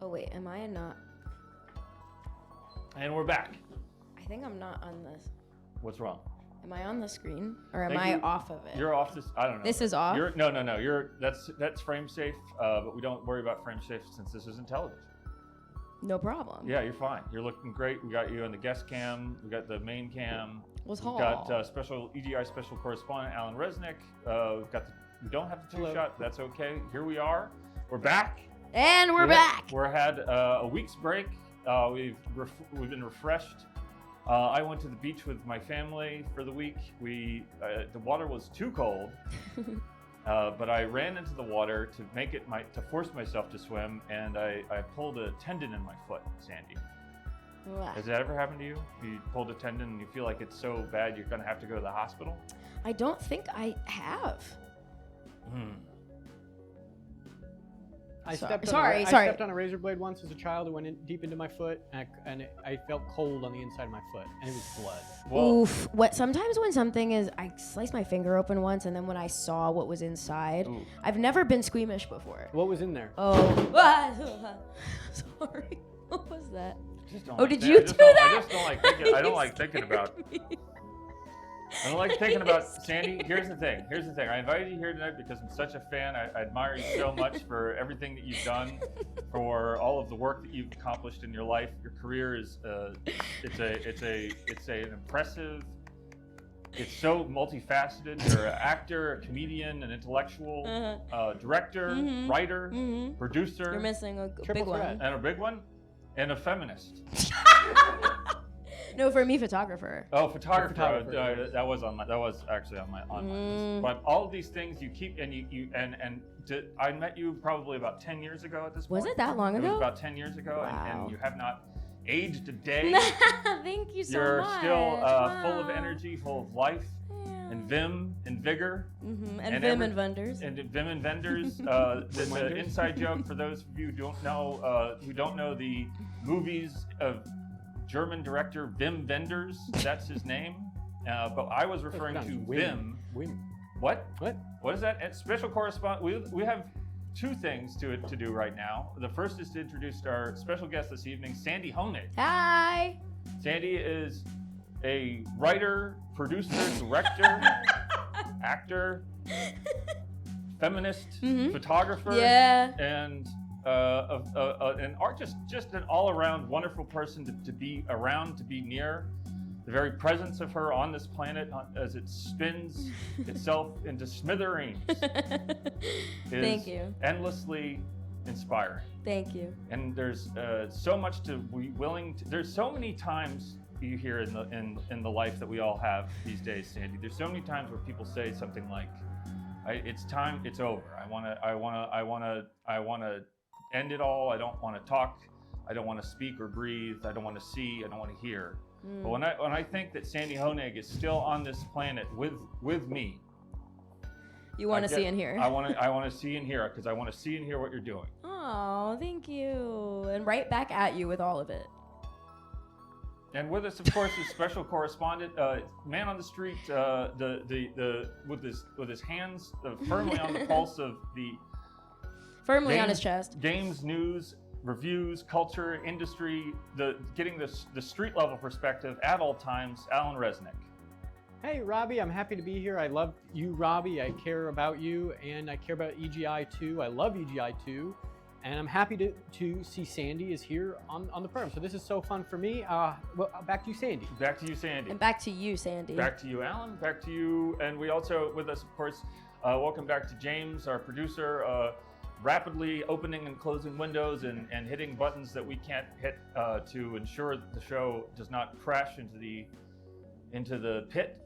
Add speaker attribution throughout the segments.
Speaker 1: Oh, wait, am I not?
Speaker 2: And we're back.
Speaker 1: I think I'm not on this.
Speaker 2: What's wrong?
Speaker 1: Am I on the screen or am
Speaker 2: Thank
Speaker 1: I
Speaker 2: you.
Speaker 1: off of it?
Speaker 2: You're off this. I don't know.
Speaker 1: This is off?
Speaker 2: No. That's frame safe, but we don't worry about frame safe since this isn't television.
Speaker 1: No problem.
Speaker 2: Yeah, you're fine. You're looking great. We got you on the guest cam. We got the main cam.
Speaker 1: Was
Speaker 2: We got special EGI special correspondent Allan Resnick. We don't have the two-shot. That's okay. Here we are. We're back.
Speaker 1: And we're back.
Speaker 2: We had a week's break. We've been refreshed. I went to the beach with my family for the week. The water was too cold, but I ran into the water to force myself to swim, and I pulled a tendon in my foot, Sandy.
Speaker 1: Wow.
Speaker 2: Has that ever happened to you? You pulled a tendon and you feel like it's so bad you're gonna have to go to the hospital?
Speaker 1: I don't think I have.
Speaker 3: I
Speaker 1: Sorry.
Speaker 3: stepped on a razor blade once as a child. It went deep into my foot, and I felt cold on the inside of my foot, and it was blood.
Speaker 2: Well,
Speaker 1: Oof. Sometimes when something is, I sliced my finger open once, and then when I saw what was inside,
Speaker 2: Ooh.
Speaker 1: I've never been squeamish before.
Speaker 3: What was in there?
Speaker 1: Oh, sorry. What was that? Did you do that?
Speaker 2: I just don't like thinking. I don't like thinking about. I don't like thinking about Sandy. Here's the thing. I invited you here tonight because I'm such a fan. I admire you so much for everything that you've done, for all of the work that you've accomplished in your life. Your career is it's an impressive. It's so multifaceted. You're an actor, a comedian, an intellectual, director, writer, producer.
Speaker 1: You're missing a
Speaker 3: Triple
Speaker 1: big
Speaker 3: threat.
Speaker 1: one.
Speaker 2: And a big one, and a feminist.
Speaker 1: No, for me, photographer.
Speaker 2: Oh, photographer.
Speaker 3: Photographer.
Speaker 2: That was actually on my list. But all of these things you keep, and I met you probably about 10 years ago at this point.
Speaker 1: Was it that long
Speaker 2: It
Speaker 1: ago?
Speaker 2: was about 10 years ago,
Speaker 1: Wow.
Speaker 2: and you have not aged a day.
Speaker 1: Thank you so
Speaker 2: You're
Speaker 1: much.
Speaker 2: still
Speaker 1: Wow.
Speaker 2: full of energy, full of life,
Speaker 1: Yeah.
Speaker 2: and vim, and vigor.
Speaker 1: And Vim and vendors.
Speaker 2: And Vim and vendors. That's an inside joke for those of you who don't know the movies of German director Wim Wenders. That's his name. But I was referring to Wim. What? What is that? Special correspondent. We have two things to do right now. The first is to introduce our special guest this evening, Sandy Honig.
Speaker 1: Hi.
Speaker 2: Sandy is a writer, producer, director, actor, feminist, photographer, and an art, just an all-around wonderful person to be around, to be near. The very presence of her on this planet as it spins itself into smithereens is
Speaker 1: Thank you.
Speaker 2: endlessly inspiring.
Speaker 1: Thank you.
Speaker 2: And there's so much to be willing to. There's so many times you hear in the life that we all have these days, Sandy. There's so many times where people say something like, "It's time. It's over. I want to end it all. I don't want to talk. I don't want to speak or breathe. I don't want to see. I don't want to hear." But when I think that Sandy Honig is still on this planet with me,
Speaker 1: You want to see and hear.
Speaker 2: I want to see and hear, because I want to see and hear what you're doing.
Speaker 1: Oh, thank you. And right back at you with all of it.
Speaker 2: And with us, of course, is special correspondent, man on the street, with his hands firmly on the pulse of the
Speaker 1: Firmly on his chest.
Speaker 2: games, news, reviews, culture, industry, getting the street level perspective at all times. Allan Resnick.
Speaker 3: Hey, Robbie, I'm happy to be here. I love you, Robbie. I care about you, and I care about EGI too. I love EGI too, and I'm happy to see Sandy is here on the program. So this is so fun for me. Well, back to you, Sandy.
Speaker 2: Back to you, Sandy.
Speaker 1: And back to you, Sandy.
Speaker 2: Back to you, Allan. Back to you. And we also, with us, of course, welcome back to James, our producer, rapidly opening and closing windows and hitting buttons that we can't hit to ensure that the show does not crash into the pit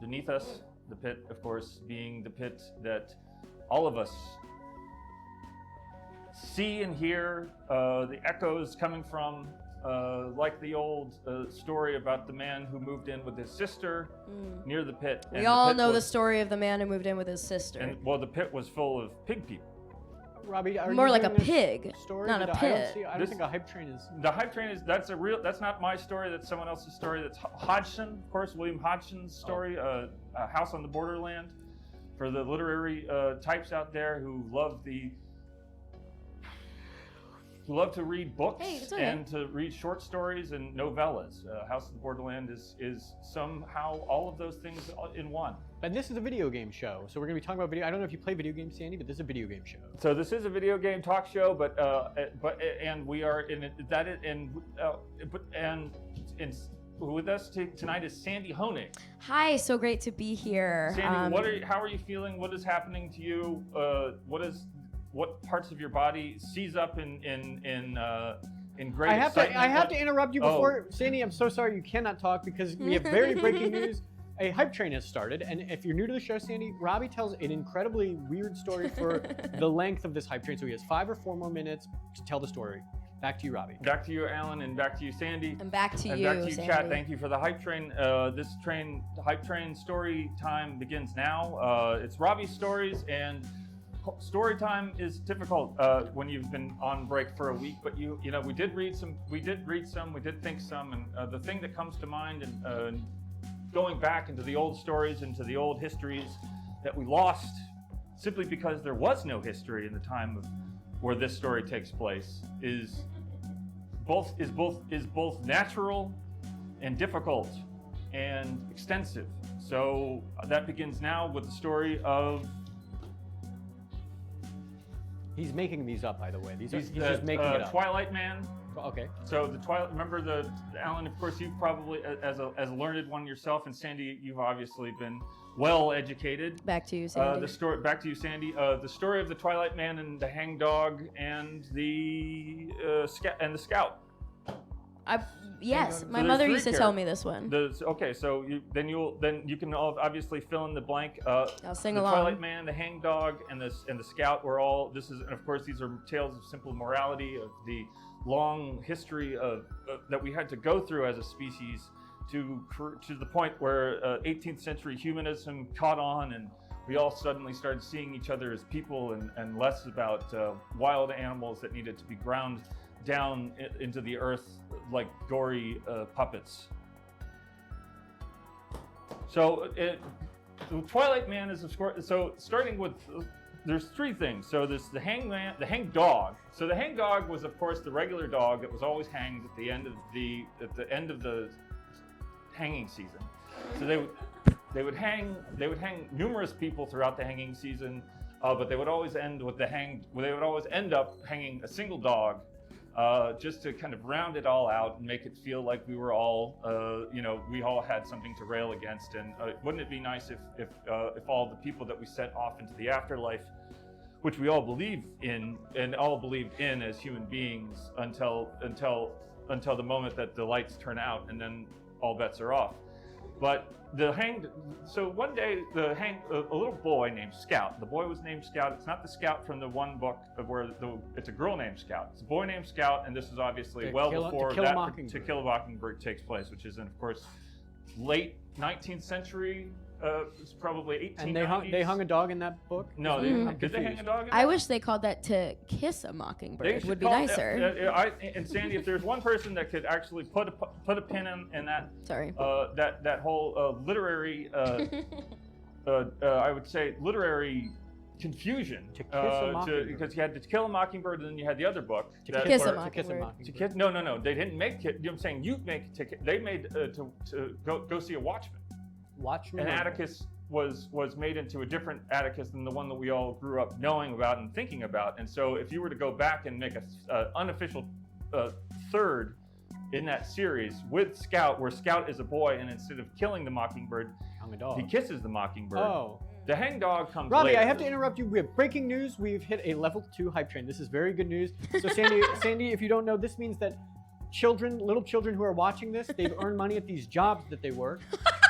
Speaker 2: beneath us. The pit, of course, being the pit that all of us see and hear the echoes coming from, like the old story about the man who moved in with his sister near the pit.
Speaker 1: We all know the story of the man who moved in with his sister.
Speaker 2: And well, the pit was full of pig people.
Speaker 3: Robbie, are
Speaker 1: More
Speaker 3: you
Speaker 1: like a
Speaker 3: doing this
Speaker 1: pig,
Speaker 3: story?
Speaker 1: not a pit.
Speaker 3: I don't think a hype train is.
Speaker 2: The hype train is that's not my story. That's someone else's story. That's Hodgson, of course, William Hodgson's story. A House on the Borderland, for the literary types out there who love the who love to read books
Speaker 1: Hey, it's okay.
Speaker 2: and to read short stories and novellas. House of the Borderland is somehow all of those things in one.
Speaker 3: And this is a video game show, so we're going to be talking about video. I don't know if you play video games, Sandy, but this is a video game show.
Speaker 2: So this is a video game talk show, but we are in it. With us tonight is Sandy Honig.
Speaker 1: Hi, so great to be here.
Speaker 2: Sandy, how are you feeling? What is happening to you? What parts of your body seize up in great excitement?
Speaker 3: I have to interrupt you before, Sandy. I'm so sorry you cannot talk because we have very breaking news. A hype train has started, and if you're new to the show, Sandy, Robbie tells an incredibly weird story for the length of this hype train, so he has 5 or 4 more minutes to tell the story. Back to you, Robbie.
Speaker 2: Back to you, Allan, and back to you, Sandy.
Speaker 1: And back to
Speaker 2: and
Speaker 1: you,
Speaker 2: back to you,
Speaker 1: Sandy.
Speaker 2: chat. Thank you for the hype train. The hype train story time begins now. It's Robbie's stories, and story time is difficult when you've been on break for a week. But we did read some, we did think some, and the thing that comes to mind, and going back into the old stories, into the old histories that we lost simply because there was no history in the time of where this story takes place, is both natural and difficult and extensive. So that begins now with the story of.
Speaker 3: He's making these up, by the way. He's just making it up.
Speaker 2: Twilight Man.
Speaker 3: Okay.
Speaker 2: So the Twilight. Remember Allan? Of course, you've probably, as a learned one yourself, and Sandy, you've obviously been well educated.
Speaker 1: Back to you, Sandy.
Speaker 2: Back to you, Sandy. The story of the Twilight Man and the Hangdog and the Scout.
Speaker 1: Yes, my
Speaker 2: there's
Speaker 1: mother
Speaker 2: 3
Speaker 1: used to tell me this one.
Speaker 2: Okay, so you can obviously fill in the blank.
Speaker 1: I'll sing
Speaker 2: the
Speaker 1: along.
Speaker 2: Twilight Man, the Hangdog, and the Scout were all. And of course these are tales of simple morality, of the long history that we had to go through as a species to the point where 18th century humanism caught on, and we all suddenly started seeing each other as people and less about wild animals that needed to be ground down into the earth like gory puppets. So the Twilight Man is starting with. There's 3 things. So there's the Hangman, the Hangdog. So the Hangdog was, of course, the regular dog that was always hanged at the end of the hanging season. So they would hang numerous people throughout the hanging season, but they would always end up hanging a single dog, just to kind of round it all out and make it feel like we were all, we all had something to rail against. And wouldn't it be nice if all the people that we sent off into the afterlife, which we all believe in and all believed in as human beings until the moment that the lights turn out, and then all bets are off. But so one day a little boy named Scout. The boy was named Scout. It's not the Scout from the one book where it's a girl named Scout. It's a boy named Scout, and this is obviously before To Kill a Mockingbird takes place, which is in, of course, late 19th century. It's probably 1890s.
Speaker 3: And they hung a dog in that book?
Speaker 2: No, did they hang a dog in
Speaker 1: I
Speaker 2: that?
Speaker 1: wish they called that To Kiss a Mockingbird. Would be nicer.
Speaker 2: And Sandy, if there's one person that could actually put a pin in that,
Speaker 1: Sorry.
Speaker 2: that whole literary, I would say literary confusion.
Speaker 3: To Kiss a Mockingbird.
Speaker 2: Because you had To Kill a Mockingbird, and then you had the other book.
Speaker 1: To Kiss a Mockingbird.
Speaker 2: No. They didn't make it. I'm saying you make it. They made to go see a Watchman.
Speaker 3: Watchmen.
Speaker 2: And Atticus was made into a different Atticus than the one that we all grew up knowing about and thinking about. And so if you were to go back and make an unofficial third in that series with Scout, where Scout is a boy, and instead of killing the Mockingbird, he kisses the Mockingbird.
Speaker 3: Oh.
Speaker 2: The Hangdog comes
Speaker 3: Robbie,
Speaker 2: later.
Speaker 3: I have to interrupt you. We have breaking news. We've hit a level 2 hype train. This is very good news. So Sandy, if you don't know, this means that little children who are watching this, they've earned money at these jobs that they work,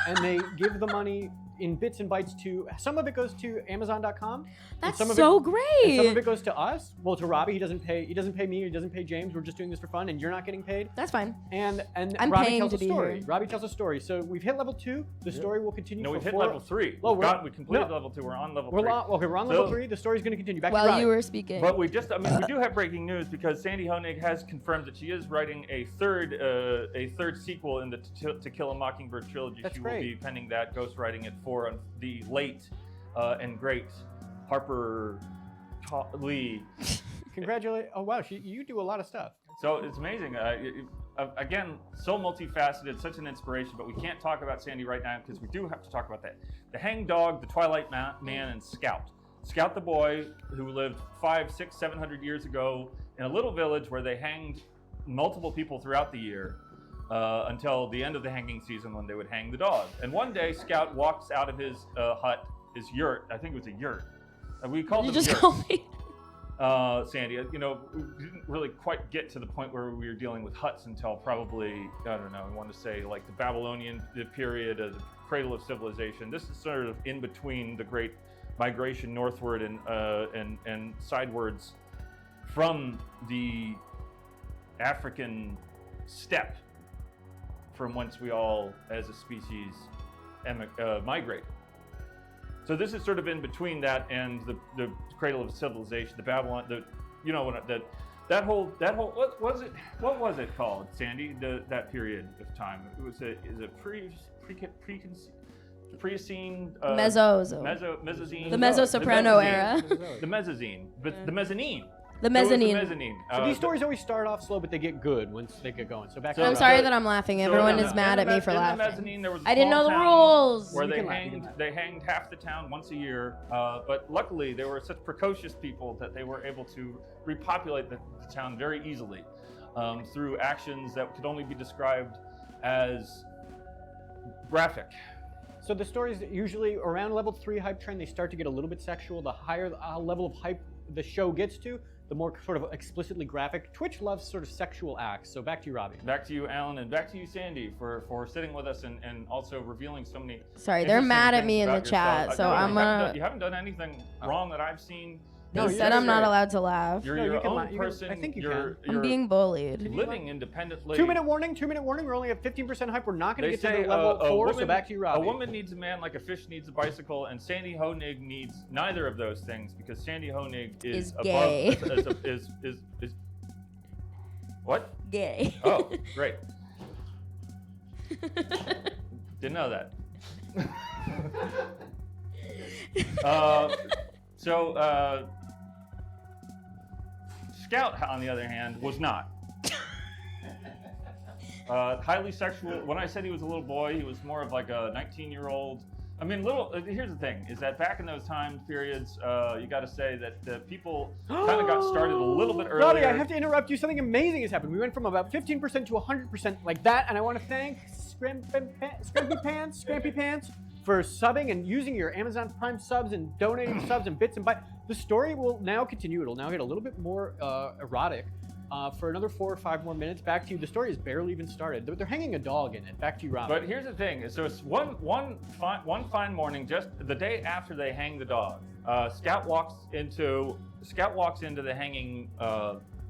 Speaker 3: and they give the money in bits and bytes to, some of it goes to Amazon.com.
Speaker 1: That's
Speaker 3: some of
Speaker 1: so
Speaker 3: it,
Speaker 1: great.
Speaker 3: And some of it goes to us. Well, to Robbie, he doesn't pay me, he doesn't pay James. We're just doing this for fun, and you're not getting paid.
Speaker 1: That's fine.
Speaker 3: And
Speaker 1: I'm
Speaker 3: Robbie
Speaker 1: paying
Speaker 3: tells
Speaker 1: to
Speaker 3: a
Speaker 1: be
Speaker 3: story.
Speaker 1: here.
Speaker 3: Robbie tells a story. So we've hit level 2. The story will continue.
Speaker 2: No,
Speaker 3: for
Speaker 2: we've hit
Speaker 3: 4.
Speaker 2: level 3.
Speaker 3: Well,
Speaker 2: we completed level 2. We're on level 3.
Speaker 3: We're on level 3. The story's going to continue. Back to
Speaker 1: While
Speaker 3: Robbie.
Speaker 1: you were speaking.
Speaker 2: But we do have breaking news, because Sandy Honig has confirmed that she is writing a third sequel in the To Kill a Mockingbird trilogy.
Speaker 3: That's
Speaker 2: she
Speaker 3: great.
Speaker 2: will be penning that, ghostwriting it for the late and great Harper Lee.
Speaker 3: Congratulations. Oh, wow. You do a lot of stuff.
Speaker 2: So it's amazing. Again, so multifaceted, such an inspiration, but we can't talk about Sandy right now because we do have to talk about that. The Hang Dog, the Twilight Man, and Scout. Scout the boy who lived 500, 600, 700 years ago in a little village where they hanged multiple people throughout the year until the end of the hanging season when they would hang the dog. And one day, Scout walks out of his hut, his yurt. I think it was a yurt. We called
Speaker 1: You
Speaker 2: them
Speaker 1: just
Speaker 2: yurts.
Speaker 1: call me.
Speaker 2: Sandy, we didn't really quite get to the point where we were dealing with huts until probably, I don't know, I want to say like the Babylonian period, the cradle of civilization. This is sort of in between the great migration northward and sidewards from the African steppe from whence we all, as a species, migrate. So this is sort of in between that and the cradle of civilization, the Babylon, that whole what was it called, Sandy? That period of time. It was Pre-Pleistocene, Mezzozine,
Speaker 1: The mezzo-soprano era.
Speaker 2: the mezzanine, but the mezzanine.
Speaker 1: The mezzanine.
Speaker 2: So it was the mezzanine.
Speaker 3: So these stories always start off slow, but they get good once they get going. So back
Speaker 2: So
Speaker 3: to
Speaker 1: I'm sorry that I'm laughing. Everyone is mad at me for
Speaker 2: in the
Speaker 1: laughing.
Speaker 2: mezzanine, there was a
Speaker 1: I didn't know
Speaker 2: small
Speaker 1: the
Speaker 2: town
Speaker 1: rules.
Speaker 2: Where
Speaker 3: You
Speaker 2: they
Speaker 3: can laugh, you can laugh.
Speaker 2: hanged half the town once a year, but luckily they were such precocious people that they were able to repopulate the town very easily through actions that could only be described as graphic.
Speaker 3: So the stories usually around level 3 hype trend, they start to get a little bit sexual. The higher level of hype the show gets to, the more sort of explicitly graphic. Twitch loves sort of sexual acts. So back to you, Robbie.
Speaker 2: Back to you, Allan, and back to you, Sandy, for sitting with us and also revealing so many.
Speaker 1: Sorry, they're
Speaker 2: interesting
Speaker 1: mad at
Speaker 2: things
Speaker 1: me in the
Speaker 2: about
Speaker 1: chat,
Speaker 2: yourself.
Speaker 1: so
Speaker 2: No,
Speaker 1: I'm
Speaker 2: you haven't done anything wrong that I've seen.
Speaker 1: They
Speaker 3: No,
Speaker 1: said
Speaker 3: you're
Speaker 1: I'm not
Speaker 3: right.
Speaker 1: allowed to laugh.
Speaker 2: You're
Speaker 3: No,
Speaker 2: your
Speaker 3: you can
Speaker 2: own
Speaker 3: laugh.
Speaker 2: person.
Speaker 3: I think you
Speaker 2: you're,
Speaker 3: can.
Speaker 1: I'm being bullied.
Speaker 2: living independently.
Speaker 3: 2-minute warning. 2-minute warning. We're only at 15% hype. We're not going
Speaker 2: They
Speaker 3: to get
Speaker 2: say
Speaker 3: to the level 4.
Speaker 2: woman,
Speaker 3: So back to you, Robbie.
Speaker 2: A woman needs a man like a fish needs a bicycle, and Sandy Honig needs neither of those things because Sandy Honig is
Speaker 1: gay.
Speaker 2: above. is what?
Speaker 1: Gay.
Speaker 2: Oh, great. Didn't know that. Scout, on the other hand, was not. Highly sexual. When I said he was a little boy, he was more of like a 19-year-old. I mean, here's the thing, is that back in those time periods, you got to say that the people kind of got started a little bit earlier.
Speaker 3: Robbie, I have to interrupt you. Something amazing has happened. We went from about 15% to 100% like that, and I want to thank Scrampy Pants for subbing and using your Amazon Prime subs and donating subs and bits and bytes. The story will now continue. It'll now get a little bit more erotic for another 4 or 5 more minutes. Back to you. The story has barely even started. They're hanging a dog in it. Back to you, Robbie.
Speaker 2: But here's the thing. So it's one fine morning, just the day after they hang the dog. Scout walks into the hanging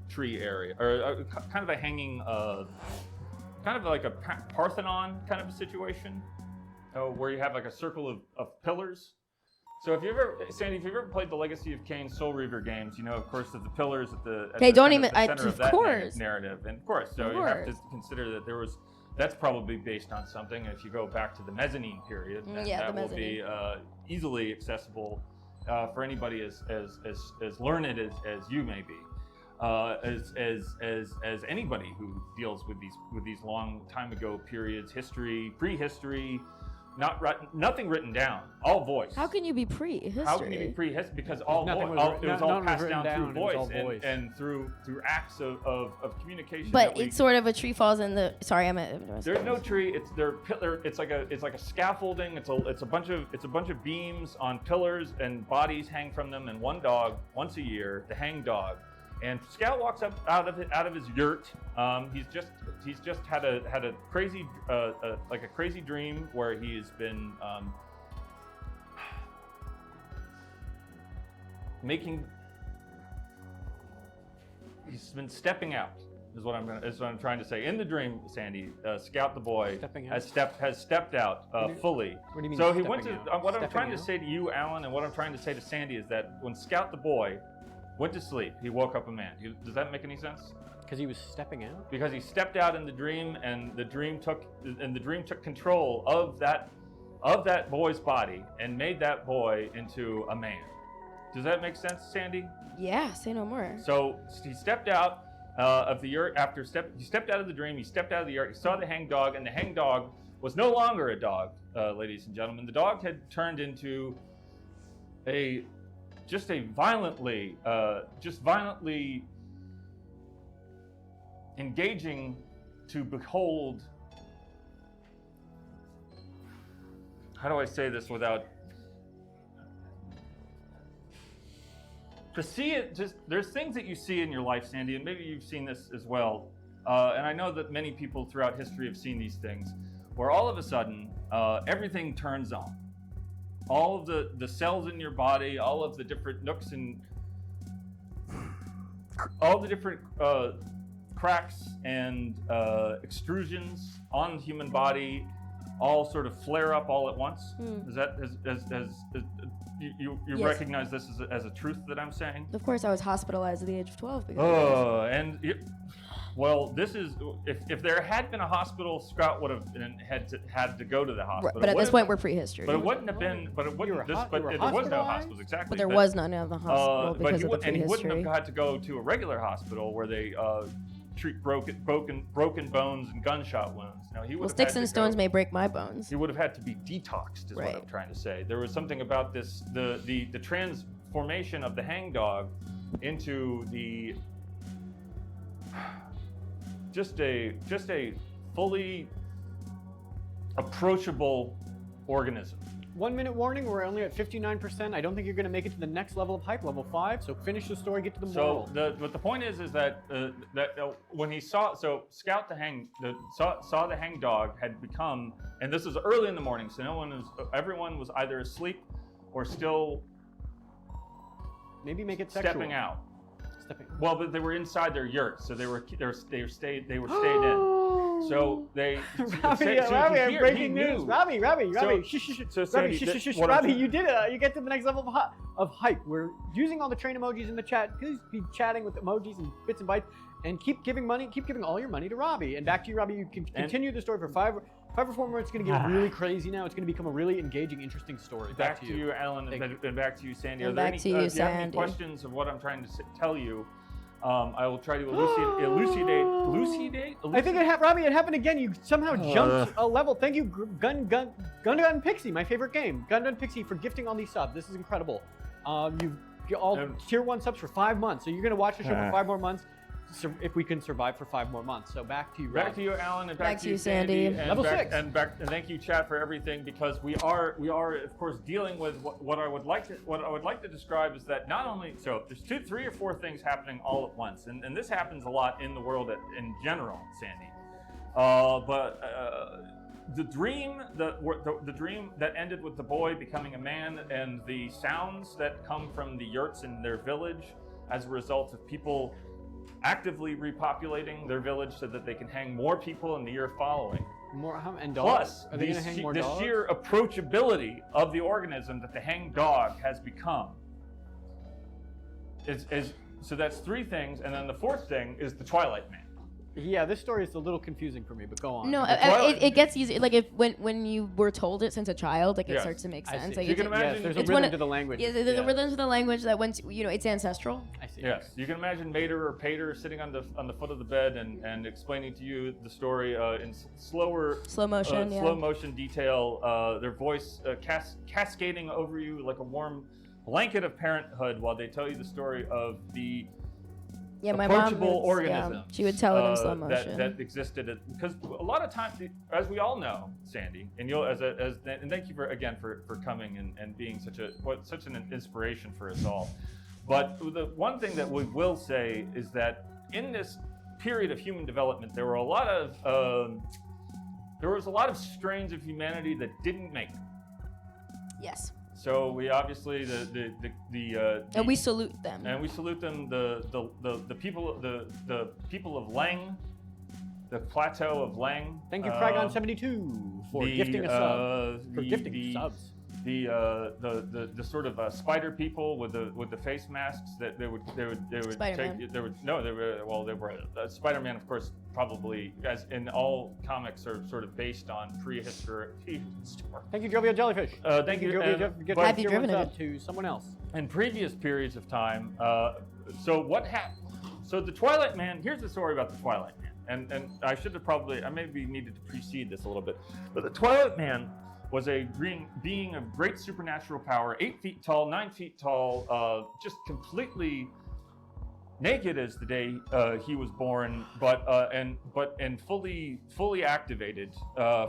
Speaker 2: tree area, or kind of a hanging, kind of like a Parthenon kind of a situation, where you have like a circle of pillars. So Sandy, if you've ever played the Legacy of Kain Soul Reaver games, you know, of course, that the pillars at the
Speaker 1: Hey, don't
Speaker 2: center,
Speaker 1: even-
Speaker 2: the center
Speaker 1: of
Speaker 2: of that
Speaker 1: course.
Speaker 2: narrative, and of course, so you have to consider that that's probably based on something. And if you go back to the mezzanine period, then
Speaker 1: Yeah,
Speaker 2: that
Speaker 1: the
Speaker 2: will be easily accessible for anybody as learned as you may be, as anybody who deals with these long time ago periods, history, prehistory. Nothing written down, all voice.
Speaker 1: How can you be pre-history?
Speaker 2: How can you be pre-history? Because it was
Speaker 3: Nothing
Speaker 2: all
Speaker 3: was
Speaker 2: passed
Speaker 3: written
Speaker 2: down through
Speaker 3: down, it was all
Speaker 2: voice and through acts of communication.
Speaker 1: But it's sort of a tree falls in the. Sorry, I'm.
Speaker 2: There's no tree. It's like a scaffolding. It's a bunch of beams on pillars, and bodies hang from them. And one dog once a year, the hang dog. And Scout walks up out of his yurt. He's just had a crazy like a crazy dream where he's been he's been stepping out. Is what I'm trying to say. In the dream, Sandy, Scout the boy has stepped out fully.
Speaker 3: What do you mean
Speaker 2: So he
Speaker 3: stepping
Speaker 2: went to.
Speaker 3: out?
Speaker 2: What I'm
Speaker 3: Stepping
Speaker 2: trying
Speaker 3: out?
Speaker 2: to say to you, Allan, and what I'm trying to say to Sandy is that when Scout the boy went to sleep, he woke up a man. Does that make any sense?
Speaker 3: Because he was stepping out?
Speaker 2: Because he stepped out in the dream, and the dream took control of that boy's body and made that boy into a man. Does that make sense, Sandy?
Speaker 1: Yeah, say no more.
Speaker 2: So he stepped out of the yurt he stepped out of the dream. He stepped out of the yurt. He saw the hangdog, and the hangdog was no longer a dog, ladies and gentlemen. The dog had turned into a violently engaging to behold. How do I say this without? To see it, there's things that you see in your life, Sandy, and maybe you've seen this as well. And I know that many people throughout history have seen these things, where all of a sudden everything turns on. All of the cells in your body, all of the different nooks and all the different cracks and extrusions on the human body all sort of flare up all at once. Is that you
Speaker 1: Yes.
Speaker 2: recognize this as a truth that I'm saying?
Speaker 1: Of course, I was hospitalized at the age of 12 because of this.
Speaker 2: Well, this is if there had been a hospital, Scott would have had to go to the hospital.
Speaker 1: But at this point, we're prehistory.
Speaker 2: But it wouldn't have been. But it wouldn't. There was no hospitals exactly.
Speaker 1: But there was none of the hospital because of the
Speaker 2: and he wouldn't
Speaker 1: prehistory.
Speaker 2: have had to go to a regular hospital where they treat broken bones and gunshot wounds. No, he would
Speaker 1: Well,
Speaker 2: have
Speaker 1: sticks
Speaker 2: had
Speaker 1: and
Speaker 2: to
Speaker 1: stones
Speaker 2: go.
Speaker 1: may break my bones.
Speaker 2: He would have had to be detoxed, is what I'm
Speaker 1: Right.
Speaker 2: trying to say. There was something about this, the transformation of the hangdog into the just a fully approachable organism.
Speaker 3: 1 minute warning, we're only at 59%. I don't think you're going to make it to the next level of hype, level 5. So finish the story, get to the moral.
Speaker 2: So but the point is that when he saw Scout saw the hangdog had become, and this is early in the morning, so everyone was either asleep or still
Speaker 3: Maybe make it sexual.
Speaker 2: stepping out.
Speaker 3: Stepping.
Speaker 2: Well, but they were inside their yurt, so they were stayed in. So they
Speaker 3: Robbie, I'm breaking news. Robbie,
Speaker 2: So-
Speaker 3: shush,
Speaker 2: so
Speaker 3: Robbie,
Speaker 2: Sandy,
Speaker 3: shush.
Speaker 2: what I'm
Speaker 3: Robbie,
Speaker 2: saying-
Speaker 3: you did it. You get to the next level of hype. We're using all the train emojis in the chat. Please be chatting with emojis and bits and bytes, and keep giving all your money to Robbie. And back to you, Robbie. You can continue the story for five or 4 minutes. It's going to get really crazy now. It's going to become a really engaging, interesting story.
Speaker 2: Back to you, Allan, and back to you, Sandy.
Speaker 1: And
Speaker 2: Are there
Speaker 1: back
Speaker 2: any,
Speaker 1: to you,
Speaker 2: if you have any
Speaker 1: Sandy.
Speaker 2: questions of what I'm trying to tell you? I will try to elucidate.
Speaker 3: I think Robbie, it happened again. You somehow jumped a level. Thank you, Gun Pixie, my favorite game. Gun Pixie for gifting all these subs. This is incredible. You've all tier 1 subs for 5 months. So you're going to watch the show for 5 more months. If we can survive for 5 more months. So back to you, Robbie.
Speaker 2: Back to you, Allan, and back to you,
Speaker 1: Sandy.
Speaker 2: And
Speaker 3: Level
Speaker 2: back,
Speaker 3: 6.
Speaker 2: And thank you, chat, for everything, because we are of course dealing with what I would like to describe is that not only there's 2, 3, or 4 things happening all at once, and this happens a lot in the world in general, Sandy. The dream that ended with the boy becoming a man, and the sounds that come from the yurts in their village as a result of people actively repopulating their village so that they can hang more people in the year following.
Speaker 3: And dogs?
Speaker 2: Plus,
Speaker 3: Are they going to hang more
Speaker 2: the
Speaker 3: dogs?
Speaker 2: sheer approachability of the organism that the hanged dog has become. So that's 3 things, and then the 4th thing is the Twilight Man.
Speaker 3: Yeah, this story is a little confusing for me, but go on.
Speaker 1: No, it gets easy. Like when you were told it since a child, like it starts to make
Speaker 3: I
Speaker 1: sense.
Speaker 3: see.
Speaker 1: Like
Speaker 2: You can imagine
Speaker 3: Yes, there's a
Speaker 1: it's
Speaker 3: rhythm
Speaker 1: one
Speaker 3: to the language.
Speaker 1: Yeah, there's a rhythm to the language that when it's ancestral.
Speaker 3: I see.
Speaker 2: Yes, you can imagine Mater or Pater sitting on the foot of the bed and explaining to you the story in slow motion detail. Their voice cascading over you like a warm blanket of parenthood while they tell you the story of the
Speaker 1: My mom
Speaker 2: approachable organism.
Speaker 1: Yeah, she would tell it in slow motion.
Speaker 2: that existed because a lot of times, as we all know, Sandy, and and thank you for coming and being such an inspiration for us all. But the one thing that we will say is that in this period of human development, there was a lot of strains of humanity that didn't make it.
Speaker 1: Yes.
Speaker 2: So we obviously
Speaker 1: And we salute them.
Speaker 2: and we salute them. The people of Lang, the plateau of Lang.
Speaker 3: Thank you, Cragon72, for gifting a sub. For gifting subs.
Speaker 2: the sort of spider people with the face masks that they would
Speaker 1: Spider-Man.
Speaker 2: take. They were Spider-Man, of course, probably, as in all comics, are sort of based on prehistoric.
Speaker 3: Thank you, Jovial Jellyfish.
Speaker 2: Thank you,
Speaker 3: Jovial
Speaker 2: and-
Speaker 3: Jellyfish. Get
Speaker 2: but-
Speaker 1: Have you
Speaker 3: tier
Speaker 1: driven
Speaker 3: ones
Speaker 1: it?
Speaker 3: up to someone else.
Speaker 2: In previous periods of time, so what happened? So the Twilight Man. Here's the story about the Twilight Man, and I should have probably, I maybe needed to precede this a little bit, but the Twilight Man was a being of great supernatural power, 8 feet tall, 9 feet tall, just completely naked as the day he was born, but fully activated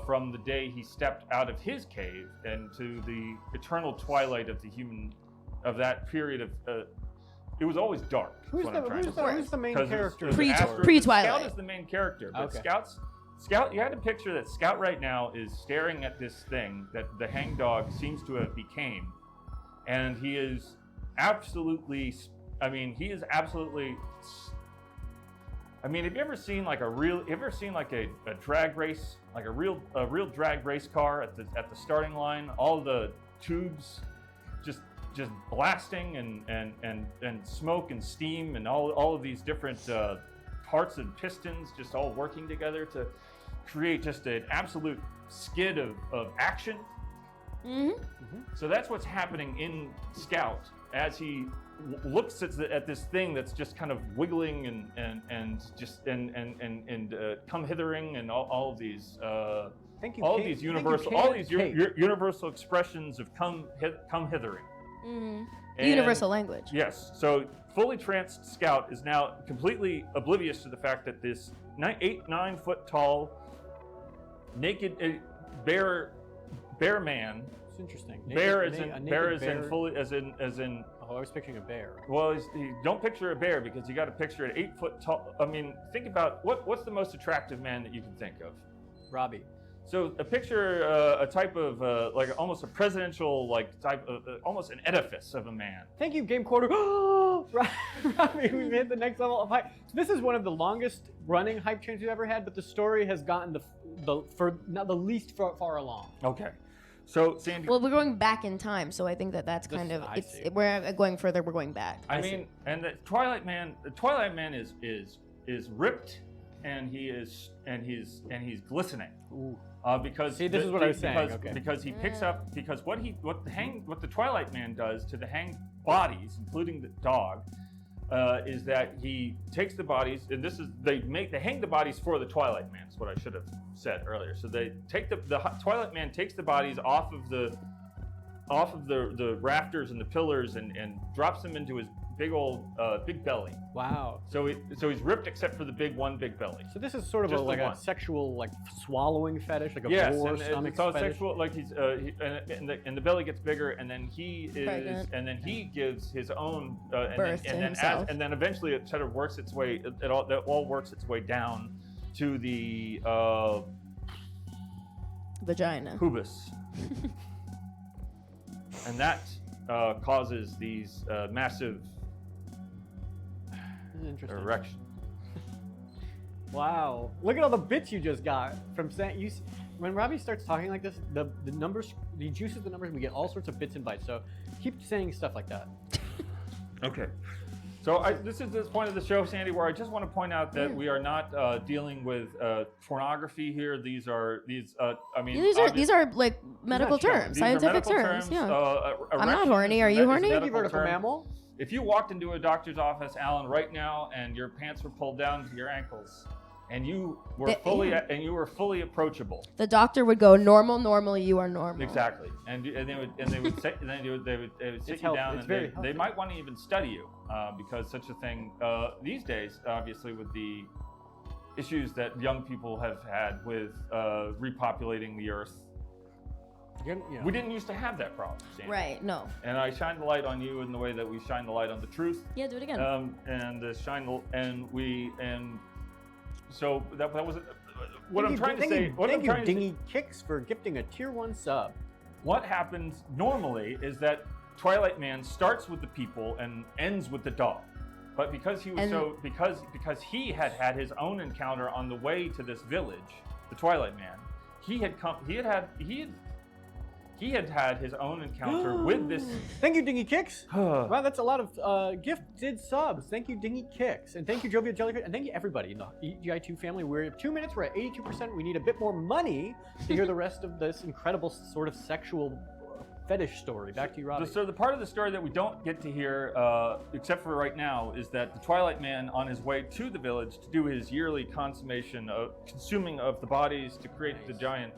Speaker 2: from the day he stepped out of his cave into the eternal twilight of that period of. It was always dark. is
Speaker 3: Who's
Speaker 2: what I'm trying to say.
Speaker 3: who's the main
Speaker 2: 'Cause
Speaker 3: character?
Speaker 2: it's after-
Speaker 1: Pre-Twilight.
Speaker 2: Scout is the main character, but
Speaker 3: Okay.
Speaker 2: Scout, you had to picture that Scout right now is staring at this thing that the hangdog seems to have became, and he is absolutely. I mean, he is absolutely. I mean, have you ever seen like a drag race, like a real drag race car at the starting line? All the tubes, just blasting and smoke and steam and all of these different parts and pistons just all working together to create just an absolute skid of action. So that's what's happening in Scout as he looks at this thing that's just kind of wiggling and come hithering and all of these
Speaker 3: Thank you,
Speaker 2: all
Speaker 3: Kate.
Speaker 2: these
Speaker 3: Thank you,
Speaker 2: universal
Speaker 3: Kate.
Speaker 2: all these
Speaker 3: Kate.
Speaker 2: universal expressions of come hithering.
Speaker 1: The
Speaker 2: And-
Speaker 1: universal language.
Speaker 2: Yes. So fully tranced Scout is now completely oblivious to the fact that this 9 foot tall, naked bear man.
Speaker 3: It's interesting.
Speaker 2: Bear
Speaker 3: Naked-
Speaker 2: as in
Speaker 3: a naked
Speaker 2: bear as in fully as in.
Speaker 3: Oh, I was picturing a bear.
Speaker 2: Well, don't picture a bear because you got to picture an 8 foot tall. I mean, think about what's the most attractive man that you can think of.
Speaker 3: Robbie.
Speaker 2: So a picture a type of like almost a presidential type of almost an edifice of a man.
Speaker 3: Thank you, Game Quarter. Robbie, we've hit the next level of hype. This is one of the longest running hype trains we've ever had, but the story has gotten not the least far along.
Speaker 2: Okay. So Sandy.
Speaker 1: Well, we're going back in time, so I think that's
Speaker 3: This-
Speaker 1: kind of
Speaker 3: I see.
Speaker 1: we're going further. We're going back.
Speaker 2: I mean, and the Twilight Man is ripped, and he's glistening.
Speaker 3: Ooh.
Speaker 2: Because
Speaker 3: See, this is what I was saying,
Speaker 2: because,
Speaker 3: okay.
Speaker 2: because he picks up what the Twilight Man does to the hang bodies, including the dog, is that he takes the bodies, and they hang the bodies for the Twilight Man. Is what I should have said earlier. So they take the Twilight Man takes the bodies off of the rafters and the pillars and drops them into his big belly.
Speaker 3: Wow.
Speaker 2: So he's ripped except for the one big belly.
Speaker 3: So this is sort of
Speaker 2: Just
Speaker 3: like
Speaker 2: the
Speaker 3: a
Speaker 2: one.
Speaker 3: sexual swallowing fetish, like a
Speaker 2: Yes,
Speaker 3: boar
Speaker 2: and
Speaker 3: stomach
Speaker 2: it's all
Speaker 3: fetish.
Speaker 2: sexual. Like and the belly gets bigger, and then he gives his own
Speaker 1: Birth to himself.
Speaker 2: and then eventually it sort of works its way. It all works its way down to the
Speaker 1: Vagina.
Speaker 2: pubis, and that causes these massive
Speaker 3: This is interesting.
Speaker 2: erections.
Speaker 3: Wow. Look at all the bits you just got from saying when Robbie starts talking like this, the numbers, he juices the numbers, and we get all sorts of bits and bytes. So keep saying stuff like that.
Speaker 2: Okay. So this is this point of the show, Sandy, where I just want to point out that we are not dealing with pornography here. These are
Speaker 1: These are like medical
Speaker 3: sure.
Speaker 1: terms,
Speaker 2: these are
Speaker 1: scientific
Speaker 2: medical
Speaker 1: terms. Yeah. I'm not
Speaker 2: erection
Speaker 1: horny. Are
Speaker 2: is
Speaker 1: you
Speaker 2: a
Speaker 1: horny?
Speaker 2: medical
Speaker 3: Thank you, vertical
Speaker 2: term.
Speaker 3: mammal.
Speaker 2: If you walked into a doctor's office, Allan, right now, and your pants were pulled down to your ankles, and you were fully approachable.
Speaker 1: The doctor would go, normally you are normal.
Speaker 2: Exactly, and they would sit
Speaker 3: It's
Speaker 2: you down,
Speaker 3: It's
Speaker 2: and
Speaker 3: very
Speaker 2: they
Speaker 3: healthy.
Speaker 2: might want to even study you because such a thing these days, obviously, with the issues that young people have had with repopulating the earth. We didn't used to have that problem, Sandy.
Speaker 1: Right, no.
Speaker 2: And I shined the light on you in the way that we shine the light on the truth.
Speaker 1: Yeah, do it again.
Speaker 2: So that was what
Speaker 3: Thank
Speaker 2: I'm trying to say.
Speaker 3: Thank you, Dingy Kicks, for gifting a tier 1 sub.
Speaker 2: What happens normally is that Twilight Man starts with the people and ends with the dog. But because he was because he had his own encounter on the way to this village, the Twilight Man, he he had had his own encounter with this.
Speaker 3: Thank you, Dingy Kicks. Wow, that's a lot of gifted subs. Thank you, Dingy Kicks. And thank you, Jovial Jellyfish. And thank you, everybody in the EGI2 family. We're at 2 minutes. We're at 82%. We need a bit more money to hear the rest of this incredible sort of sexual fetish story. Back to you, Robbie.
Speaker 2: So the part of the story that we don't get to hear, except for right now, is that the Twilight Man, on his way to the village to do his yearly consumation of consuming of the bodies to create the giant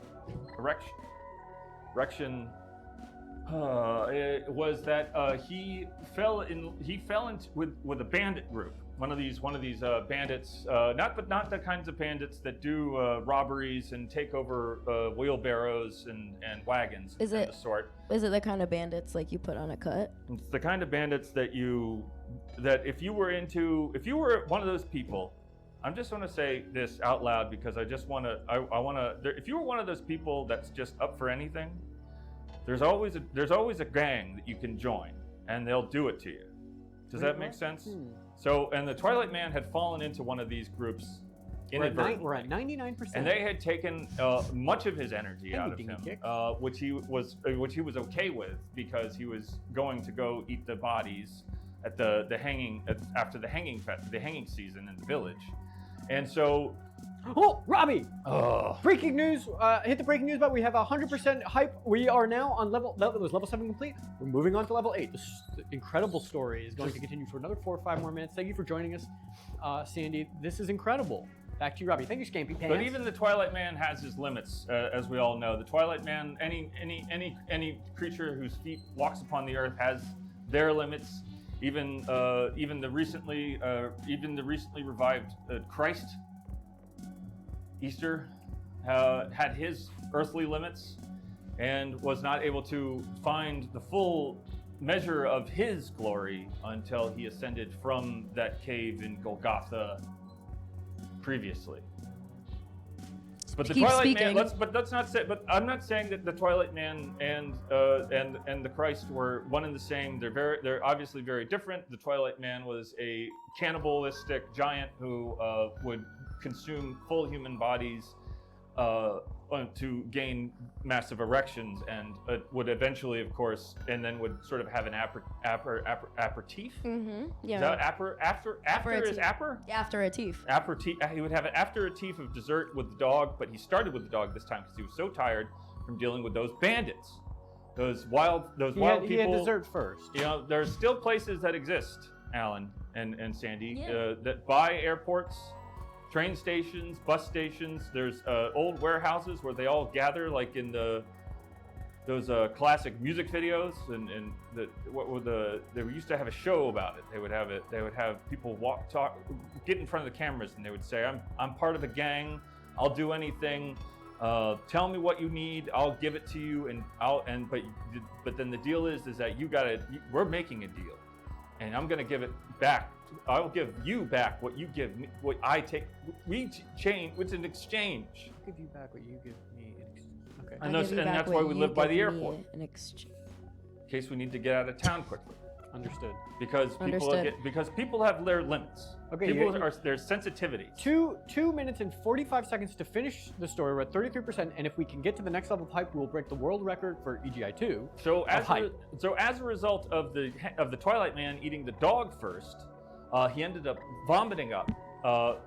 Speaker 2: erection, was that he fell in with a bandit group. One of these bandits, not the kinds of bandits that do robberies and take over wheelbarrows and wagons
Speaker 1: Is
Speaker 2: and
Speaker 1: it
Speaker 2: the sort.
Speaker 1: Is it the kind of bandits like you put on a cut?
Speaker 2: It's the kind of bandits that if you were one of those people, I'm just going to say this out loud because I want to. If you were one of those people that's just up for anything, there's always a gang that you can join, and they'll do it to you. Does that make sense? So, and the Twilight Man had fallen into one of these groups inadvertently.
Speaker 3: We're at 99%.
Speaker 2: And they had taken much of his energy out of him, which he was okay with because he was going to go eat the bodies at after the hanging season in the village. And so,
Speaker 3: Robbie! Breaking news! Hit the breaking news button. We have 100% hype. We are now on level 7 complete. We're moving on to level 8. This incredible story is going to continue for another 4 or 5 more minutes. Thank you for joining us, Sandy. This is incredible. Back to you, Robbie. Thank you, Scampy Pants.
Speaker 2: But even the Twilight Man has his limits, as we all know. The Twilight Man, any creature whose feet walks upon the earth has their limits. Even the recently revived Christ, Easter, had his earthly limits and was not able to find the full measure of his glory until he ascended from that cave in Golgotha previously. But the Twilight Man, let's not say. But I'm not saying that the Twilight Man and the Christ were one and the same. They're obviously very different. The Twilight Man was a cannibalistic giant who would consume full human bodies to gain massive erections, and would eventually, of course, and then would sort of have an aperitif.
Speaker 1: Mm-hmm. Yeah.
Speaker 2: Is that after is apper?
Speaker 1: Aperitif.
Speaker 2: Aperitif. He would have an aperitif of dessert with the dog, but he started with the dog this time because he was so tired from dealing with those bandits, those wild people.
Speaker 3: He had dessert first.
Speaker 2: You know, there's still places that exist, Allan and Sandy, that buy airports, train stations, bus stations. There's old warehouses where they all gather, like in those classic music videos, and they used to have a show about it. They would have people get in front of the cameras, and they would say, "I'm part of a gang. I'll do anything. Tell me what you need. I'll give it to you, but then the deal is that we're making a deal, and I'm gonna give it back. I'll give you back what you give me, what I take. We change. It's an exchange.
Speaker 3: I'll give you back what you give me. Okay.
Speaker 2: And that's why we live by the airport. In case we need to get out of town quickly.
Speaker 3: Understood.
Speaker 2: Because people have their limits.
Speaker 3: Okay.
Speaker 2: There's sensitivity.
Speaker 3: 2 minutes and 45 seconds to finish the story. We're at 33%, and if we can get to the next level of hype, we'll break the world record for EGI2.
Speaker 2: So as a result of the Twilight Man eating the dog first, he ended up vomiting up.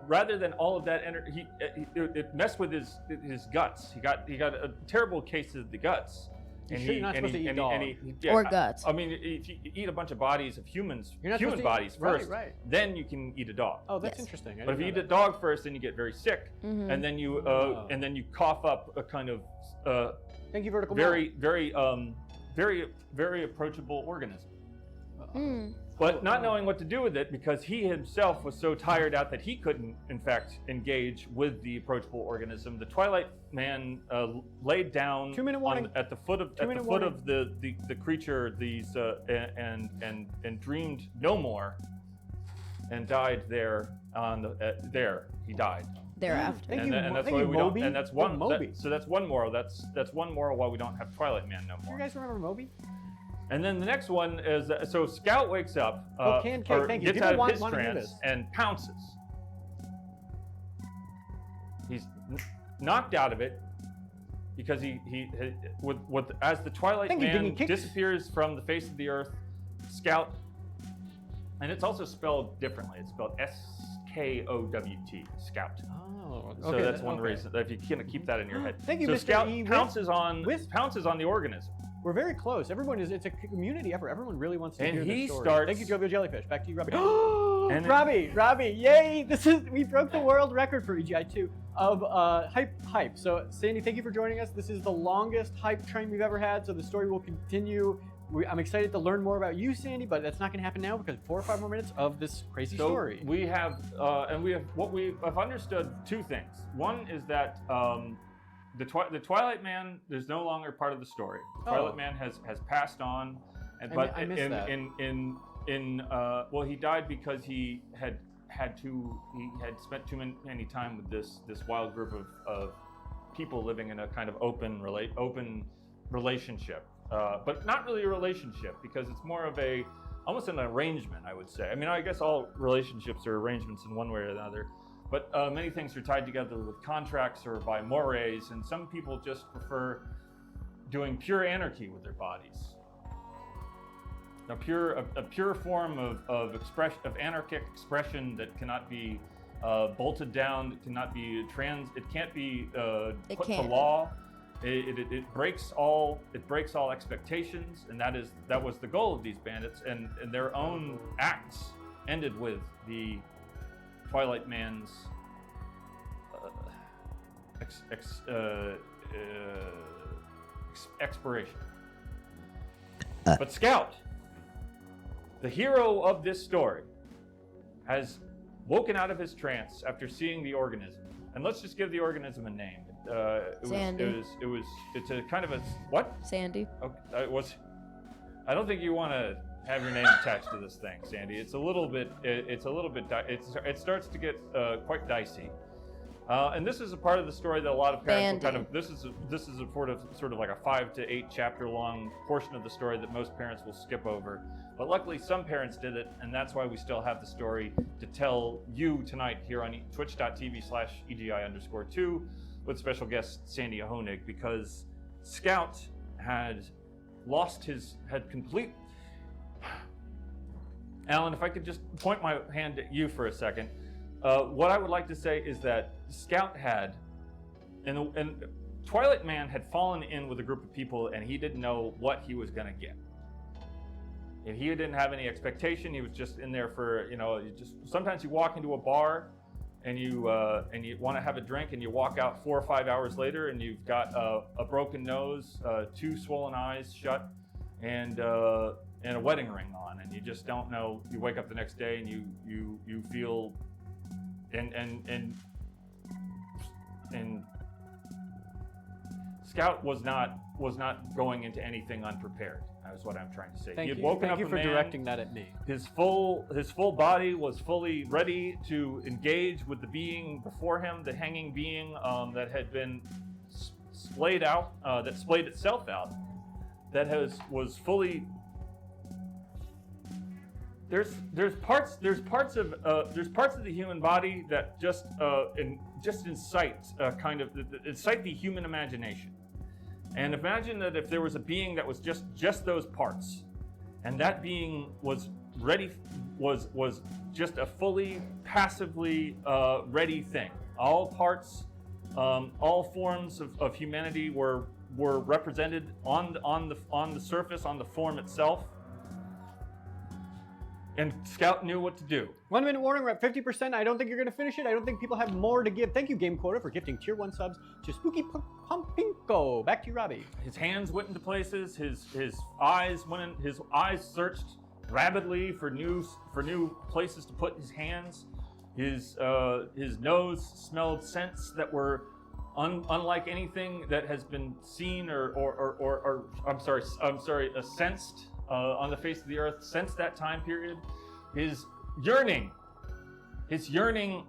Speaker 2: Rather than all of that energy, it messed with his guts. He got a terrible case of the guts.
Speaker 3: You're not supposed to eat dog.
Speaker 1: Or guts.
Speaker 2: I mean, if you eat a bunch of bodies of human bodies first,
Speaker 3: right.
Speaker 2: then you can eat a dog.
Speaker 3: Oh, that's interesting.
Speaker 2: But if you eat a dog first, then you get very sick, and then you cough up a kind of
Speaker 3: thank you, Vertical
Speaker 2: very approachable organism. But not knowing what to do with it because he himself was so tired out that he couldn't, in fact, engage with the approachable organism. The Twilight Man laid down
Speaker 3: 2 minute warning.
Speaker 2: At the foot of the creature, and dreamed no more, and died there there. He died.
Speaker 1: Thereafter.
Speaker 2: That's why we don't. And that's one. So that's one moral. That's one moral why we don't have Twilight Man no more.
Speaker 3: You guys remember Moby?
Speaker 2: And then the next one is, so Scout wakes up,
Speaker 3: thank you.
Speaker 2: gets out of his trance and pounces. He's knocked out of it, because as the Twilight
Speaker 3: Thank you,
Speaker 2: Man
Speaker 3: Dingy Kicks.
Speaker 2: disappears from the face of the earth, Scout, and it's also spelled differently. It's spelled S-K-O-W-T, Scout.
Speaker 3: Oh,
Speaker 2: So
Speaker 3: okay,
Speaker 2: that's one reason, if you can keep that in your head.
Speaker 3: Thank you,
Speaker 2: so
Speaker 3: Mr.
Speaker 2: Scout
Speaker 3: E.
Speaker 2: pounces on
Speaker 3: Wisp.
Speaker 2: the organism.
Speaker 3: We're very close. It's a community effort. Everyone really wants to
Speaker 2: And
Speaker 3: hear
Speaker 2: he
Speaker 3: this story.
Speaker 2: starts-
Speaker 3: Thank you, Jovial Jellyfish. Back to you, Robbie.
Speaker 2: And it-
Speaker 3: Robbie, yay! We broke the world record for EGI2 of hype. So Sandy, thank you for joining us. This is the longest hype train we've ever had, so the story will continue. I'm excited to learn more about you, Sandy, but that's not going to happen now because 4 or 5 more minutes of this crazy story.
Speaker 2: We have understood two things. One is that the Twilight Man is no longer part of the story. Twilight Man has passed on,
Speaker 3: I missed that.
Speaker 2: Well, he died because he had spent too many time with this wild group of people living in a kind of open relationship, but not really a relationship because it's more of almost an arrangement, I would say. I mean, I guess all relationships are arrangements in one way or another, but many things are tied together with contracts or by mores, and some people just prefer doing pure anarchy with their bodies. A pure form of anarchic expression that cannot be bolted down, it cannot be it can't be put to law. It breaks all expectations, and that was the goal of these bandits, and their own acts ended with the Twilight Man's expiration. But Scout, the hero of this story, has woken out of his trance after seeing the organism, and let's just give the organism a name.
Speaker 1: Sandy.
Speaker 2: It's a kind of a what?
Speaker 1: Sandy.
Speaker 2: Okay, I don't think you want to have your name attached to this thing, Sandy. It starts to get quite dicey. And this is a part of the story that a lot of parents will this is a sort of like a 5 to 8 chapter long portion of the story that most parents will skip over. But luckily some parents did it, and that's why we still have the story to tell you tonight here on twitch.tv/EGI_2 with special guest Sandy Honig, because Scout had complete. Allan, if I could just point my hand at you for a second. What I would like to say is that Scout and Twilight Man had fallen in with a group of people, and he didn't know what he was going to get. And he didn't have any expectation. He was just in there for, sometimes you walk into a bar and you want to have a drink, and you walk out 4 or 5 hours later and you've got a broken nose, 2 swollen eyes shut, and a wedding ring on, and you just don't know. You wake up the next day and you feel and Scout was not going into anything unprepared. That's what I'm trying to say.
Speaker 3: Thank
Speaker 2: He had
Speaker 3: you.
Speaker 2: woken
Speaker 3: Thank
Speaker 2: up
Speaker 3: you
Speaker 2: a
Speaker 3: for
Speaker 2: man.
Speaker 3: directing that at me.
Speaker 2: His full body was fully ready to engage with the being before him, the hanging being that had been splayed out, that splayed itself out, that was fully. There's parts of the human body that just incite the human imagination. And imagine that if there was a being that was just those parts, and that being was ready, was just a fully passively ready thing. All parts, all forms of humanity were represented on the surface, on the form itself. And Scout knew what to do.
Speaker 3: 1 minute warning, we're at 50%. I don't think you're going to finish it. I don't think people have more to give. Thank you, Game Quota, for gifting tier 1 subs to Spooky Pumpinko. Back to you, Robbie.
Speaker 2: His hands went into places. His eyes went in. His eyes searched rabidly for new places to put his hands. His nose smelled scents that were unlike anything that has been seen or sensed on the face of the earth since that time period. His yearning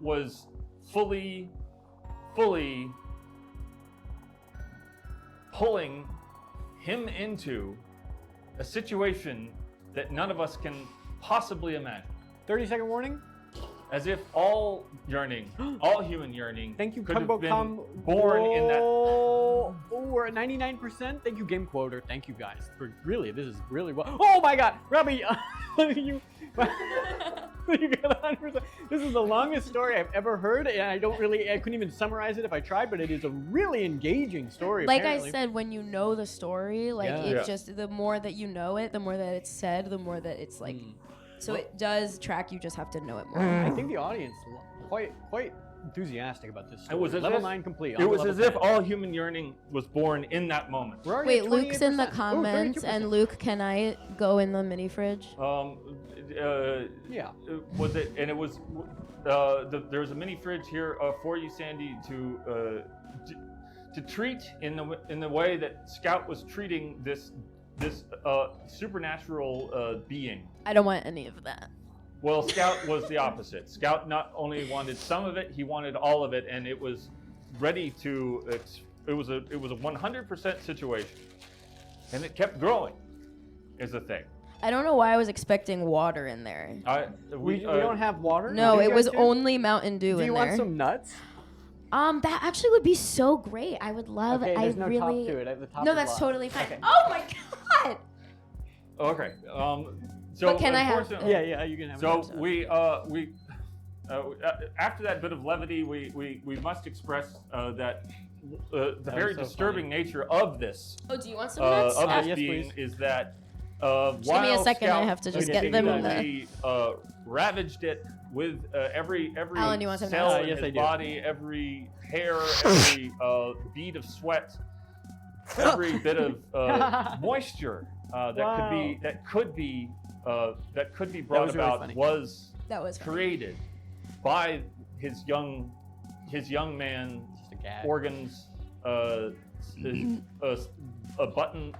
Speaker 2: was fully pulling him into a situation that none of us can possibly imagine.
Speaker 3: 30-second warning.
Speaker 2: As if all yearning, all human yearning,
Speaker 3: Thank you,
Speaker 2: could have been
Speaker 3: Kumbo.
Speaker 2: born in that.
Speaker 3: we're at 99%. Thank you, Game Quoter. Thank you guys for this is really well. Oh my God, Robbie, you got 100%. This is the longest story I've ever heard, and I couldn't even summarize it if I tried, but it is a really engaging story.
Speaker 1: Like
Speaker 3: apparently.
Speaker 1: I said, when you know the story, like
Speaker 3: Yeah.
Speaker 1: it's just the more that you know it, the more that it's said, the more that it's like. So it does track. You just have to know it more.
Speaker 3: I think the audience quite enthusiastic about this story.
Speaker 2: It was as
Speaker 3: level
Speaker 2: if-
Speaker 3: 9 complete.
Speaker 2: It was
Speaker 3: level
Speaker 2: as if
Speaker 3: 10.
Speaker 2: all human yearning was born in that moment.
Speaker 3: We're already
Speaker 1: Wait,
Speaker 3: at
Speaker 1: Luke's in the
Speaker 3: 28%.
Speaker 1: comments,
Speaker 3: Ooh,
Speaker 1: and
Speaker 3: 32%.
Speaker 1: Luke, can I go in the mini fridge?
Speaker 3: Yeah.
Speaker 2: Was it? And it was. There was a mini fridge here for you, Sandy, to treat in the way that Scout was treating this supernatural being.
Speaker 1: I don't want any of that.
Speaker 2: Well, Scout was the opposite. Scout not only wanted some of it, he wanted all of it, and it was ready to. It was a 100% situation, and it kept growing. Is the thing.
Speaker 1: I don't know why I was expecting water in there.
Speaker 3: We don't have water?
Speaker 1: No,
Speaker 3: Do you
Speaker 1: it was
Speaker 3: guys do?
Speaker 1: only Mountain Dew
Speaker 3: Do
Speaker 1: in
Speaker 3: you
Speaker 1: there.
Speaker 3: want some nuts?
Speaker 1: That actually would be so great. I would love.
Speaker 3: Okay, there's
Speaker 1: I
Speaker 3: no
Speaker 1: really.
Speaker 3: top to it. The top
Speaker 1: No,
Speaker 3: is
Speaker 1: that's
Speaker 3: locked.
Speaker 1: totally fine.
Speaker 3: Okay.
Speaker 1: Oh my god!
Speaker 2: Okay. So
Speaker 1: But can I have-
Speaker 2: unfortunately-
Speaker 3: Yeah, you can have
Speaker 2: So
Speaker 3: nuts.
Speaker 2: we after that bit of levity, we must express that the very
Speaker 3: so
Speaker 2: disturbing nature of this
Speaker 1: Oh, do you want some nuts?
Speaker 2: of this
Speaker 3: yes,
Speaker 2: being
Speaker 3: please.
Speaker 2: is that
Speaker 1: Just give me a
Speaker 2: while
Speaker 1: second, I
Speaker 2: Scout
Speaker 1: have to just get them in the-
Speaker 2: particularly, ravaged it with every
Speaker 1: Alan, you want some
Speaker 2: cell
Speaker 1: nuts?
Speaker 2: in
Speaker 3: Yes, I
Speaker 2: his
Speaker 3: do.
Speaker 2: body, every hair, every bead of sweat, every bit of moisture that could be brought
Speaker 3: was really
Speaker 2: about
Speaker 3: funny.
Speaker 2: was
Speaker 1: That was funny.
Speaker 2: created by his young man
Speaker 3: Just a gag.
Speaker 2: organs, a button,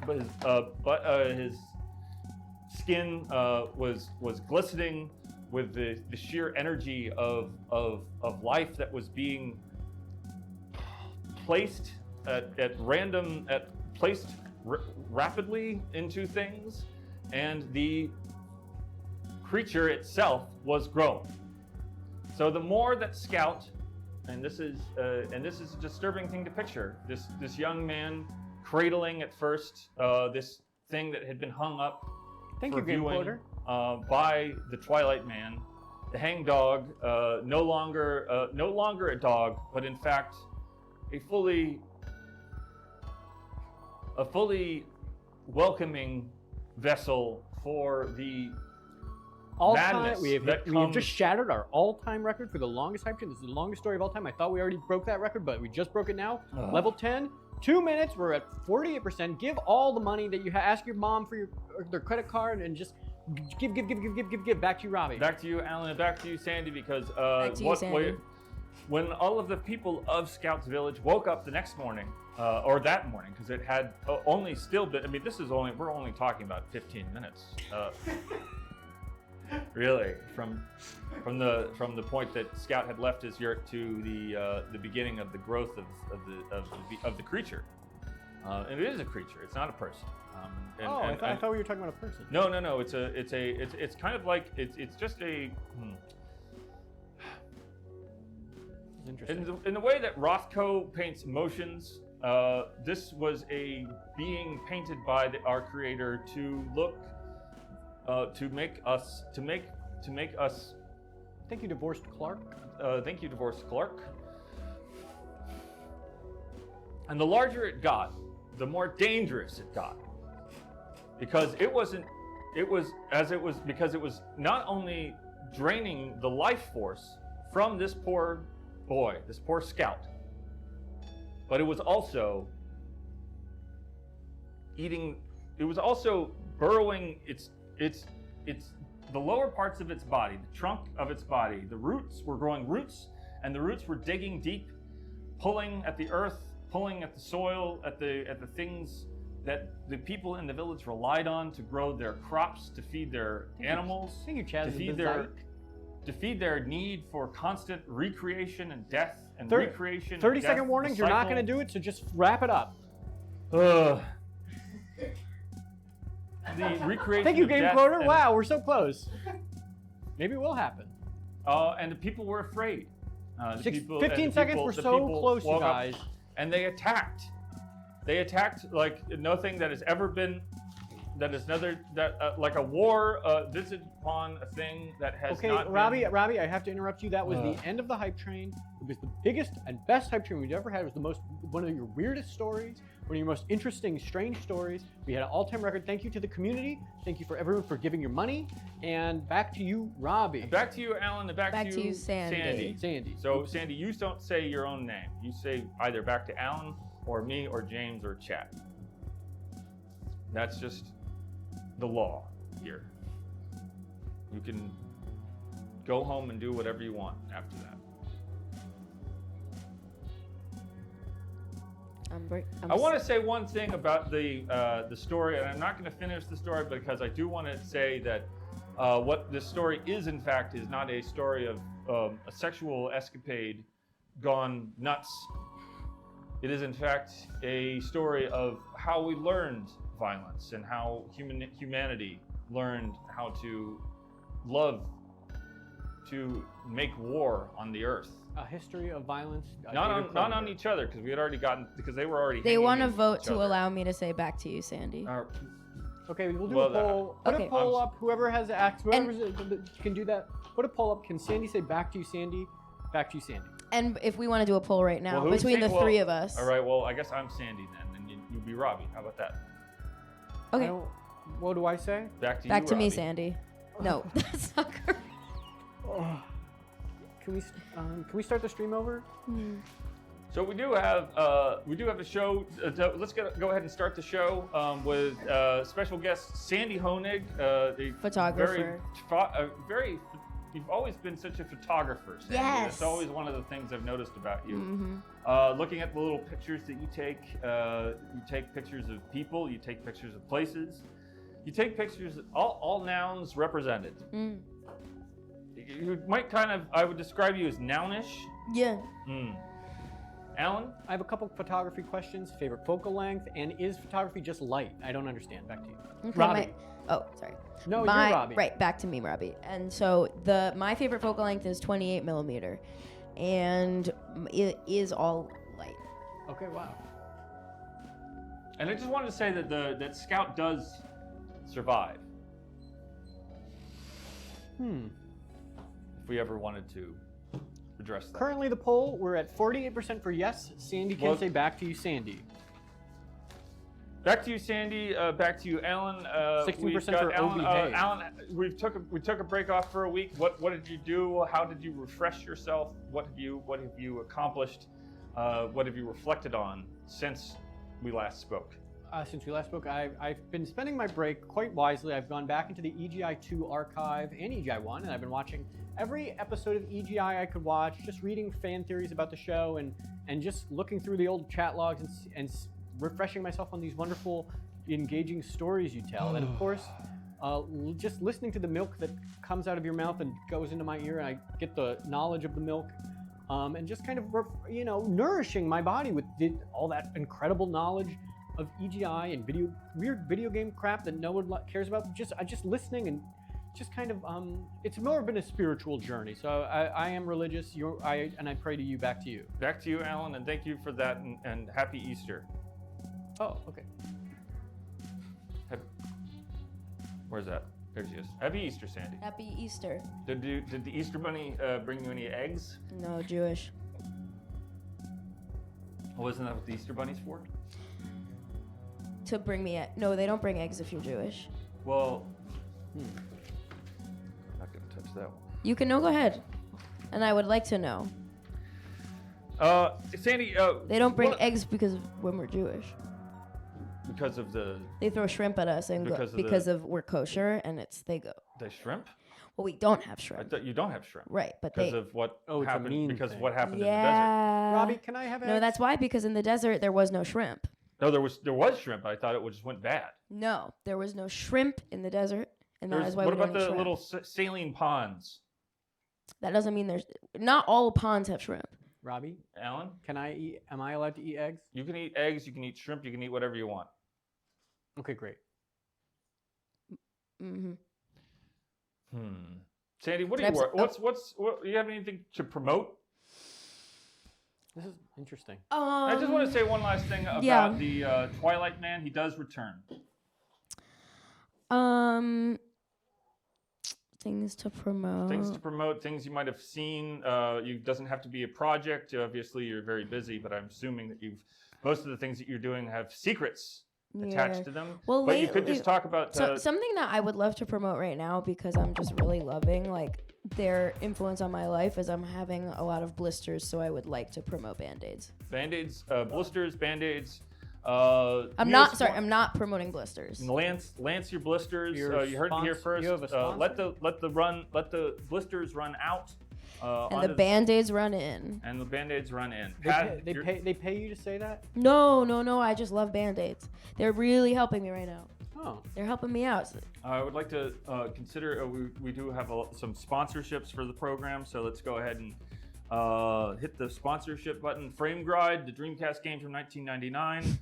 Speaker 2: his skin was glistening with the sheer energy of life that was being placed rapidly into things, and the creature itself was growing. So the more that Scout, and this is a disturbing thing to picture, this young man cradling at first this thing that had been hung up
Speaker 3: Thank
Speaker 2: for
Speaker 3: you, Game
Speaker 2: viewing
Speaker 3: Quoter.
Speaker 2: by the Twilight Man, the hanged dog, no longer a dog, but in fact a fully welcoming vessel for the
Speaker 3: All-time,
Speaker 2: madness
Speaker 3: we have
Speaker 2: that
Speaker 3: just
Speaker 2: comes-
Speaker 3: shattered our all-time record for the longest hype train. This is the longest story of all time. I thought we already broke that record, but we just broke it now.
Speaker 2: Ugh.
Speaker 3: Level 10, 2 minutes. We're at 48%. Give all the money that you have. Ask your mom for their credit card and just give. Back to you, Robbie.
Speaker 2: Back to you, Alan, and back to you, Sandy, because
Speaker 1: Back to you, Sandy.
Speaker 2: when all of the people of Scouts Village woke up the next morning, or that morning, because it had only still been, I mean, we're only talking about 15 minutes. Really, from the point that Scout had left his yurt to the beginning of the growth of the creature, and it is a creature. It's not a person.
Speaker 3: I thought we were talking about a person.
Speaker 2: No. It's kind of like it's just a.
Speaker 3: Interesting.
Speaker 2: In the way that Rothko paints emotions, this was a being painted by our creator to look. To make us.
Speaker 3: Thank you, Divorced Clark.
Speaker 2: Thank you, Divorced Clark. And the larger it got, the more dangerous it got, because it was not only draining the life force from this poor boy, this poor Scout, but it was also burrowing its the lower parts of its body, the trunk of its body. The roots were growing roots, and the roots were digging deep, pulling at the earth, pulling at the soil, at the things that the people in the village relied on to grow their crops, to feed their animals,
Speaker 3: Thank you, Chaz.
Speaker 2: to feed their need for constant recreation and death and
Speaker 3: 30
Speaker 2: recreation. and
Speaker 3: 30-second
Speaker 2: death,
Speaker 3: warnings.
Speaker 2: the
Speaker 3: You're not
Speaker 2: cycle.
Speaker 3: going to do it, so just wrap it up.
Speaker 2: The recreation.
Speaker 3: Thank you,
Speaker 2: of
Speaker 3: Game
Speaker 2: death
Speaker 3: Quoter.
Speaker 2: and-
Speaker 3: Wow, we're so close. Maybe it will happen.
Speaker 2: And the people were afraid.
Speaker 3: 15 seconds. We're so close, you
Speaker 2: woke up
Speaker 3: guys.
Speaker 2: and they attacked. They attacked like nothing that has ever been. That is like a war visited upon a thing that has not
Speaker 3: Robbie,
Speaker 2: been.
Speaker 3: Robbie, I have to interrupt you. That was the end of the hype train. It was the biggest and best hype train we've ever had. It was one of your weirdest stories, one of your most interesting, strange stories. We had an all-time record. Thank you to the community. Thank you for everyone for giving your money. And back to you, Robbie.
Speaker 2: Back to you, Allan, and back to you,
Speaker 1: Sandy.
Speaker 3: Sandy.
Speaker 2: So, Sandy, you don't say your own name. You say either back to Allan or me or James or chat. That's just the law here. You can go home and do whatever you want after that. I want to say one thing about the story, and I'm not going to finish the story because I do want to say that what this story is, in fact, is not a story of a sexual escapade gone nuts. It is, in fact, a story of how we learned violence and how humanity learned how to love, to make war on the earth.
Speaker 3: A history of violence.
Speaker 2: Not on each other, because we had already because they were already.
Speaker 1: They want to vote to allow me to say back to you, Sandy.
Speaker 3: Okay, we'll do a poll. Put a poll up. Whoever has access, whoever can do that. Put a poll up. Can Sandy say back to you, Sandy? Back to you, Sandy.
Speaker 1: And if we want to do a poll right now between the three of us.
Speaker 2: All right. Well, I guess I'm Sandy then, and you'll be Robbie. How about that?
Speaker 1: Okay.
Speaker 3: What do I say?
Speaker 2: Back to you,
Speaker 1: Back to
Speaker 2: Robbie.
Speaker 1: me, Sandy. No, that's not correct.
Speaker 3: Can we start the stream over?
Speaker 2: So we do have a show. Let's go ahead and start the show with special guest Sandy Honig, the
Speaker 1: photographer.
Speaker 2: You've always been such a photographer, Sandy.
Speaker 1: Yes.
Speaker 2: That's always one of the things I've noticed about you.
Speaker 1: Mm-hmm.
Speaker 2: Looking at the little pictures that you take pictures of people, you take pictures of places, you take pictures, all nouns represented.
Speaker 1: Mm.
Speaker 2: You might I would describe you as nounish.
Speaker 1: Yeah.
Speaker 2: Allan?
Speaker 3: I have a couple photography questions. Favorite focal length, and is photography just light? I don't understand. Back to you.
Speaker 1: Okay,
Speaker 3: Robbie.
Speaker 1: Sorry.
Speaker 3: No, you're Robbie.
Speaker 1: Right, back to me, Robbie. And so my favorite focal length is 28 millimeter, and it is all light.
Speaker 3: Okay, wow.
Speaker 2: And I just wanted to say that that Scout does survive. If we ever wanted to address that.
Speaker 3: Currently, the poll, we're at 48% for yes. Sandy can say back to you, Sandy.
Speaker 2: Back to you, Sandy. Back to you, Allan.
Speaker 3: 16% for
Speaker 2: Allan.
Speaker 3: OB.
Speaker 2: Allan, we took a break off for a week. What did you do? How did you refresh yourself? What have you accomplished? What have you reflected on since we last spoke?
Speaker 3: Since we last spoke, I've been spending my break quite wisely. I've gone back into the EGI 2 archive and EGI 1, and I've been watching every episode of EGI I could watch, just reading fan theories about the show and just looking through the old chat logs and refreshing myself on these wonderful, engaging stories you tell. And of course, just listening to the milk that comes out of your mouth and goes into my ear, and I get the knowledge of the milk. And just kind of, nourishing my body with all that incredible knowledge of EGI and weird video game crap that no one cares about. Just listening and just kind of, it's more been a spiritual journey. So I am religious. And I pray to you. Back to you.
Speaker 2: Back to you, Allan, and thank you for that, and happy Easter.
Speaker 3: Oh, okay.
Speaker 2: Where's that? There she is. Happy Easter, Sandy.
Speaker 1: Happy Easter.
Speaker 2: Did the Easter Bunny bring you any eggs?
Speaker 1: No, Jewish.
Speaker 2: Well, isn't that what the Easter Bunny's for?
Speaker 1: To bring me no, they don't bring eggs if you're Jewish.
Speaker 2: Well, I'm not gonna touch that one.
Speaker 1: You can go ahead, and I would like to know.
Speaker 2: Sandy.
Speaker 1: They don't bring eggs because of when we're Jewish.
Speaker 2: Because of
Speaker 1: they throw shrimp at us and because of we're kosher, and they go.
Speaker 2: They shrimp?
Speaker 1: Well, we don't have shrimp.
Speaker 2: I thought you don't have shrimp.
Speaker 1: Right, but
Speaker 2: because of what happened. Because of what happened in the desert.
Speaker 3: Robbie, can I have eggs?
Speaker 1: No, that's why. Because in the desert there was no shrimp.
Speaker 2: No, there was shrimp. I thought it just went bad.
Speaker 1: No, there was no shrimp in the desert, and that is why.
Speaker 2: What
Speaker 1: we don't
Speaker 2: about
Speaker 1: eat
Speaker 2: the
Speaker 1: shrimp.
Speaker 2: little saline ponds?
Speaker 1: That doesn't mean not all ponds have shrimp.
Speaker 3: Robbie,
Speaker 2: Allan,
Speaker 3: am I allowed to eat eggs?
Speaker 2: You can eat eggs. You can eat shrimp. You can eat whatever you want.
Speaker 3: Okay, great.
Speaker 2: Sandy, what do you work? Do you have anything to promote?
Speaker 3: This is interesting.
Speaker 2: I just want to say one last thing about the Twilight Man. He does return.
Speaker 1: Things to promote.
Speaker 2: Things to promote, things you might have seen. It doesn't have to be a project. Obviously, you're very busy, but I'm assuming that most of the things that you're doing have secrets attached to them.
Speaker 1: Well,
Speaker 2: but you could just talk about
Speaker 1: something that I would love to promote right now, because I'm just really loving like their influence on my life, is I'm having a lot of blisters, so I would like to promote Band-Aids.
Speaker 2: Band-Aids, blisters, Band-Aids.
Speaker 1: I'm not promoting blisters.
Speaker 2: Lance your blisters. You heard it here first. Let the blisters run out.
Speaker 1: And the Band-Aids run in.
Speaker 2: And the Band-Aids run in.
Speaker 3: They pay you to say that?
Speaker 1: No. I just love Band-Aids. They're really helping me right now.
Speaker 3: Oh.
Speaker 1: They're helping me out.
Speaker 2: I would like to consider, we do have some sponsorships for the program, so let's go ahead and hit the sponsorship button. Frame Gride, the Dreamcast game from 1999,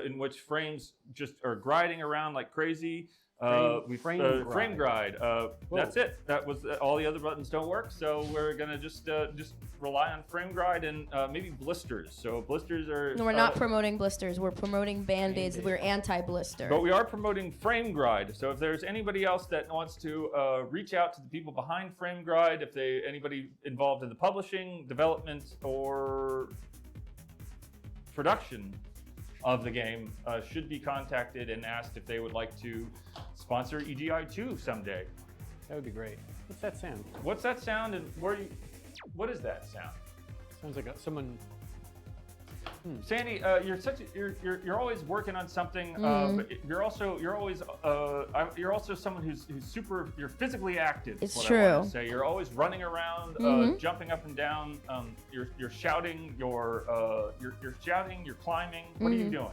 Speaker 2: in which frames just are grinding around like crazy. Frame Gride. That's it. That was all the other buttons don't work, so we're gonna just rely on Frame Gride and maybe blisters. So blisters are.
Speaker 1: No, we're not promoting blisters. We're promoting Band-Aids. We're anti-blister.
Speaker 2: But we are promoting Frame Gride. So if there's anybody else that wants to reach out to the people behind Frame Gride, anybody involved in the publishing, development, or production of the game, should be contacted and asked if they would like to sponsor EGI 2 someday.
Speaker 3: That would be great. What's that sound?
Speaker 2: What's that sound, and what is that sound?
Speaker 3: Sounds like someone.
Speaker 2: Sandy, you're always working on something, but you're also someone who's super. You're physically active.
Speaker 1: It's
Speaker 2: what
Speaker 1: true.
Speaker 2: I want to say. You're always running around, jumping up and down. You're shouting. You're shouting. You're climbing. What are you doing?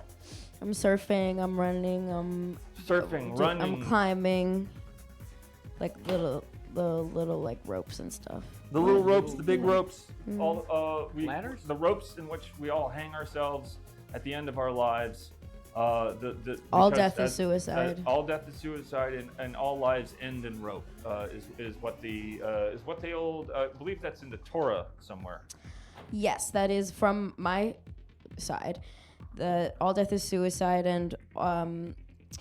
Speaker 1: I'm surfing. I'm running. I'm
Speaker 2: surfing, running.
Speaker 1: I'm climbing. Like the little like ropes and stuff.
Speaker 2: The little ropes, the big ropes,
Speaker 3: ladders?
Speaker 2: The ropes in which we all hang ourselves at the end of our lives.
Speaker 1: All death is suicide.
Speaker 2: All death is suicide, and all lives end in rope. Is what the old. I believe that's in the Torah somewhere.
Speaker 1: Yes, that is from my side. The all death is suicide, and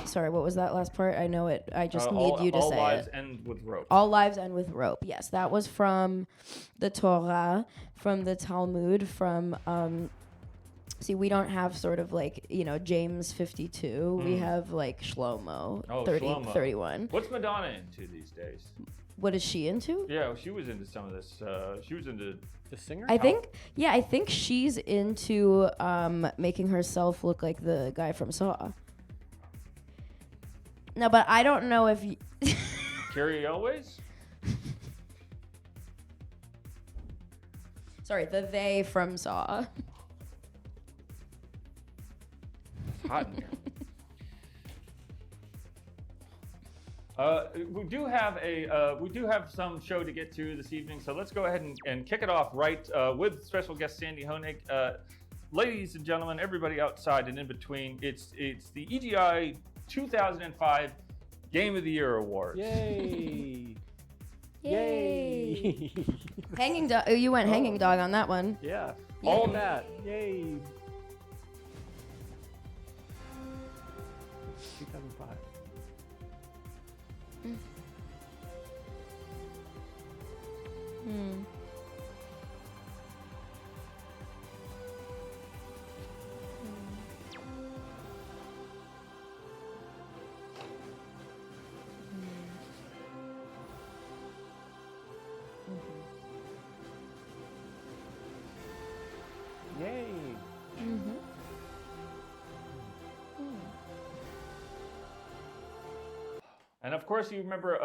Speaker 1: sorry, what was that last part? I know it. I just need you to say it.
Speaker 2: All lives end with rope.
Speaker 1: All lives end with rope. Yes, that was from the Torah, from the Talmud, from. See, we don't have sort of like, James 52. We have like Shlomo, 31.
Speaker 2: What's Madonna into these days?
Speaker 1: What is she into?
Speaker 2: Yeah, she was into some of this. She was into
Speaker 3: the singer.
Speaker 1: I think she's into making herself look like the guy from Saw. No, but I don't know if you
Speaker 2: Carrie Elways?
Speaker 1: Sorry, the they from Saw.
Speaker 2: Hot in here. We do have some show to get to this evening, so let's go ahead and kick it off right with special guest Sandy Honig. Ladies and gentlemen, everybody outside and in between, it's the EGI 2005 Game of the Year Awards.
Speaker 3: Yay!
Speaker 1: Yay! Hanging dog. Oh, you went hanging dog on that one.
Speaker 3: Yeah.
Speaker 2: All
Speaker 3: of that. Yay! 2005. Yay!
Speaker 2: And of course, you remember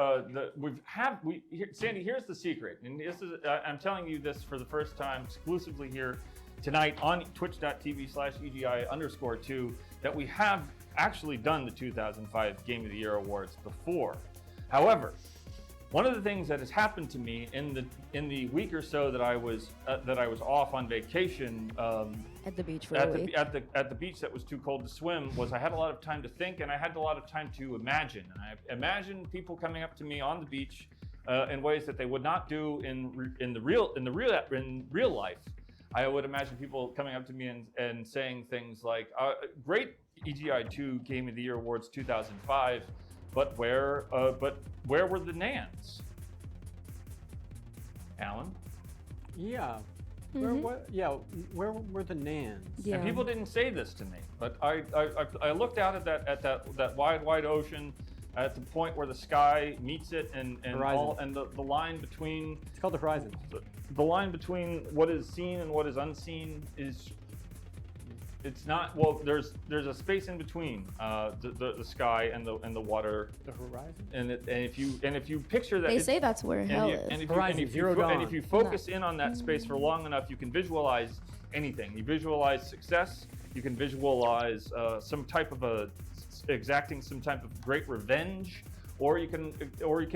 Speaker 2: Sandy. Here's the secret, and this is I'm telling you this for the first time exclusively here tonight on twitch.tv/EGI_2 that we have actually done the 2005 Game of the Year Awards before. However, one of the things that has happened to me in the week or so that I was off on vacation
Speaker 1: at the beach for a week.
Speaker 2: At the beach that was too cold to swim was I had a lot of time to think, and I had a lot of time to imagine. And I imagined people coming up to me on the beach in ways that they would not do in real life. I would imagine people coming up to me and saying things like, "Great EGI2 Game of the Year Awards 2005, but where were the Nans?" Allan?
Speaker 3: Yeah.
Speaker 1: Mhm.
Speaker 3: Where were the Nans?
Speaker 1: Yeah.
Speaker 2: And people didn't say this to me, but I looked out at that wide ocean, at the point where the sky meets it, and the line between
Speaker 3: It's called the horizon.
Speaker 2: the line between what is seen and what is unseen is, it's not, well, there's a space in between the sky and the water,
Speaker 3: The horizon.
Speaker 2: and if you picture that,
Speaker 1: They say that's where hell is.
Speaker 3: Horizon, Zero Dawn.
Speaker 2: if you focus in on that space for long enough, you can visualize anything. You visualize success. You can visualize some type of exacting some type of great revenge, or you can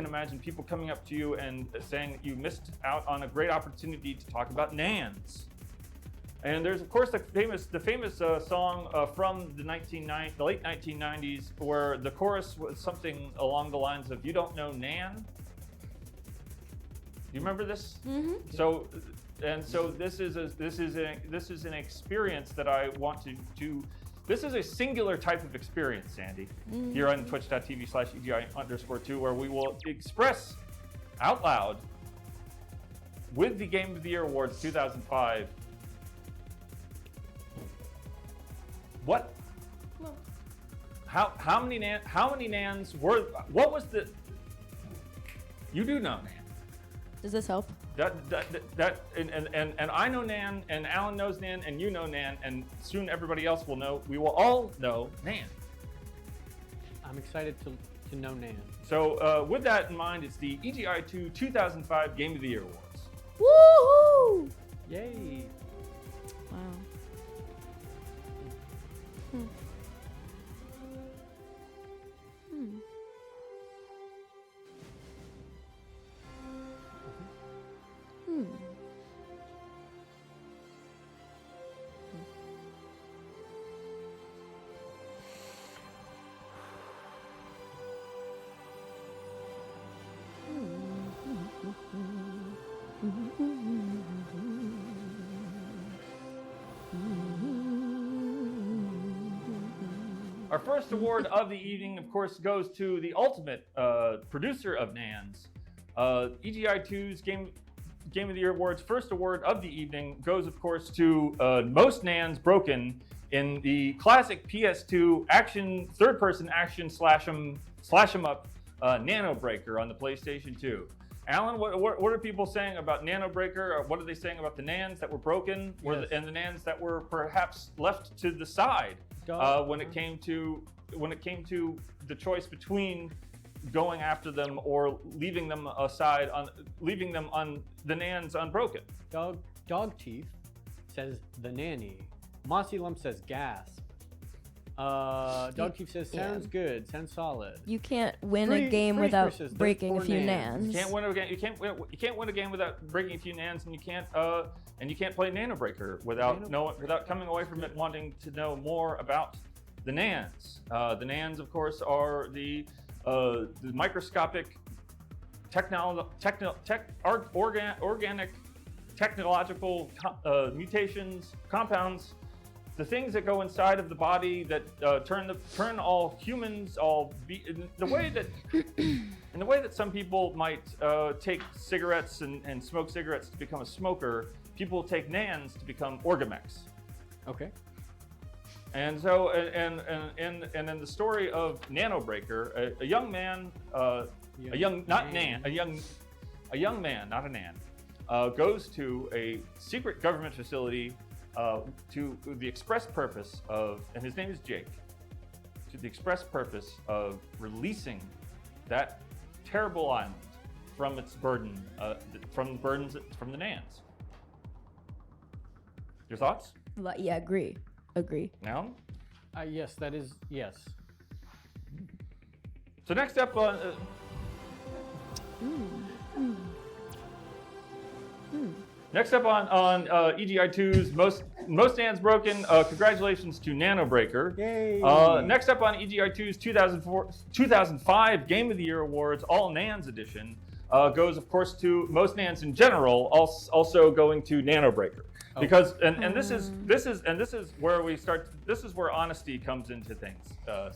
Speaker 2: imagine people coming up to you and saying that you missed out on a great opportunity to talk about Nans. And there's of course the famous song from the late 1990s, where the chorus was something along the lines of "You don't know Nan." Do you remember this?
Speaker 1: Mm-hmm.
Speaker 2: So this is an experience that I want to do. This is a singular type of experience, Sandy, here on twitch.tv/EGI_2, where we will express out loud with the Game of the Year Awards 2005. What? How many Nans were? What was the? You do know Nan.
Speaker 1: Does this help?
Speaker 2: And I know Nan, and Allan knows Nan, and you know Nan, and soon everybody else will know. We will all know Nan.
Speaker 3: I'm excited to know Nan.
Speaker 2: So with that in mind, it's the EGI2 2005 Game of the Year Awards.
Speaker 1: Woohoo!
Speaker 3: Yay!
Speaker 1: Wow. Hmm. Hmm. Hmm.
Speaker 2: Our first award of the evening, of course, goes to the ultimate producer of Nans. EGI2's Game of the Year Awards first award of the evening goes, of course, to most Nans broken in the classic PS2 action, third-person action slash 'em up Nano Breaker on the PlayStation 2. Allan, what are people saying about Nano Breaker? Or what are they saying about the Nans that were broken, and the Nans that were perhaps left to the side when it came to the choice between going after them or leaving them aside, leaving them on the Nans unbroken?
Speaker 3: Dog Teeth says the nanny. Mossy Lump says gasp. Dog Teeth says sounds good, sounds solid.
Speaker 1: You can't win a game without
Speaker 3: says,
Speaker 1: breaking a few
Speaker 3: Nans.
Speaker 1: Nans.
Speaker 2: You can't win a game. You can't win a game without breaking a few Nans, and you can't play Nano Breaker without coming away from it wanting to know more about the Nans. The Nans, of course, are the microscopic organic technological mutations, compounds, the things that go inside of the body that turn all humans, in the way that some people might take cigarettes and smoke cigarettes to become a smoker, people take Nans to become orgamechs.
Speaker 3: Okay.
Speaker 2: And so, and in the story of Nano Breaker, a young man, a young man, not a Nan, goes to a secret government facility to the express purpose of, and his name is Jake, to the express purpose of releasing that terrible island from its burden, from the Nans. Your thoughts?
Speaker 1: Yeah, agree.
Speaker 2: Now?
Speaker 3: Yes, that is yes.
Speaker 2: So next up on. Next up on EGI2's most Nans broken. Congratulations to Nano Breaker.
Speaker 3: Yay!
Speaker 2: Next up on EGI2's 2005 Game of the Year Awards All Nans edition goes, of course, to most Nans in general, also going to Nano Breaker. Because and this is where we start. This is where honesty comes into things,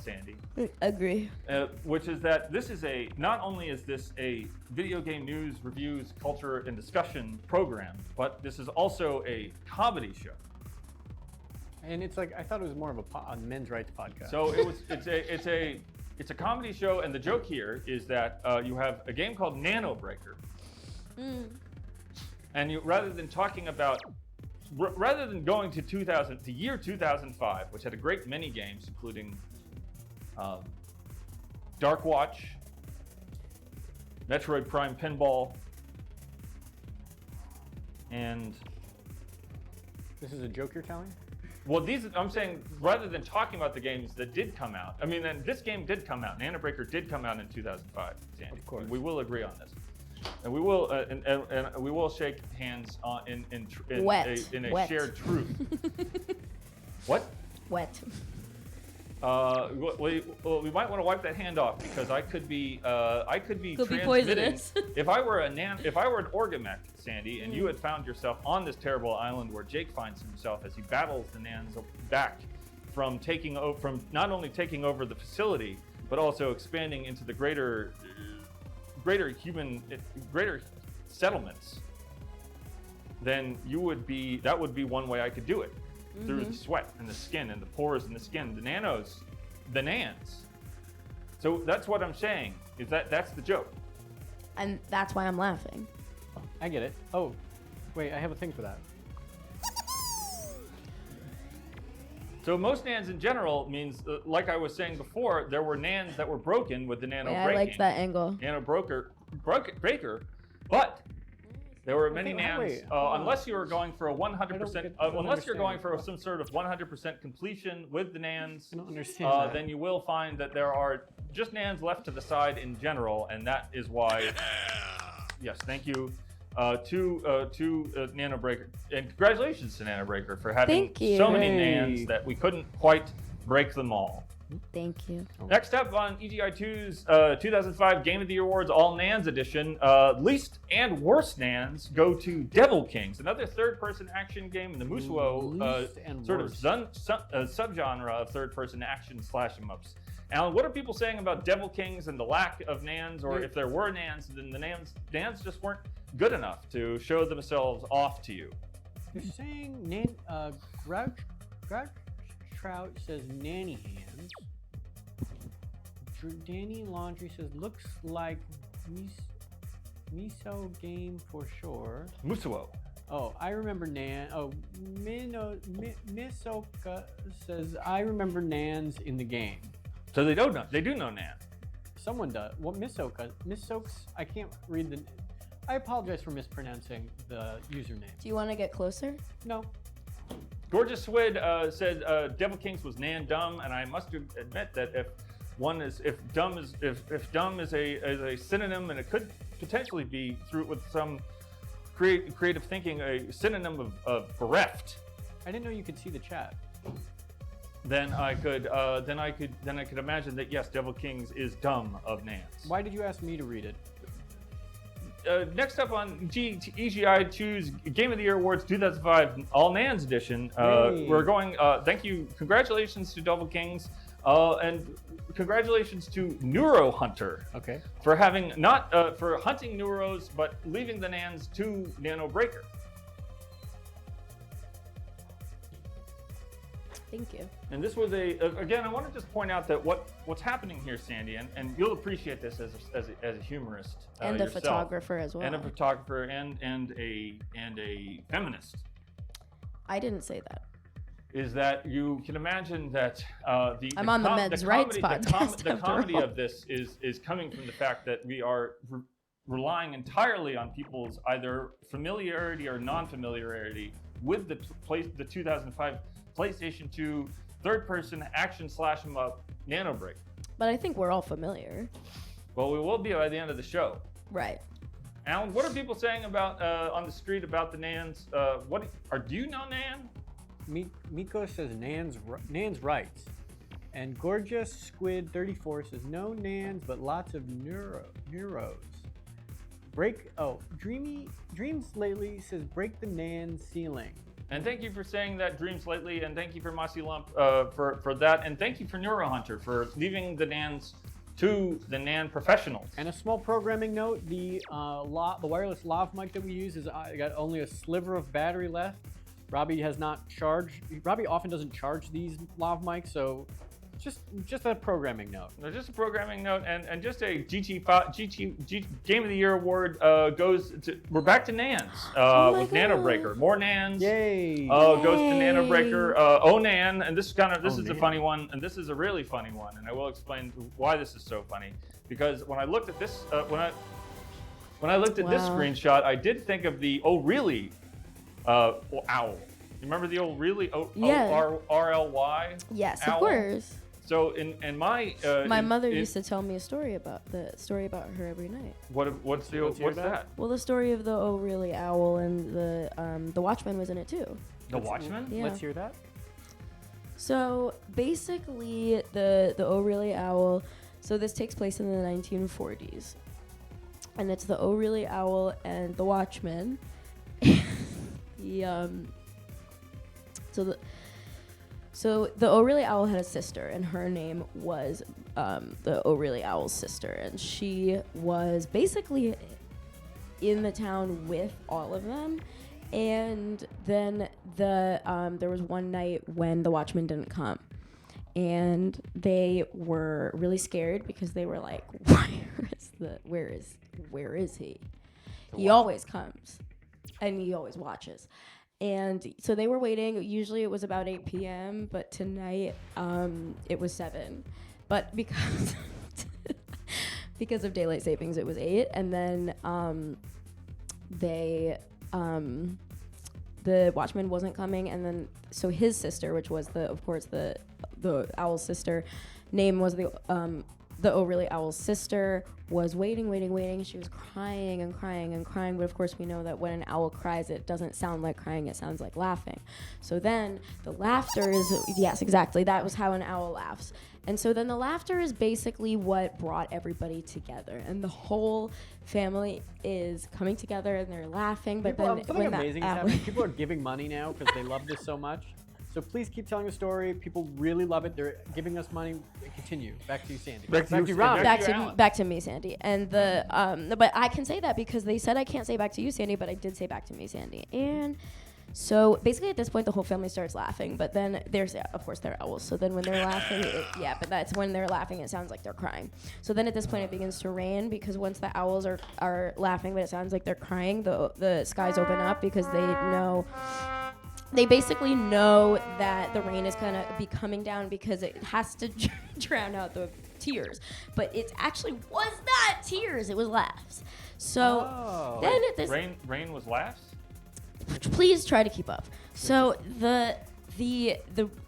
Speaker 2: Sandy.
Speaker 1: Agree.
Speaker 2: Which is that this is not only is this a video game news, reviews, culture, and discussion program, but this is also a comedy show.
Speaker 3: And it's like, I thought it was more of a men's rights podcast.
Speaker 2: So it's a comedy show, and the joke here is that you have a game called Nano Breaker, and rather than going to the year 2005, which had a great many games, including Dark Watch, Metroid Prime Pinball, and
Speaker 3: this is a joke you're telling?
Speaker 2: well, I'm saying rather than talking about the games that did come out. I mean, then this game did come out. Nano Breaker did come out in 2005. Sandy.
Speaker 3: Of course,
Speaker 2: we will agree on this. And we will, and we will shake hands in a shared truth. What?
Speaker 1: Wet.
Speaker 2: Well, we might want to wipe that hand off because I could be
Speaker 1: Could be
Speaker 2: transmitting.
Speaker 1: poisonous.
Speaker 2: If I were an Orgamech, Sandy, and you had found yourself on this terrible island where Jake finds himself as he battles the Nans back from not only taking over the facility, but also expanding into the greater settlements, then that would be one way I could do it. Through the sweat and the skin and the pores in the skin, the Nans. So that's what I'm saying, is that's the joke.
Speaker 1: And that's why I'm laughing.
Speaker 3: I get it. Oh, wait, I have a thing for that.
Speaker 2: So most Nans in general means, like I was saying before, there were Nans that were broken with the Nano breaking.
Speaker 1: I liked that angle.
Speaker 2: Nano breaker, but there were many Nans, unless you were going for a 100%, unless you're going for some sort of 100% completion with the Nans,
Speaker 3: I don't understand
Speaker 2: then you will find that there are just Nans left to the side in general, and that is why, yes, thank you, to Nano Breaker. And congratulations to Nano Breaker for having so many Nans that we couldn't quite break them all.
Speaker 1: Thank you.
Speaker 2: Next up on EGI2's 2005 Game of the Year Awards All Nans edition, least and worst Nans go to Devil Kings, another third-person action game in the Musou sort of subgenre of third-person action slash-em-ups. Alan, what are people saying about Devil Kings and the lack of Nans, or if there were Nans, then the Nans just weren't good enough to show themselves off to you?
Speaker 3: They're saying Grouch Trout says nanny hands. Danny Laundry says looks like miso game for sure.
Speaker 2: Musou.
Speaker 3: Oh, I remember Nan. Oh, Misoka says I remember Nans in the game.
Speaker 2: So they don't know. They do know Nan.
Speaker 3: Someone does. What Misokes? I can't read the. I apologize for mispronouncing the username.
Speaker 1: Do you want to get closer?
Speaker 3: No.
Speaker 2: Gorgeous Swid said Devil Kings was Nan dumb, and I must admit that if dumb is a synonym, and it could potentially be through with some creative thinking a synonym of bereft.
Speaker 3: I didn't know you could see the chat.
Speaker 2: Then I could imagine that yes, Devil Kings is dumb of Nans.
Speaker 3: Why did you ask me to read it?
Speaker 2: Next up on EGI2's Game of the Year Awards 2005 All Nans edition, we're going. Thank you, congratulations to Devil Kings, and congratulations to Neuro Hunter.
Speaker 3: Okay.
Speaker 2: For having for hunting Neuros, but leaving the Nans to Nano Breaker.
Speaker 1: Thank you.
Speaker 2: And this was again, I want to just point out that what's happening here, Sandy, and you'll appreciate this as a humorist
Speaker 1: and a photographer as well.
Speaker 2: And a photographer and a feminist.
Speaker 1: I didn't say that.
Speaker 2: Is that you can imagine that the
Speaker 1: men's rights podcast.
Speaker 2: The comedy of this is coming from the fact that we are relying entirely on people's either familiarity or non-familiarity with the 2005 PlayStation 2 third-person action slash-em-up Nano Break.
Speaker 1: But I think we're all familiar.
Speaker 2: Well, we will be by the end of the show.
Speaker 1: Right.
Speaker 2: Alan, what are people saying about on the street about the Nans? Do you know Nan?
Speaker 3: Miko says Nan's rights. And Gorgeous Squid 34 says no Nans, but lots of Neuros. Dreams lately says break the Nan ceiling.
Speaker 2: And thank you for saying that, Dreams Lately, and thank you for Mossy Lump for that, and thank you for Neurohunter for leaving the Nans to the Nan professionals.
Speaker 3: And a small programming note: the wireless lav mic that we use is got only a sliver of battery left. Robbie has not charged. Robbie often doesn't charge these lav mics, so just a programming note.
Speaker 2: Just a programming note, and just a GG Game of the Year award goes to. We're back to Nans with Nano Breaker. More Nans.
Speaker 3: Yay!
Speaker 2: Goes to Nano Breaker. Oh Nan, and this is a funny one, and this is a really funny one, and I will explain why this is so funny. Because when I looked at this, when I looked at this screenshot, I did think of the really owl. You remember the old really RLY?
Speaker 1: Yes,
Speaker 2: owl?
Speaker 1: of course.
Speaker 2: So in my
Speaker 1: my mother used to tell me a story about her every night.
Speaker 2: What's that?
Speaker 1: Well, the story of the really owl, and the Watchman was in it too.
Speaker 2: The Watchman?
Speaker 1: Yeah.
Speaker 3: Let's hear that.
Speaker 1: So basically, the really owl. So this takes place in the 1940s, and it's the really owl and the Watchman. So the O'Reilly Owl had a sister, and her name was the O'Reilly Owl's sister, and she was basically in the town with all of them. And then there was one night when the Watchman didn't come, and they were really scared because they were like, where is he? He always comes, and he always watches. And so they were waiting. Usually it was about 8 p.m., but tonight it was 7. But because of daylight savings, it was 8. And then the Watchman wasn't coming. And then so his sister, which was the owl's sister, name was the O'Reilly Owl's sister, was waiting. She was crying and crying and crying. But of course, we know that when an owl cries, it doesn't sound like crying. It sounds like laughing. So then the laughter is, yes, exactly. That was how an owl laughs. And so then the laughter is basically what brought everybody together. And the whole family is coming together and they're laughing. But
Speaker 3: something amazing is happening. People are giving money now because they love this so much. So please keep telling the story. People really love it. They're giving us money. Continue. Back to you, Sandy.
Speaker 2: Back to you,
Speaker 3: Rob.
Speaker 1: Back to me, Sandy. And but I can say that because they said I can't say back to you, Sandy, but I did say back to me, Sandy. And so basically at this point, the whole family starts laughing. But then of course, they're owls. So then when they're laughing, but that's when they're laughing, it sounds like they're crying. So then at this point, it begins to rain because once the owls are laughing, but it sounds like they're crying, the skies open up because they basically know that the rain is going to be coming down because it has to drown out the tears. But it actually was not tears. It was laughs. So then at this...
Speaker 2: Rain was laughs?
Speaker 1: Please try to keep up. So the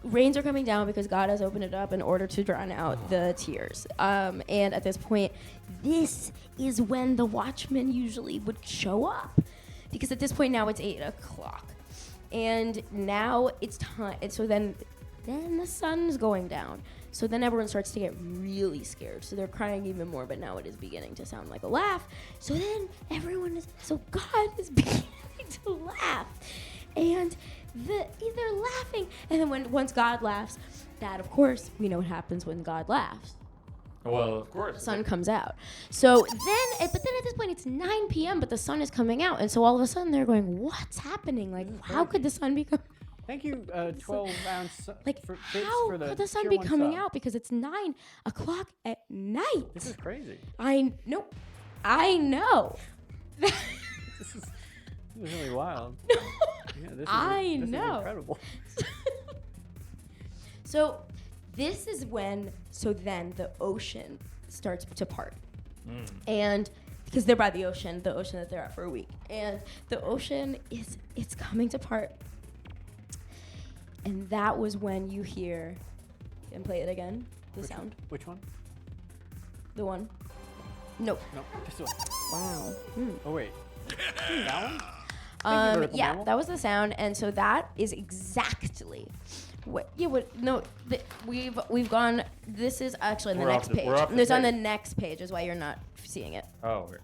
Speaker 1: rains are coming down because God has opened it up in order to drown out the tears. And at this point, this is when the Watchman usually would show up. Because at this point now it's 8 o'clock. And now it's time. So then the sun's going down. So then everyone starts to get really scared. So they're crying even more, but now it is beginning to sound like a laugh. So then God is beginning to laugh. And they're laughing. And then once God laughs, that of course, we know what happens when God laughs.
Speaker 2: Well, of course.
Speaker 1: The sun comes out. So then at this point, it's 9 p.m., but the sun is coming out. And so all of a sudden, they're going, what's happening? Like, how could the sun be coming out?
Speaker 3: Thank you, 12-ounce
Speaker 1: how could the sun be coming out? Because it's 9 o'clock at night.
Speaker 3: This is crazy.
Speaker 1: I know.
Speaker 3: This is really wild. Yeah, this is incredible.
Speaker 1: So... this is when, then the ocean starts to part. And because they're by the ocean that they're at for a week. And the ocean it's coming to part. And that was when you hear, and play it again, sound.
Speaker 3: Which one?
Speaker 1: The one. Nope.
Speaker 3: No, this one.
Speaker 1: Wow.
Speaker 3: Oh, wait. That one?
Speaker 1: Yeah, that was the sound. And so that is exactly... we've gone. This is actually on the next page. It's on the next page, is why you're not seeing it.
Speaker 2: Oh, okay.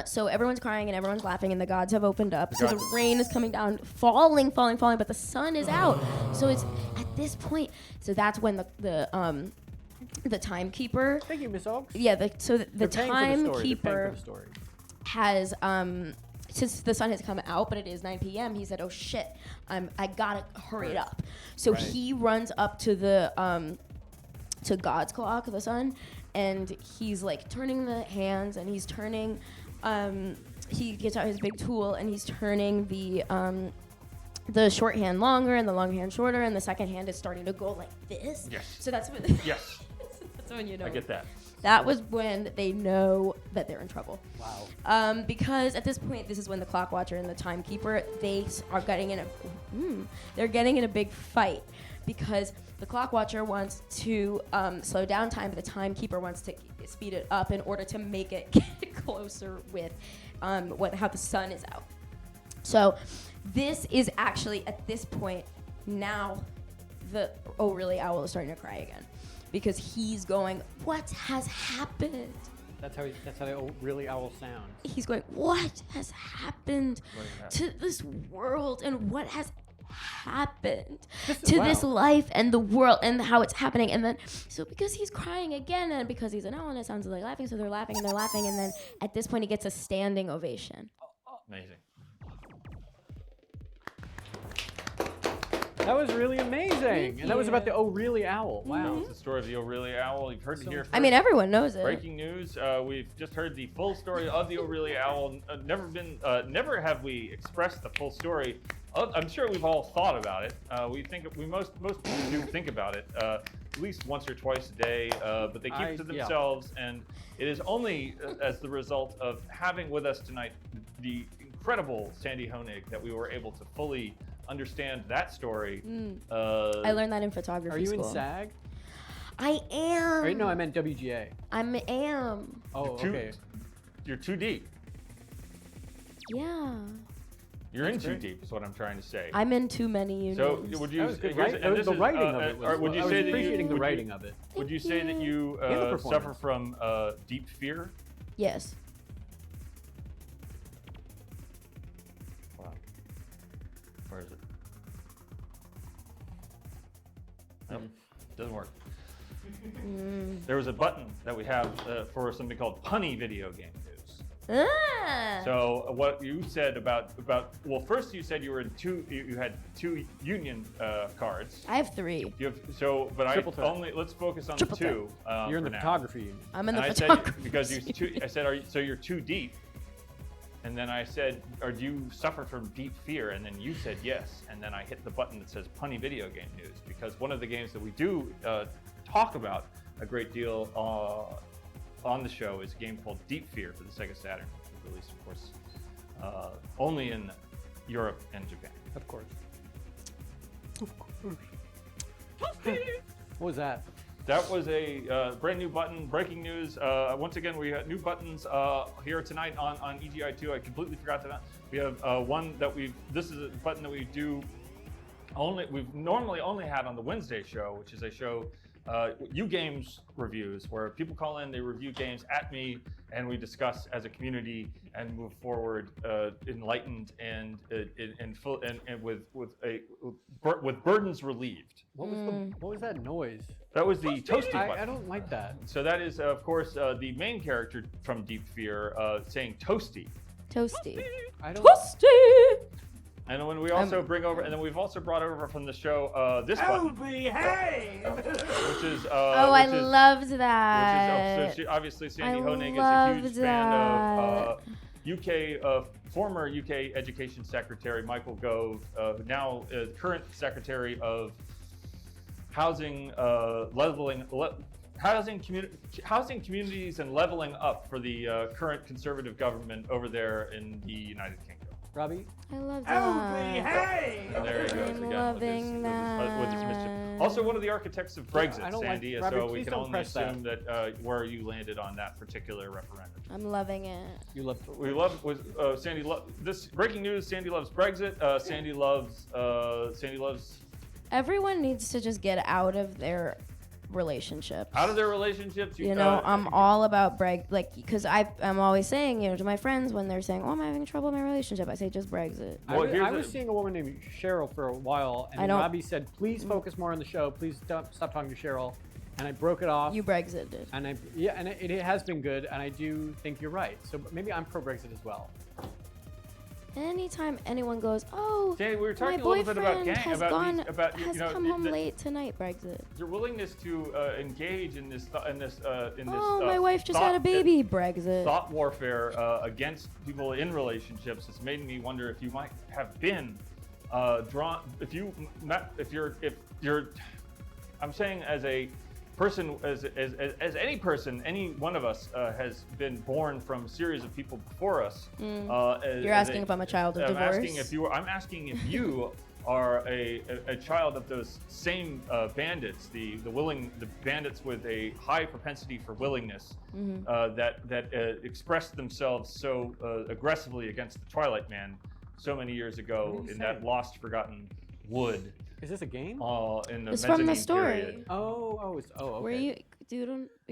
Speaker 1: So everyone's crying and everyone's laughing and the gods have opened up. So the rain is coming down, falling, but the sun is out. So it's at this point. So that's when the timekeeper.
Speaker 3: Thank you, Miss Oaks.
Speaker 1: Yeah. The timekeeper
Speaker 3: story.
Speaker 1: has since the sun has come out, but it is 9 p.m. He said, "Oh shit, I gotta hurry it up." So he runs up to the to God's clock, the sun, and he's like turning the hands, and he's turning. He gets out his big tool, and he's turning the short hand longer and the long hand shorter, and the second hand is starting to go like this.
Speaker 2: Yes.
Speaker 1: So that's when.
Speaker 2: Yes.
Speaker 1: That's when you know.
Speaker 2: I get that.
Speaker 1: That was when they know that they're in trouble.
Speaker 3: Wow.
Speaker 1: Because at this point, this is when the clock watcher and the timekeeper, they are getting in they're getting in a big fight because the clock watcher wants to slow down time, but the timekeeper wants to speed it up in order to make it get closer with how the sun is out. So this is actually at this point now the really owl is starting to cry again. Because he's going, what has happened?
Speaker 3: That's how the really owl sounds.
Speaker 1: He's going, what has happened to this world, and what has happened to this life and the world and how it's happening? And then, so because he's crying again, and because he's an owl and it sounds like laughing, so they're laughing, and then at this point he gets a standing ovation.
Speaker 2: Amazing.
Speaker 3: That was really amazing. And that was about the Oh Really Owl. Wow.
Speaker 2: It's the story of the O'Reilly Owl. You've heard it here first.
Speaker 1: I mean, everyone knows it.
Speaker 2: Breaking news. We've just heard the full story of the O'Reilly Owl. Never have we expressed the full story. I'm sure we've all thought about it. Most people do think about it at least once or twice a day, but they keep it to themselves. And it is only as the result of having with us tonight the incredible Sandy Honig that we were able to fully understand that story.
Speaker 1: I learned that in photography
Speaker 3: Are you
Speaker 1: school.
Speaker 3: in SAG?
Speaker 1: I am.
Speaker 3: No, I meant WGA.
Speaker 1: I am.
Speaker 3: Oh, okay.
Speaker 2: You're too deep.
Speaker 1: Yeah.
Speaker 2: You're in too deep is what I'm trying to say.
Speaker 1: I'm in too many unions.
Speaker 2: So would you?
Speaker 3: That was good, right? The writing of it was.
Speaker 2: Would you
Speaker 3: I was
Speaker 2: say that
Speaker 3: appreciating the
Speaker 2: would
Speaker 3: writing of it.
Speaker 2: Would you say that you suffer from deep fear?
Speaker 1: Yes.
Speaker 2: Wow. Where is it? Nope. Doesn't work. There was a button that we have for something called punny video game news. So what you said about first you said you were in you had two union cards.
Speaker 1: I have 3.
Speaker 2: You have let's focus on
Speaker 1: Triple
Speaker 2: the 2.
Speaker 3: You're in the photography union.
Speaker 1: I'm in the
Speaker 2: and
Speaker 1: photography.
Speaker 2: I said because I said so you're too deep. And then I said, or do you suffer from deep fear? And then you said yes. And then I hit the button that says punny video game news, because one of the games that we do talk about a great deal on the show is a game called Deep Fear for the Sega Saturn, which was released, of course, only in Europe and Japan.
Speaker 3: Of course. What was that?
Speaker 2: That was a brand new button. Breaking news. Once again, we have new buttons here tonight on EGI2. I completely forgot that. We have one that this is a button that we do we've normally only had on the Wednesday show, which is a show, U Games reviews, where people call in, they review games at me, and we discuss as a community and move forward, enlightened and with burdens relieved.
Speaker 3: What was that noise?
Speaker 2: That was the toasty button.
Speaker 3: I don't like that.
Speaker 2: So that is, of course, the main character from Deep Fear saying toasty.
Speaker 1: Toasty.
Speaker 2: Toasty! And when we also bring over, and then we've also brought over from the show this button.
Speaker 4: Behave!
Speaker 2: Which is.
Speaker 1: I loved that.
Speaker 2: Obviously, Sandy Honig is a huge fan of former UK Education Secretary Michael Gove, now current Secretary of Housing, housing communities and leveling up for the current conservative government over there in the United Kingdom.
Speaker 3: Robbie?
Speaker 1: I love that.
Speaker 4: Behave!
Speaker 2: There he goes
Speaker 1: I'm
Speaker 2: again
Speaker 1: loving
Speaker 2: with his mischief. Also, one of the architects of Brexit,
Speaker 3: I don't
Speaker 2: Sandy,
Speaker 3: like, Robbie,
Speaker 2: so we
Speaker 3: please
Speaker 2: can
Speaker 3: don't
Speaker 2: only
Speaker 3: press
Speaker 2: assume that where you landed on that particular referendum.
Speaker 1: I'm loving it.
Speaker 3: You love.
Speaker 2: We love Sandy. This breaking news: Sandy loves Brexit. Sandy loves.
Speaker 1: Everyone needs to just get out of their relationships.
Speaker 2: Out of their relationships,
Speaker 1: You know, I'm all about because I'm always saying, to my friends when they're saying, "Oh, I'm having trouble in my relationship," I say, "Just Brexit."
Speaker 2: Well,
Speaker 3: I was seeing a woman named Cheryl for a while, and Robbie said, "Please focus more on the show. Please stop talking to Cheryl." And I broke it off.
Speaker 1: You Brexited.
Speaker 3: And it has been good, and I do think you're right. So maybe I'm pro Brexit as well.
Speaker 1: Anytime anyone goes, "Oh,
Speaker 2: Sandy, we were talking
Speaker 1: my
Speaker 2: a little bit about
Speaker 1: boyfriend has come home
Speaker 2: the,
Speaker 1: late tonight," Brexit.
Speaker 2: Your willingness to engage in this
Speaker 1: My wife just had a baby, Brexit.
Speaker 2: Thought warfare against people in relationships has made me wonder if you might have been drawn. If you're, I'm saying as a person, as any person, any one of us has been born from a series of people before us.
Speaker 1: You're asking if I'm a child of divorce?
Speaker 2: I'm asking if you are a child of those same bandits, the bandits with a high propensity for willingness, that expressed themselves so aggressively against the Twilight Man so many years ago in that lost, forgotten wood.
Speaker 3: Is this a game?
Speaker 2: In the
Speaker 1: It's from the story.
Speaker 2: Period.
Speaker 3: Okay.
Speaker 1: Were you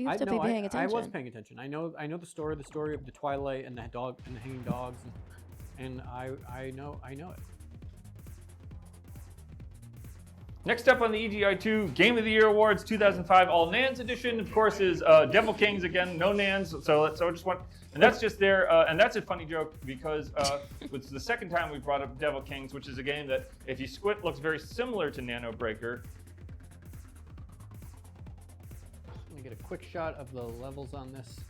Speaker 1: have to be paying attention.
Speaker 3: I was paying attention. I know the story of the Twilight and the dog and the hanging dogs, and I know it.
Speaker 2: Next up on the EGI2 Game of the Year Awards 2005 All Nans edition, of course, is Devil Kings again. No Nans, so just one. And that's just there, and that's a funny joke because it's the second time we've brought up Devil Kings, which is a game that, if you squint, looks very similar to Nano Breaker.
Speaker 3: Let me get a quick shot of the levels on this.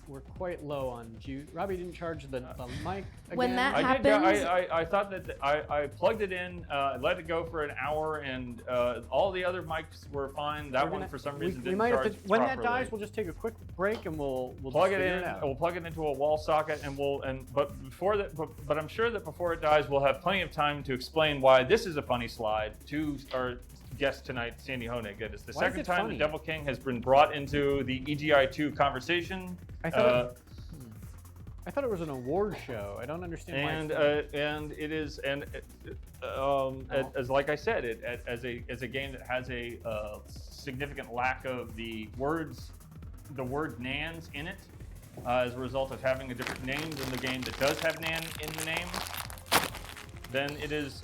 Speaker 3: We're quite low on juice. Robbie didn't charge the mic again.
Speaker 1: When that
Speaker 2: happens,
Speaker 1: happens,
Speaker 2: I thought that I plugged it in, let it go for an hour, and all the other mics were fine. That one, for some reason, didn't charge
Speaker 3: when
Speaker 2: properly.
Speaker 3: that dies, we'll just take a quick break and we'll
Speaker 2: plug
Speaker 3: just
Speaker 2: it
Speaker 3: figure
Speaker 2: in.
Speaker 3: out.
Speaker 2: We'll plug it into a wall socket, but I'm sure that before it dies, we'll have plenty of time to explain why this is a funny slide to our guest tonight, Sandy Honig. It is the second time the Devil King has been brought into the EGI2 conversation.
Speaker 3: I thought it was an award show. I don't understand why.
Speaker 2: And it is, as like I said, as a game that has a significant lack of the word Nans in it, as a result of having a different name than the game that does have Nan in the name. Then it is.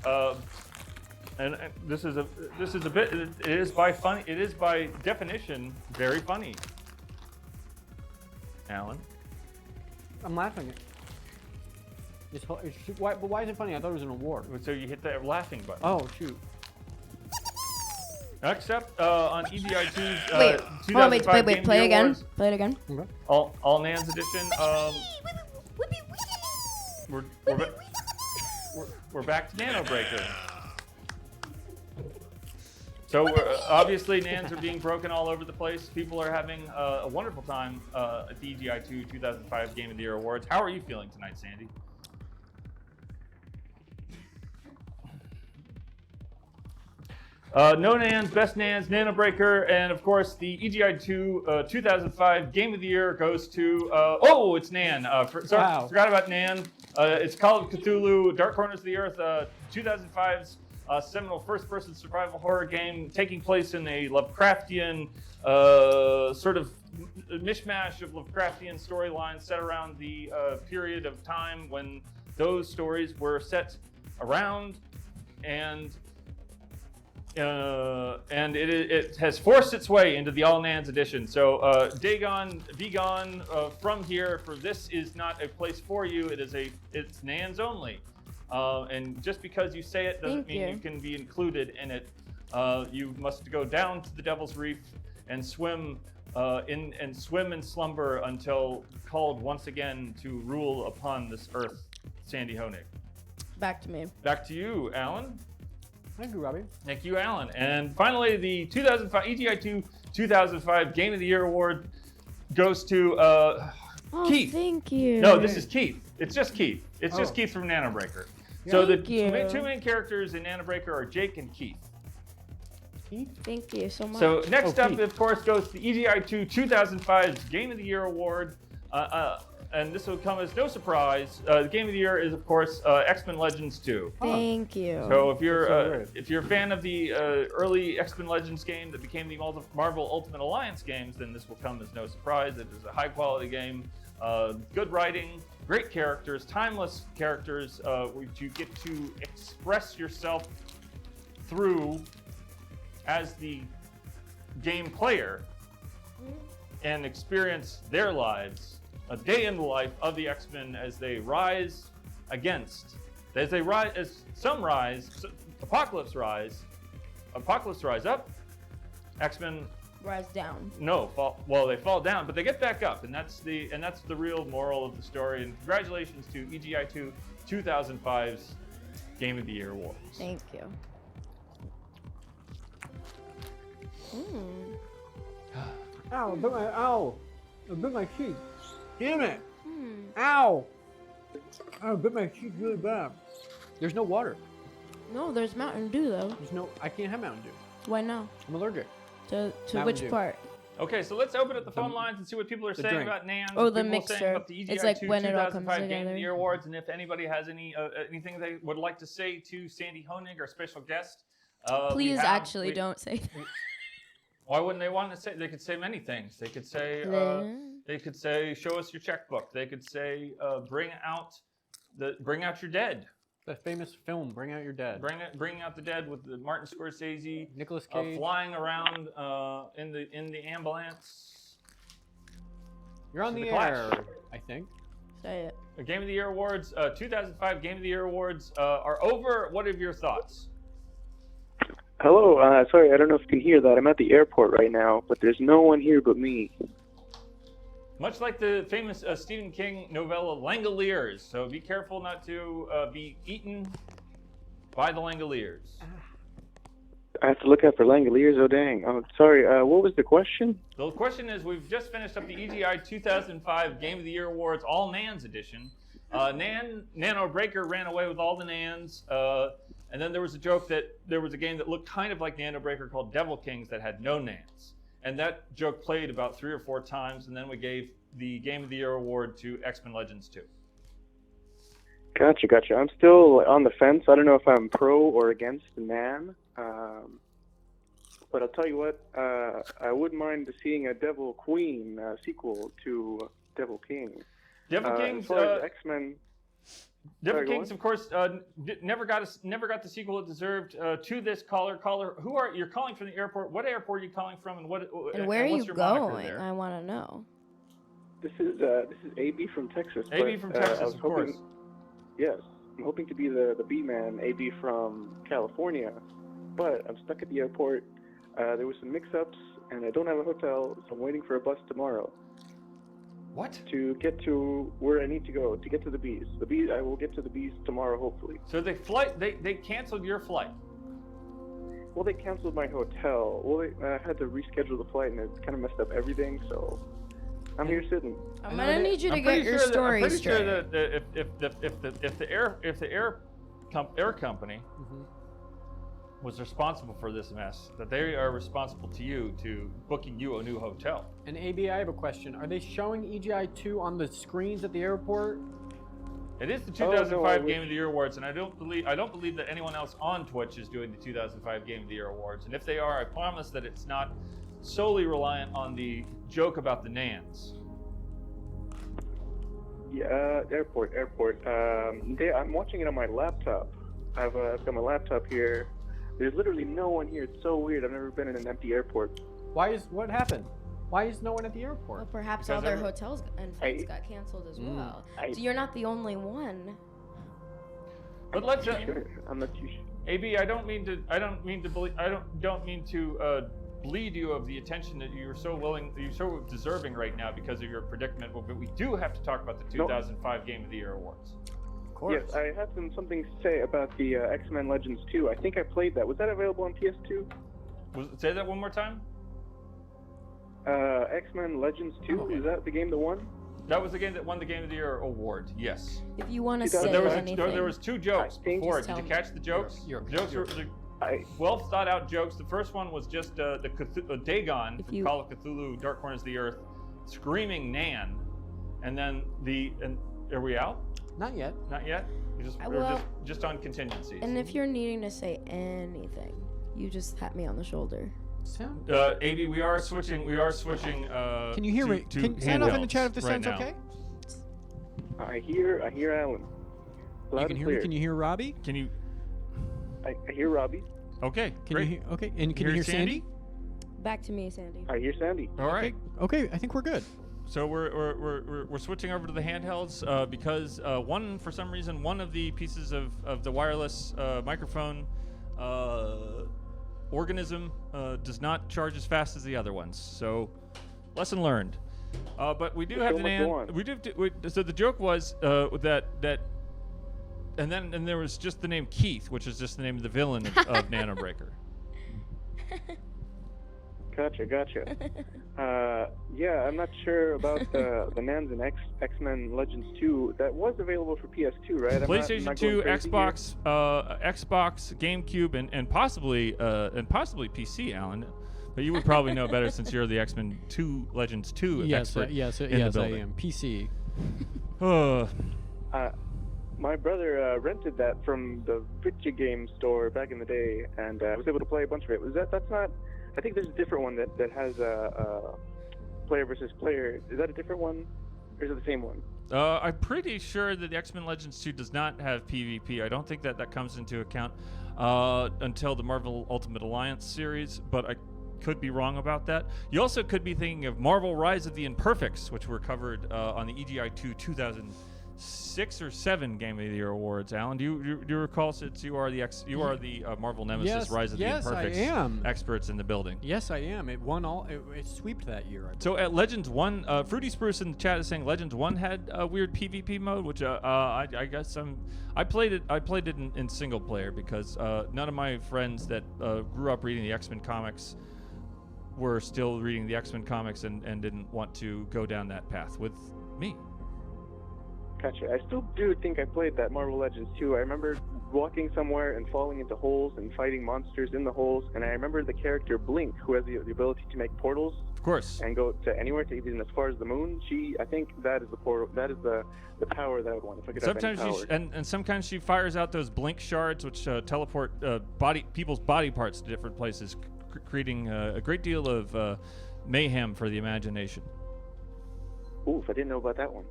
Speaker 2: And this is a bit. It is by definition very funny. Allan,
Speaker 3: I'm laughing. But why is it funny? I thought it was an award.
Speaker 2: so you hit the laughing button.
Speaker 3: Oh shoot!
Speaker 2: Next up on EGI2's
Speaker 1: wait,
Speaker 2: 2005 Game
Speaker 1: play
Speaker 2: Gear
Speaker 1: again.
Speaker 2: Awards,
Speaker 1: Play it again.
Speaker 3: Okay.
Speaker 2: All Nans edition. We're back to Nano Breaker. So obviously Nans are being broken all over the place. People are having a wonderful time at the EGI2 2005 Game of the Year Awards. How are you feeling tonight, Sandy? No Nans, Best Nans, Nano Breaker, and of course the EGI2 2005 Game of the Year goes to, it's Nan. Forgot about Nan. It's Call of Cthulhu, Dark Corners of the Earth, 2005's seminal first-person survival horror game taking place in a Lovecraftian sort of mishmash of Lovecraftian storylines set around the period of time when those stories were set around, and it has forced its way into the All Nans edition. So Dagon, be gone from here, for this is not a place for you. It's Nans only. And just because you say it doesn't mean you can be included in it. You must go down to the Devil's Reef and swim and slumber until called once again to rule upon this earth. Sandy Honig.
Speaker 1: Back to me.
Speaker 2: Back to you, Allan.
Speaker 3: Thank you, Robbie.
Speaker 2: Thank you, Allan. And finally, the 2005 EGI2 2005 Game of the Year Award goes to Keith.
Speaker 1: Thank you.
Speaker 2: No, this is Keith. It's just Keith. It's just Keith from Nano Breaker. So the two main characters in Nano Breaker are Jake and Keith.
Speaker 1: Thank you so much.
Speaker 2: So next up,
Speaker 3: Keith.
Speaker 2: of course, goes the EGI2 2005 Game of the Year Award. and this will come as no surprise. The game of the year is, of course, X-Men Legends 2.
Speaker 1: Thank you.
Speaker 2: So if you're
Speaker 3: That's so
Speaker 2: if you're a fan of the early X-Men Legends game that became the Marvel Ultimate Alliance games, then this will come as no surprise. It is a high-quality game, good writing, great characters, timeless characters, which you get to express yourself through as the game player and experience their lives, a day in the life of the X-Men as they rise against, as some rise, Apocalypse rise up, X-Men
Speaker 1: Rise down.
Speaker 2: they fall down, but they get back up, and that's the real moral of the story. And congratulations to EGI2 2005's Game of the Year awards.
Speaker 1: Thank you.
Speaker 3: Ow, I bit my cheek. Damn it. Ow. I bit my cheek really bad. There's no water.
Speaker 1: No, there's Mountain Dew though.
Speaker 3: I can't have Mountain Dew.
Speaker 1: Why no?
Speaker 3: I'm allergic.
Speaker 1: To
Speaker 3: Mountain
Speaker 1: which
Speaker 3: Dew.
Speaker 1: part?
Speaker 2: Okay, so let's open up the phone lines and see what people are saying
Speaker 3: drink.
Speaker 2: about NAND.
Speaker 1: Oh, the
Speaker 2: people
Speaker 1: mixer.
Speaker 2: saying about the EGI2
Speaker 1: It's like when it all comes
Speaker 2: 2005 Game of
Speaker 1: together.
Speaker 2: the Year awards, and if anybody has anything they would like to say to Sandy Honig, our special guest.
Speaker 1: Please don't say that.
Speaker 2: Why wouldn't they want to say? They could say many things. They could say, show us your checkbook. They could say, bring out your dead.
Speaker 3: The famous film, Bring Out Your Dead.
Speaker 2: Bring out the dead with the Martin Scorsese,
Speaker 3: Nicolas Cage.
Speaker 2: flying around in the ambulance.
Speaker 3: You're on
Speaker 2: So
Speaker 3: the
Speaker 2: the
Speaker 3: air,
Speaker 2: Clash.
Speaker 3: I think.
Speaker 1: Say it.
Speaker 2: The Game of the Year awards, 2005 Game of the Year awards are over. What are your thoughts?
Speaker 5: Hello, sorry, I don't know if you can hear that. I'm at the airport right now, but there's no one here but me.
Speaker 2: Much like the famous Stephen King novella Langoliers, so be careful not to be eaten by the Langoliers.
Speaker 5: I have to look out for Langoliers, oh dang. Oh, sorry, what was the question?
Speaker 2: The question is, we've just finished up the EGI 2005 Game of the Year Awards All Nans edition. Nano Breaker ran away with all the Nans, and then there was a joke that there was a game that looked kind of like Nano Breaker called Devil Kings that had no Nans. And that joke played about 3 or 4 times, and then we gave the Game of the Year award to X-Men Legends 2.
Speaker 5: Gotcha. I'm still on the fence. I don't know if I'm pro or against Nan. But I'll tell you what, I wouldn't mind seeing a Devil Queen sequel to Devil King.
Speaker 2: Devil Kings,
Speaker 5: as far as X-Men...
Speaker 2: Devil
Speaker 5: Sorry, go
Speaker 2: Kings,
Speaker 5: on.
Speaker 2: of course, never got the sequel it deserved. To this caller, you're calling from the airport? What airport are you calling from, and
Speaker 1: where are
Speaker 2: what's
Speaker 1: you
Speaker 2: your moniker
Speaker 1: going?
Speaker 2: there?
Speaker 1: I want to know.
Speaker 5: This is AB from Texas.
Speaker 2: AB
Speaker 5: but,
Speaker 2: from
Speaker 5: I
Speaker 2: Texas,
Speaker 5: was
Speaker 2: of
Speaker 5: hoping,
Speaker 2: course.
Speaker 5: Yes, I'm hoping to be the B-man, AB from California, but I'm stuck at the airport. There was some mix-ups, and I don't have a hotel, so I'm waiting for a bus tomorrow.
Speaker 2: What?
Speaker 5: To get to where I need to go, to get to the bees. I will get to the bees tomorrow, hopefully.
Speaker 2: So they canceled your flight.
Speaker 5: Well, they canceled my hotel. Well, I had to reschedule the flight, and it kind of messed up everything, so I'm here sitting.
Speaker 1: I'm gonna need you to get your story
Speaker 2: I'm pretty
Speaker 1: straight.
Speaker 2: sure that if the air company was responsible for this mess, that they are responsible to you to booking you a new hotel.
Speaker 3: And AB, I have a question. Are they showing EGI2 on the screens at the airport?
Speaker 2: It is the
Speaker 5: Oh, no,
Speaker 2: 2005 Game of the Year awards, and I don't believe that anyone else on Twitch is doing the 2005 Game of the Year awards. And if they are, I promise that it's not solely reliant on the joke about the Nans.
Speaker 5: Yeah, airport. I'm watching it on my laptop. I've got my laptop here. There's literally no one here. It's so weird. I've never been in an empty airport.
Speaker 3: What happened? Why is no one at the
Speaker 1: Well,
Speaker 3: airport?
Speaker 1: perhaps
Speaker 2: Because
Speaker 1: all their
Speaker 2: every-
Speaker 1: hotels and flights got canceled as well. So you're not the only one.
Speaker 2: But let's
Speaker 5: I'm not too sure.
Speaker 2: AB, I don't mean to bleed you of the attention that you're so deserving right now because of your predicament. But we do have to talk about the 2005 Game of the Year awards.
Speaker 3: Of course.
Speaker 5: Yes, I had something to say about the X-Men Legends 2. I think I played that. Was that available on PS2?
Speaker 2: Say that one more time.
Speaker 5: X-Men Legends 2? Is that the game that won?
Speaker 2: That was the game that won the Game of the Year award. Yes.
Speaker 1: If you want to
Speaker 5: But
Speaker 1: say
Speaker 2: There
Speaker 1: anything,
Speaker 2: was 2 jokes
Speaker 5: I think-
Speaker 2: before.
Speaker 1: Just
Speaker 2: Did you
Speaker 1: tell
Speaker 2: catch the jokes? Jokes were well thought out jokes. The first one was just Dagon
Speaker 1: If
Speaker 2: from
Speaker 1: you-
Speaker 2: Call of Cthulhu: Dark Corners of the Earth, screaming Nan, And then are we out?
Speaker 3: Not yet.
Speaker 2: Not yet. We're just on contingencies.
Speaker 1: And if you're needing to say anything, you just tap me on the shoulder.
Speaker 3: Sound?
Speaker 2: AD, we are switching.
Speaker 3: Can you hear me? Can sound off in the chat if this sounds okay?
Speaker 5: I hear Allan. Loud
Speaker 3: You can
Speaker 5: and
Speaker 3: hear
Speaker 5: clear.
Speaker 3: me. Can you hear Robbie?
Speaker 2: Can you?
Speaker 5: I hear Robbie.
Speaker 2: Okay.
Speaker 3: Can
Speaker 2: great.
Speaker 3: you hear? Okay. And can you hear Sandy?
Speaker 1: Back to me, Sandy.
Speaker 5: I hear Sandy.
Speaker 2: All right.
Speaker 3: Okay. I think we're good.
Speaker 2: So we're switching over to the handhelds because for some reason one of the pieces of the wireless microphone organism does not charge as fast as the other ones. So lesson learned. But we do have the NAN. So the joke was that. And then there was just the name Keith, which is just the name of the villain of Nano Breaker.
Speaker 5: Gotcha. Yeah, I'm not sure about the NANs and X-Men Legends 2. That was available for PS2, right?
Speaker 2: PlayStation 2, Xbox, Xbox, GameCube, and possibly PC, Alan. But you would probably know better since you're the X-Men 2 Legends 2 expert.
Speaker 3: Yes,
Speaker 2: in the
Speaker 3: I
Speaker 2: building.
Speaker 3: am. PC.
Speaker 5: My brother rented that from the video game store back in the day, and I was able to play a bunch of it. That's not? I think there's a different one that has a player versus player. Is that a different one, or is it the same one?
Speaker 2: I'm pretty sure that the X-Men Legends 2 does not have PvP. I don't think that comes into account until the Marvel Ultimate Alliance series, but I could be wrong about that. You also could be thinking of Marvel Rise of the Imperfects, which were covered on the EGI2 2006 or 7 Game of the Year awards. Alan, do you recall, since you are the Marvel Nemesis Rise of the Imperfects
Speaker 3: I am.
Speaker 2: experts in the building?
Speaker 3: Yes, I am. It won all. It sweeped that year.
Speaker 2: So at Legends 1, Fruity Spruce in the chat is saying Legends 1 had a weird PvP mode, which I guess I played it in single player because none of my friends that grew up reading the X-Men comics were still reading the X-Men comics and didn't want to go down that path with me.
Speaker 5: Gotcha. I still do think I played that Marvel Legends 2. I remember walking somewhere and falling into holes and fighting monsters in the holes, and I remember the character Blink, who has the ability to make portals.
Speaker 2: Of course.
Speaker 5: And go to anywhere, to even as far as the moon. I think that is the portal. That is the power that I would want if I could
Speaker 2: Sometimes
Speaker 5: have any power.
Speaker 2: and sometimes she fires out those blink shards, which teleport people's body parts to different places, creating a great deal of mayhem for the imagination.
Speaker 5: Oof, I didn't know about that one.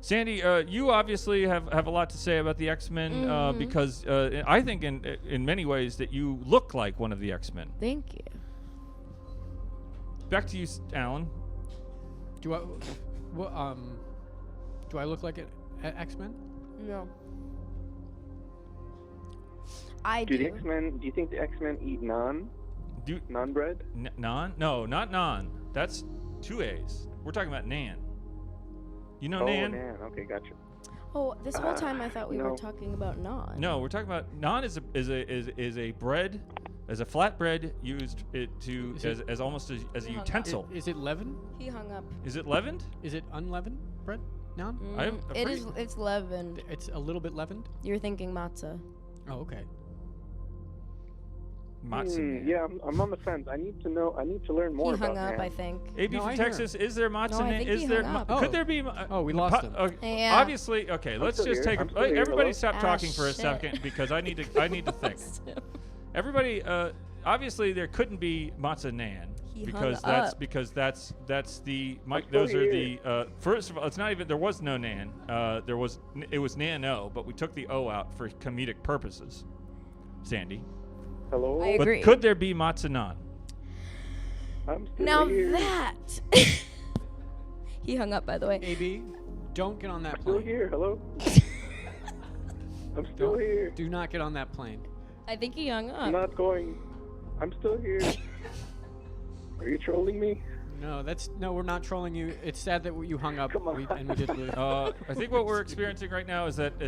Speaker 2: Sandy, you obviously have a lot to say about the X-Men because I think in many ways that you look like one of the X-Men.
Speaker 1: Thank you.
Speaker 2: Back to you, Alan.
Speaker 3: Do I look like an X-Men?
Speaker 1: No. I
Speaker 5: Do
Speaker 1: do.
Speaker 5: the X-Men? Do you think the X-Men eat non bread?
Speaker 2: Non? No, not non. That's 2 A's. We're talking about Nan. You know Nan?
Speaker 5: Nan. Okay, gotcha.
Speaker 1: Oh, this whole time I thought we
Speaker 5: no.
Speaker 1: were talking about non.
Speaker 2: No, we're talking about Nan is a bread, as a flat bread used as almost as a utensil.
Speaker 3: Is it leavened?
Speaker 1: He hung up.
Speaker 2: Is it leavened?
Speaker 3: Is it unleavened bread? No.
Speaker 1: It's leavened.
Speaker 3: It's a little bit leavened.
Speaker 1: You're thinking matzah.
Speaker 3: Oh, okay.
Speaker 2: Matzah.
Speaker 5: Yeah, I'm on the fence. I need to learn more
Speaker 1: He
Speaker 5: about
Speaker 1: hung up,
Speaker 5: Nan.
Speaker 1: I think.
Speaker 2: AB
Speaker 3: No,
Speaker 2: from
Speaker 3: I hear
Speaker 2: Texas, is there matzah?
Speaker 1: No, I think
Speaker 2: is
Speaker 1: he
Speaker 2: there?
Speaker 1: hung up.
Speaker 2: Could there be?
Speaker 3: We lost him.
Speaker 1: Yeah.
Speaker 2: Obviously, okay. Let's
Speaker 5: still
Speaker 2: just
Speaker 5: here.
Speaker 2: take.
Speaker 5: I'm still here.
Speaker 2: Everybody,
Speaker 5: Hello?
Speaker 2: stop talking for a
Speaker 1: shit.
Speaker 2: second because I need to think. Everybody, obviously, there couldn't be matzah nan
Speaker 1: He
Speaker 2: because
Speaker 1: hung
Speaker 2: that's
Speaker 1: up.
Speaker 2: because that's the Mike.
Speaker 5: still
Speaker 2: Those are
Speaker 5: here.
Speaker 2: the first of all. It's not even. There was no nan. It was nano, but we took the o out for comedic purposes. Sandy.
Speaker 5: Hello.
Speaker 1: I agree.
Speaker 2: But could there be matzah nan?
Speaker 5: I'm still
Speaker 1: Now
Speaker 5: here.
Speaker 1: that he hung up, by the way.
Speaker 3: AB, don't get on that
Speaker 5: I'm still
Speaker 3: plane.
Speaker 5: here. Hello. I'm still
Speaker 3: Don't-
Speaker 5: here.
Speaker 3: Do not get on that plane.
Speaker 1: I think he hung
Speaker 5: I'm
Speaker 1: up.
Speaker 5: not going. I'm still here. Are you trolling me?
Speaker 3: No, we're not trolling you. It's sad that you hung up.
Speaker 5: Come on.
Speaker 3: And we did lose.
Speaker 2: I think what we're experiencing right now is that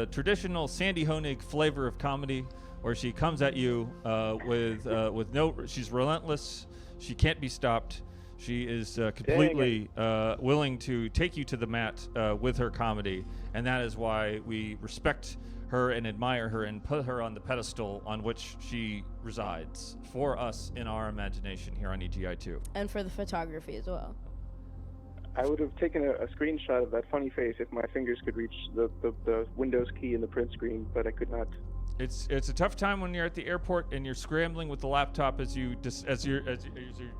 Speaker 2: traditional Sandy Honig flavor of comedy, where she comes at you with no. She's relentless. She can't be stopped. She is completely willing to take you to the mat with her comedy, and that is why we respect her and admire her and put her on the pedestal on which she resides for us in our imagination here on EGI2.
Speaker 1: And for the photography as well.
Speaker 5: I would have taken a screenshot of that funny face if my fingers could reach the Windows key in the print screen, but I could not.
Speaker 2: It's a tough time when you're at the airport and you're scrambling with the laptop as you're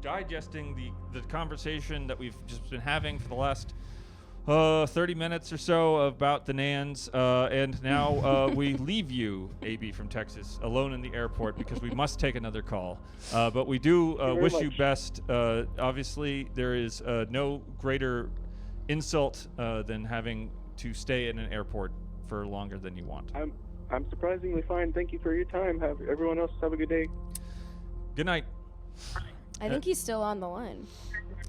Speaker 2: digesting the conversation that we've just been having for the last 30 minutes or so about the Nans, and now we leave you, AB from Texas, alone in the airport because we must take another call. But we do wish you best. Obviously, there is no greater insult than having to stay in an airport for longer than you want.
Speaker 5: I'm surprisingly fine. Thank you for your time. Everyone else have a good day.
Speaker 2: Good night.
Speaker 1: I think he's still on the line.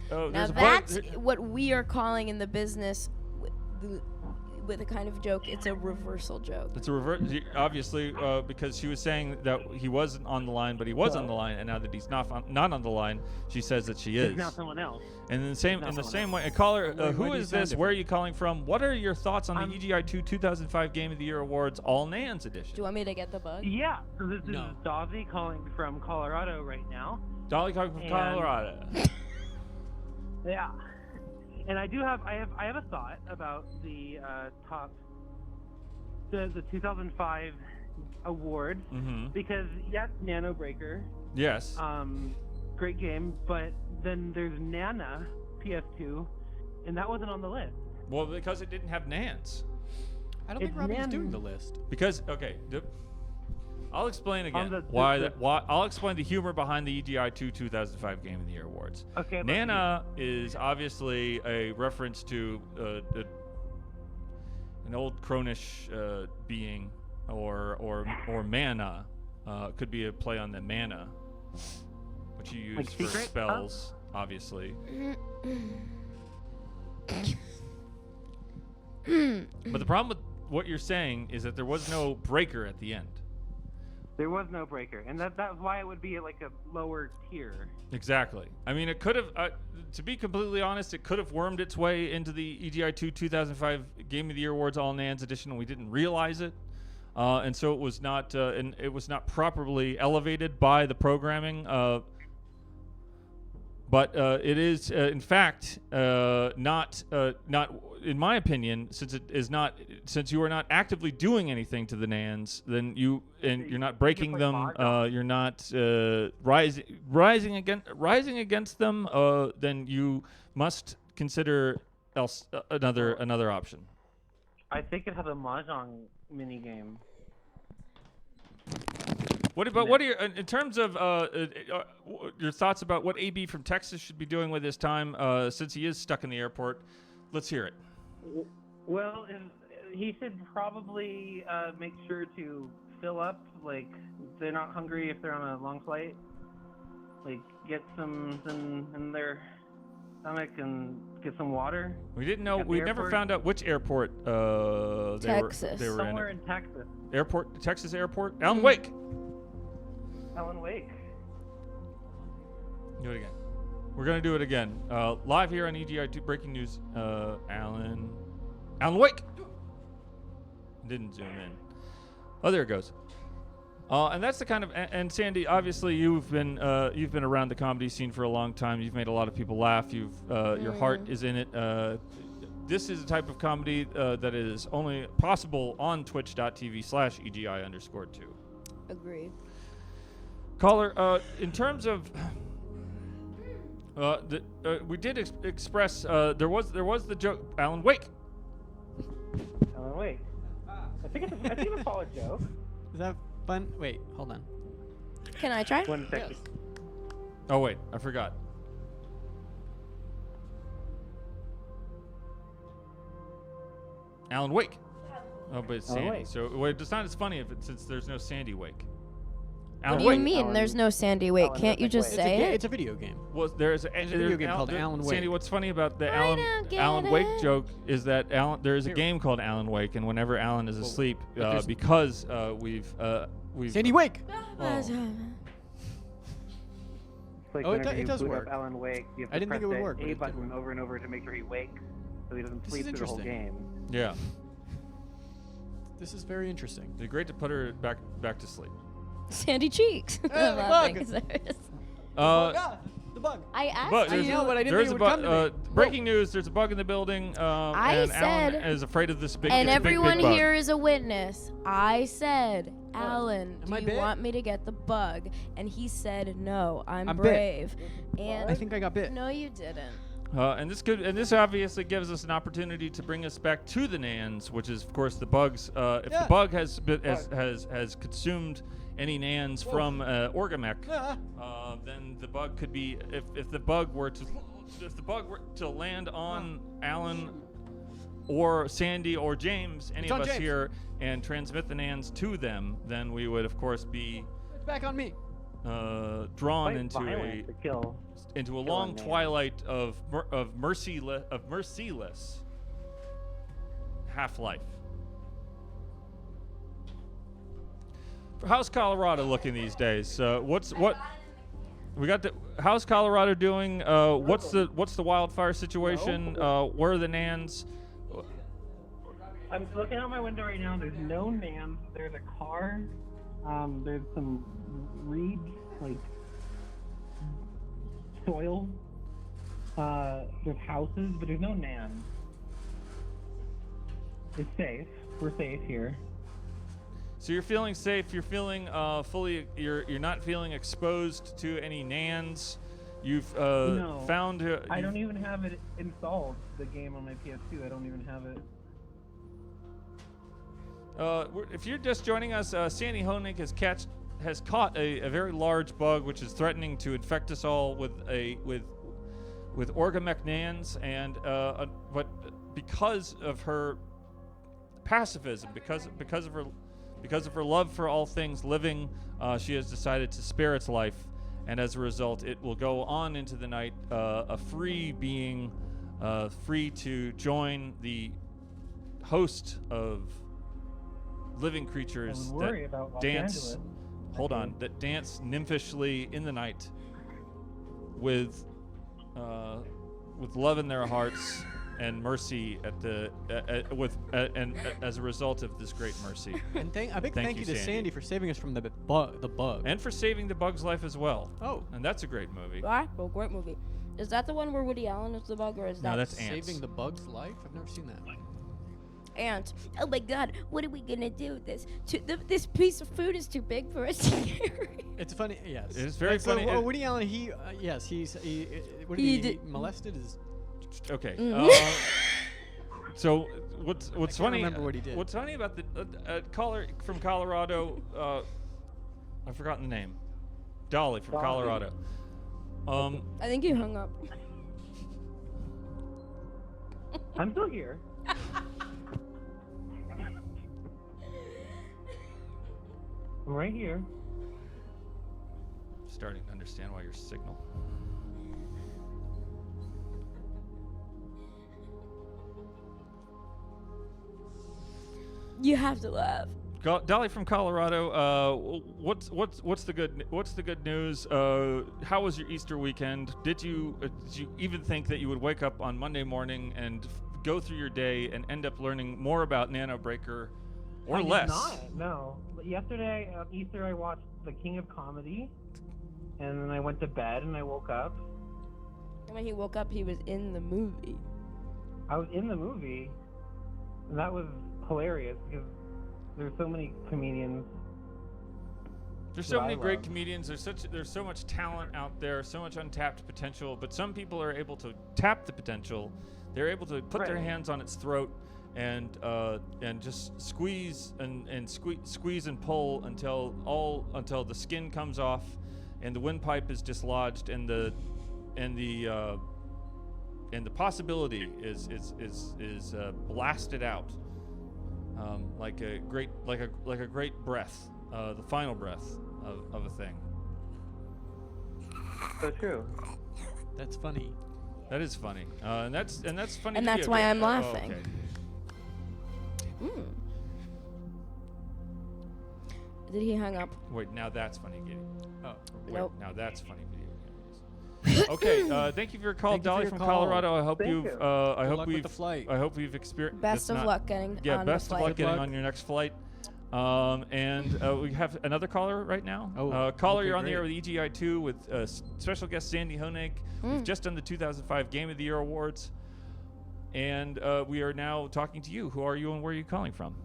Speaker 2: Oh,
Speaker 1: Now that's what we are calling in the business with a kind of joke. It's a reversal joke.
Speaker 2: It's a reverse, obviously, because she was saying that he wasn't on the line, but he was on the line, and now that he's not on the line, she says that she is.
Speaker 6: It's now someone else.
Speaker 2: And in the same way, caller, who is this? Where are you calling from? What are your thoughts on the EGI2 2005 Game of the Year Awards All Nans edition?
Speaker 1: Do you want me to get the bug?
Speaker 6: Yeah. So this is Dozzy calling from Colorado right now.
Speaker 2: Dolly calling from Colorado.
Speaker 6: Yeah. And I have a thought about the the 2005 award, because yes, Nano Breaker.
Speaker 2: Yes.
Speaker 6: Great game, but then there's Nana PS2, and that wasn't on the list.
Speaker 2: Well, because it didn't have Nans.
Speaker 3: I don't think Robbie's doing the list.
Speaker 2: Because I'll explain again why. I'll explain the humor behind the EGI2 2005 Game of the Year Awards.
Speaker 6: Okay.
Speaker 2: Nana is obviously a reference to an old Cronish being, or mana. Could be a play on the mana, which you use for spells, obviously. But the problem with what you're saying is that there was no breaker at the end.
Speaker 6: There was no breaker, and that's why it would be like a lower tier.
Speaker 2: Exactly. I mean, it could have, to be completely honest, it could have wormed its way into the EGI2 2005 Game of the Year Awards All Nans edition, and we didn't realize it, and so it was not properly elevated by the programming. But it is, in fact, not in my opinion, since you are not actively doing anything to the Nans, then you're not breaking them, you're not rising against them, then you must consider another option.
Speaker 6: I think it has a mahjong mini game.
Speaker 2: What are your, in terms of your thoughts about what AB from Texas should be doing with his time, since he is stuck in the airport? Let's hear it.
Speaker 6: Well, he should probably make sure to fill up. Like, they're not hungry if they're on a long flight. Like, get some in their stomach and get some water.
Speaker 2: We didn't know. We never found out which airport they were
Speaker 6: Somewhere in Texas.
Speaker 2: Texas airport. Alan Wake.
Speaker 6: Alan Wake.
Speaker 2: Do it again. We're gonna do it again. Live here on EGI2 Breaking News. Alan Wake. Didn't zoom in. Oh, there it goes. And that's the kind of and Sandy. Obviously, you've been around the comedy scene for a long time. You've made a lot of people laugh. Your heart is in it. This is a type of comedy that is only possible on twitch.tv/EGI_2.
Speaker 1: Agreed.
Speaker 2: Caller, in terms of we did express there was the joke Alan Wake.
Speaker 6: Alan Wake. I think it's a solid joke.
Speaker 3: Is that fun? Wait, hold on.
Speaker 1: Can I try?
Speaker 6: 1 second.
Speaker 3: Yes.
Speaker 2: Oh wait, I forgot. Alan Wake. Oh, but it's Sandy.
Speaker 6: Wake.
Speaker 2: So it's not as funny since there's no Sandy Wake.
Speaker 1: What do you mean? There's no Sandy Wake?
Speaker 6: Alan
Speaker 1: Can't you just say it?
Speaker 3: It's a video game.
Speaker 2: Well, there's a
Speaker 3: video game called Alan Wake.
Speaker 2: Sandy, what's funny about the
Speaker 1: I don't get
Speaker 2: Alan Wake
Speaker 1: it.
Speaker 2: joke is that there's a game called Alan Wake, and whenever Alan is asleep,
Speaker 3: but
Speaker 2: because we've
Speaker 3: Sandy Wake.
Speaker 6: It's like
Speaker 3: Oh, it
Speaker 6: whenever
Speaker 3: do- it
Speaker 6: you
Speaker 3: does
Speaker 6: boot
Speaker 3: work.
Speaker 6: up Alan Wake, you have
Speaker 3: I
Speaker 6: to
Speaker 3: didn't
Speaker 6: press
Speaker 3: think it would
Speaker 6: the
Speaker 3: work, but
Speaker 6: A
Speaker 3: it
Speaker 6: button over and over to make sure he wakes, so he doesn't
Speaker 3: This
Speaker 6: sleep
Speaker 3: is
Speaker 6: through the whole
Speaker 3: interesting.
Speaker 6: game.
Speaker 2: yeah,
Speaker 3: This is very interesting.
Speaker 2: it'd be great to put her back to sleep.
Speaker 1: Sandy Cheeks.
Speaker 3: Hey,
Speaker 1: I'm laughing.
Speaker 3: bug.
Speaker 1: It's hilarious.
Speaker 3: The bug.
Speaker 1: I asked
Speaker 2: But
Speaker 3: I
Speaker 1: you.
Speaker 3: know, but I didn't
Speaker 2: there's
Speaker 3: think
Speaker 2: a
Speaker 3: it would come to me.
Speaker 2: breaking news. There's a bug in the building. And Alan
Speaker 1: said-
Speaker 2: is afraid of this big.
Speaker 1: And
Speaker 2: it's a
Speaker 1: everyone
Speaker 2: big bug.
Speaker 1: here is a witness. I said, Allan,
Speaker 3: Am
Speaker 1: do
Speaker 3: I
Speaker 1: you
Speaker 3: bit?
Speaker 1: want me to get the bug? And he said, no, I'm
Speaker 3: I'm bit.
Speaker 1: brave. And
Speaker 3: I think I got bit.
Speaker 1: no, you didn't.
Speaker 2: And this obviously gives us an opportunity to bring us back to the Nans, which is of course the bugs. If the bug has consumed any Nans from Orgamech, then the bug could be if the bug were to land on Allan or Sandy or James, any of us
Speaker 3: James.
Speaker 2: here, and transmit the Nans to them, then we would of course be
Speaker 3: It's back on me.
Speaker 2: drawn
Speaker 6: Quite
Speaker 2: into
Speaker 6: violent to kill.
Speaker 2: a
Speaker 6: a
Speaker 2: long
Speaker 6: man.
Speaker 2: twilight of merciless half-life. How's Colorado looking these days? How's Colorado doing? What's the wildfire situation? Where are the Nans?
Speaker 6: I'm looking out my window right now. There's no Nans. There's a car. There's some reeds, like soil. There's houses, but there's no Nans. It's safe. We're safe here.
Speaker 2: So you're feeling safe. You're feeling fully. You're not feeling exposed to any Nans. You've
Speaker 6: No.
Speaker 2: found.
Speaker 6: I don't even have it installed. The game on my PS2. I don't even have it.
Speaker 2: If you're just joining us, Sandy Honig has caught a very large bug which is threatening to infect us all with Orgamech Nans, and but because of her pacifism, because of her love for all things living, she has decided to spare its life, and as a result, it will go on into the night, a free being, free to join the host of living creatures
Speaker 6: I would worry about Los
Speaker 2: dance.
Speaker 6: Angeles.
Speaker 2: Hold on, that dance nymphishly in the night, with love in their hearts and mercy as a result of this great mercy,
Speaker 3: And a big thank you to
Speaker 2: Sandy.
Speaker 3: Sandy for saving us from the bug.
Speaker 2: and for saving the bug's life as well.
Speaker 3: Oh.
Speaker 2: And that's a great movie.
Speaker 1: Well, great movie. Is that the one where Woody Allen is the bug, or is that
Speaker 2: No, that's Ants.
Speaker 3: Saving the bug's life? I've never seen that.
Speaker 1: Ant? Oh my God! What are we gonna do with this? This piece of food is too big for us to carry.
Speaker 3: It's funny, yes.
Speaker 2: It is very
Speaker 3: So,
Speaker 2: funny.
Speaker 3: Woody Allen, he what did
Speaker 1: He
Speaker 3: he
Speaker 1: did-
Speaker 3: molested his.
Speaker 2: Okay.
Speaker 1: Mm.
Speaker 2: So what's
Speaker 3: can't
Speaker 2: funny?
Speaker 3: remember what he did.
Speaker 2: What's funny about the caller from Colorado? I've forgotten the name. Dolly from
Speaker 6: Dolly.
Speaker 2: Colorado.
Speaker 1: I think you hung up.
Speaker 6: I'm still here. I'm right here.
Speaker 2: Starting to understand why your signal.
Speaker 1: You have to laugh.
Speaker 2: Dolly from Colorado. What's the good news? How was your Easter weekend? Did you even think that you would wake up on Monday morning and go through your day and end up learning more about Nano Breaker, or
Speaker 6: I did
Speaker 2: less?
Speaker 6: not, no. Yesterday on Easter, I watched The King of Comedy, and then I went to bed and I woke up.
Speaker 1: And when he woke up, he was in the movie.
Speaker 6: I was in the movie, and that was hilarious because there's so many comedians.
Speaker 2: There's so
Speaker 6: who
Speaker 2: many
Speaker 6: I
Speaker 2: great
Speaker 6: love.
Speaker 2: comedians. There's so much talent out there, so much untapped potential. But some people are able to tap the potential. They're able to put their
Speaker 6: Right.
Speaker 2: hands on its throat and just squeeze and squeeze and pull until the skin comes off and the windpipe is dislodged and the possibility is blasted out like a great breath, the final breath of a thing.
Speaker 6: So true.
Speaker 3: That's funny.
Speaker 2: That is funny, and that's funny.
Speaker 1: And
Speaker 2: to be
Speaker 1: that's
Speaker 2: a
Speaker 1: why
Speaker 2: great-
Speaker 1: I'm
Speaker 2: oh,
Speaker 1: laughing.
Speaker 2: okay.
Speaker 1: Did he hang up?
Speaker 2: Wait, now that's funny, Giddy.
Speaker 3: Oh.
Speaker 2: Wait,
Speaker 1: Nope.
Speaker 2: now that's funny video games. Okay, thank you for your call,
Speaker 3: Thank you for
Speaker 2: Dolly
Speaker 3: your
Speaker 2: from
Speaker 3: call.
Speaker 2: Colorado. I hope
Speaker 6: Thank
Speaker 2: you've.
Speaker 6: you.
Speaker 2: I
Speaker 3: Good
Speaker 2: hope
Speaker 3: luck with the flight.
Speaker 2: I hope we've experienced.
Speaker 1: Best of luck getting
Speaker 2: Yeah,
Speaker 1: on
Speaker 2: best
Speaker 1: the
Speaker 2: of
Speaker 1: flight.
Speaker 2: luck getting
Speaker 3: luck.
Speaker 2: on your next flight. And we have another caller right now. Caller,
Speaker 3: okay,
Speaker 2: you're on the
Speaker 3: great.
Speaker 2: air with EGI2 with special guest Sandy Honig. We've just done the 2005 Game of the Year Awards. And we are now talking to you. Who are you and where are you calling from?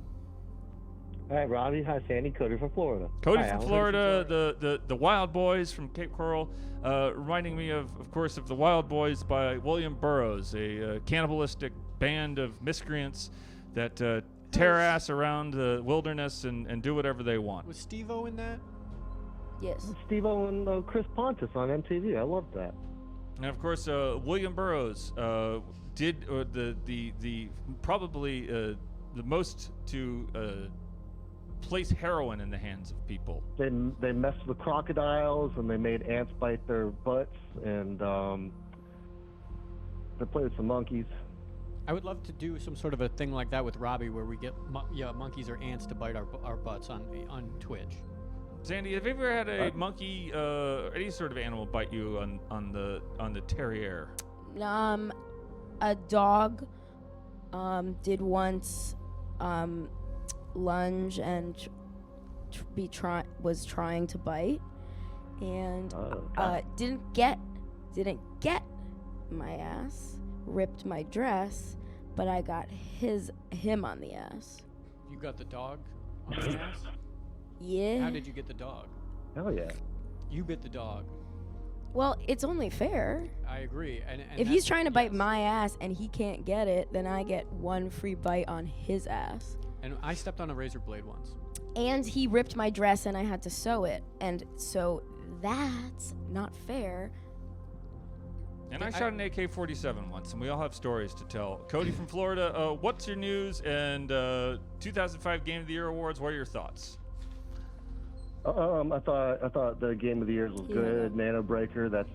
Speaker 7: Hi, Robbie. Hi, Sandy. Cody from Florida.
Speaker 2: Cody
Speaker 7: Hi,
Speaker 2: from
Speaker 7: Allan.
Speaker 2: Florida, the Wild Boys from Cape Coral, reminding me of course, of the Wild Boys by William Burroughs, a cannibalistic band of miscreants that tear ass around the wilderness and do whatever they want.
Speaker 3: Was Steve-O in that?
Speaker 1: Yes.
Speaker 7: Steve-O and Chris Pontus on MTV. I love that.
Speaker 2: And of course, William Burroughs did the probably the most to place heroin in the hands of people.
Speaker 7: They messed with crocodiles and they made ants bite their butts and they played with some monkeys.
Speaker 3: I would love to do some sort of a thing like that with Robbie, where we get monkeys or ants to bite our butts on Twitch.
Speaker 2: Sandy, have you ever had a monkey, any sort of animal bite you on the terrier?
Speaker 1: A dog did once lunge and was trying to bite, and didn't get my ass, ripped my dress, but I got him on the ass.
Speaker 3: You got the dog on the ass?
Speaker 1: Yeah.
Speaker 3: How did you get the dog?
Speaker 7: Hell yeah.
Speaker 3: You bit the dog.
Speaker 1: Well, it's only fair.
Speaker 3: I agree. And
Speaker 1: If he's trying to bite my ass and he can't get it, then I get one free bite on his ass.
Speaker 3: And I stepped on a razor blade once.
Speaker 1: And he ripped my dress and I had to sew it. And so that's not fair.
Speaker 2: And I shot an AK-47 once, and we all have stories to tell. Cody from Florida, what's your news? And 2005 Game of the Year Awards, what are your thoughts?
Speaker 7: I thought the Game of the Years was good. Nano Breaker, that's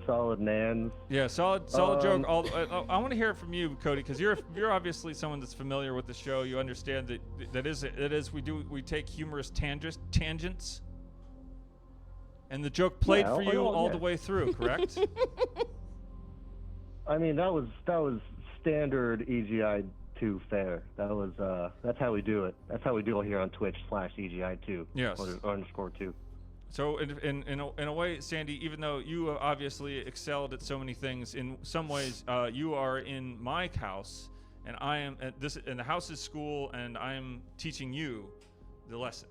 Speaker 7: solid nans.
Speaker 2: Yeah, solid joke. I want to hear it from you, Cody, because you're obviously someone that's familiar with the show. You understand that is we take humorous tangents, and the joke played for you all the way through, correct?
Speaker 7: I mean, that was standard EGI 2 fare. That's how we do it. That's how we do it here on Twitch /EGI2.
Speaker 2: Yes.
Speaker 7: _2.
Speaker 2: So in a way, Sandy, even though you obviously excelled at so many things, in some ways you are in my house, and I am at this, and the house is school, and I am teaching you the lesson.